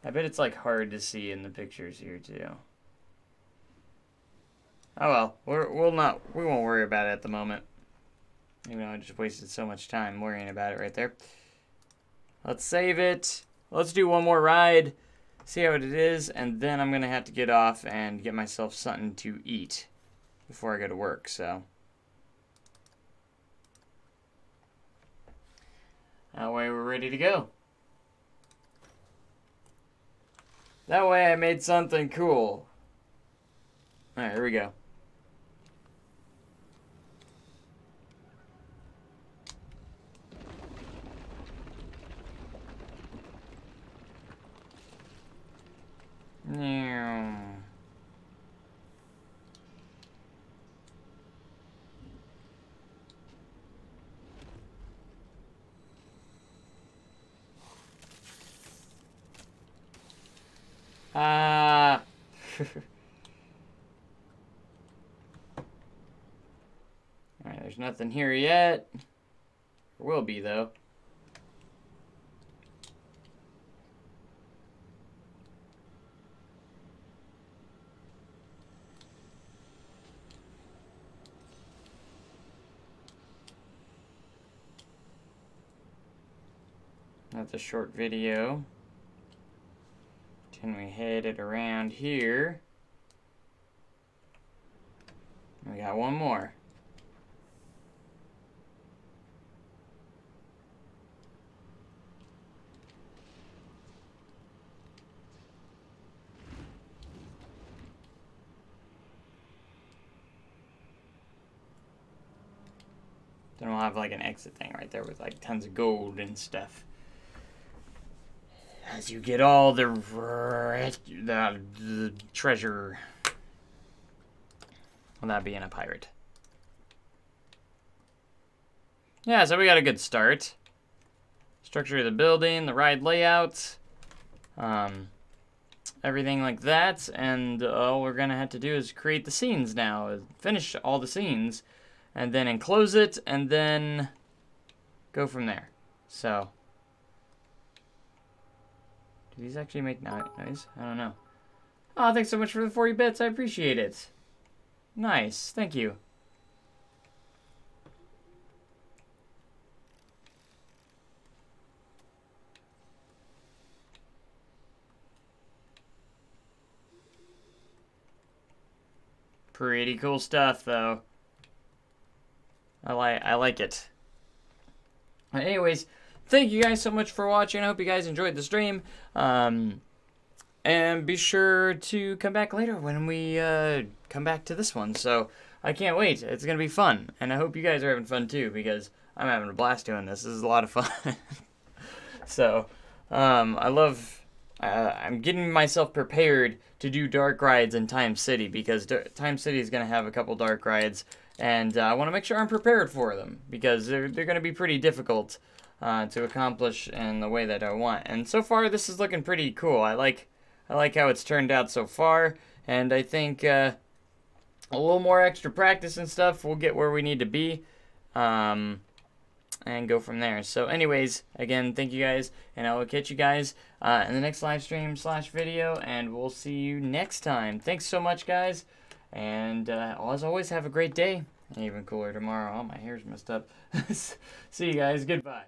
I bet it's like hard to see in the pictures here too. Oh well, we won't worry about it at the moment. Even though I just wasted so much time worrying about it right there. Let's save it. Let's do one more ride, see how it is, and then I'm gonna have to get off and get myself something to eat before I go to work, so. That way we're ready to go. That way I made something cool. Alright, here we go. Ah. Alright, there's nothing here yet. There will be, though. That's a short video. Can we head it around here? We got one more. Then we'll have like an exit thing right there with like tons of gold and stuff. As you get all the treasure. Well, that being a pirate. Yeah, so we got a good start. Structure of the building, the ride layout, everything like that. And all we're gonna have to do is create the scenes now. Finish all the scenes, and then enclose it, and then go from there. So, do these actually make noise? I don't know. Oh, thanks so much for the 40 bits. I appreciate it. Nice. Thank you. Pretty cool stuff, though. I like it. Anyways, thank you guys so much for watching. I hope you guys enjoyed the stream. And be sure to come back later when we come back to this one. So I can't wait. It's going to be fun. And I hope you guys are having fun too, because I'm having a blast doing this. This is a lot of fun. So I'm getting myself prepared to do dark rides in Time City, because Time City is going to have a couple dark rides. And I want to make sure I'm prepared for them, because they're going to be pretty difficult to accomplish in the way that I want. And so far, this is looking pretty cool. I like how it's turned out so far, and I think a little more extra practice and stuff, we'll get where we need to be, and go from there. So anyways, again, thank you guys, and I will catch you guys in the next live stream / video, and we'll see you next time. Thanks so much, guys. And as always, have a great day. And even cooler tomorrow. Oh, my hair's messed up. See you guys. Goodbye.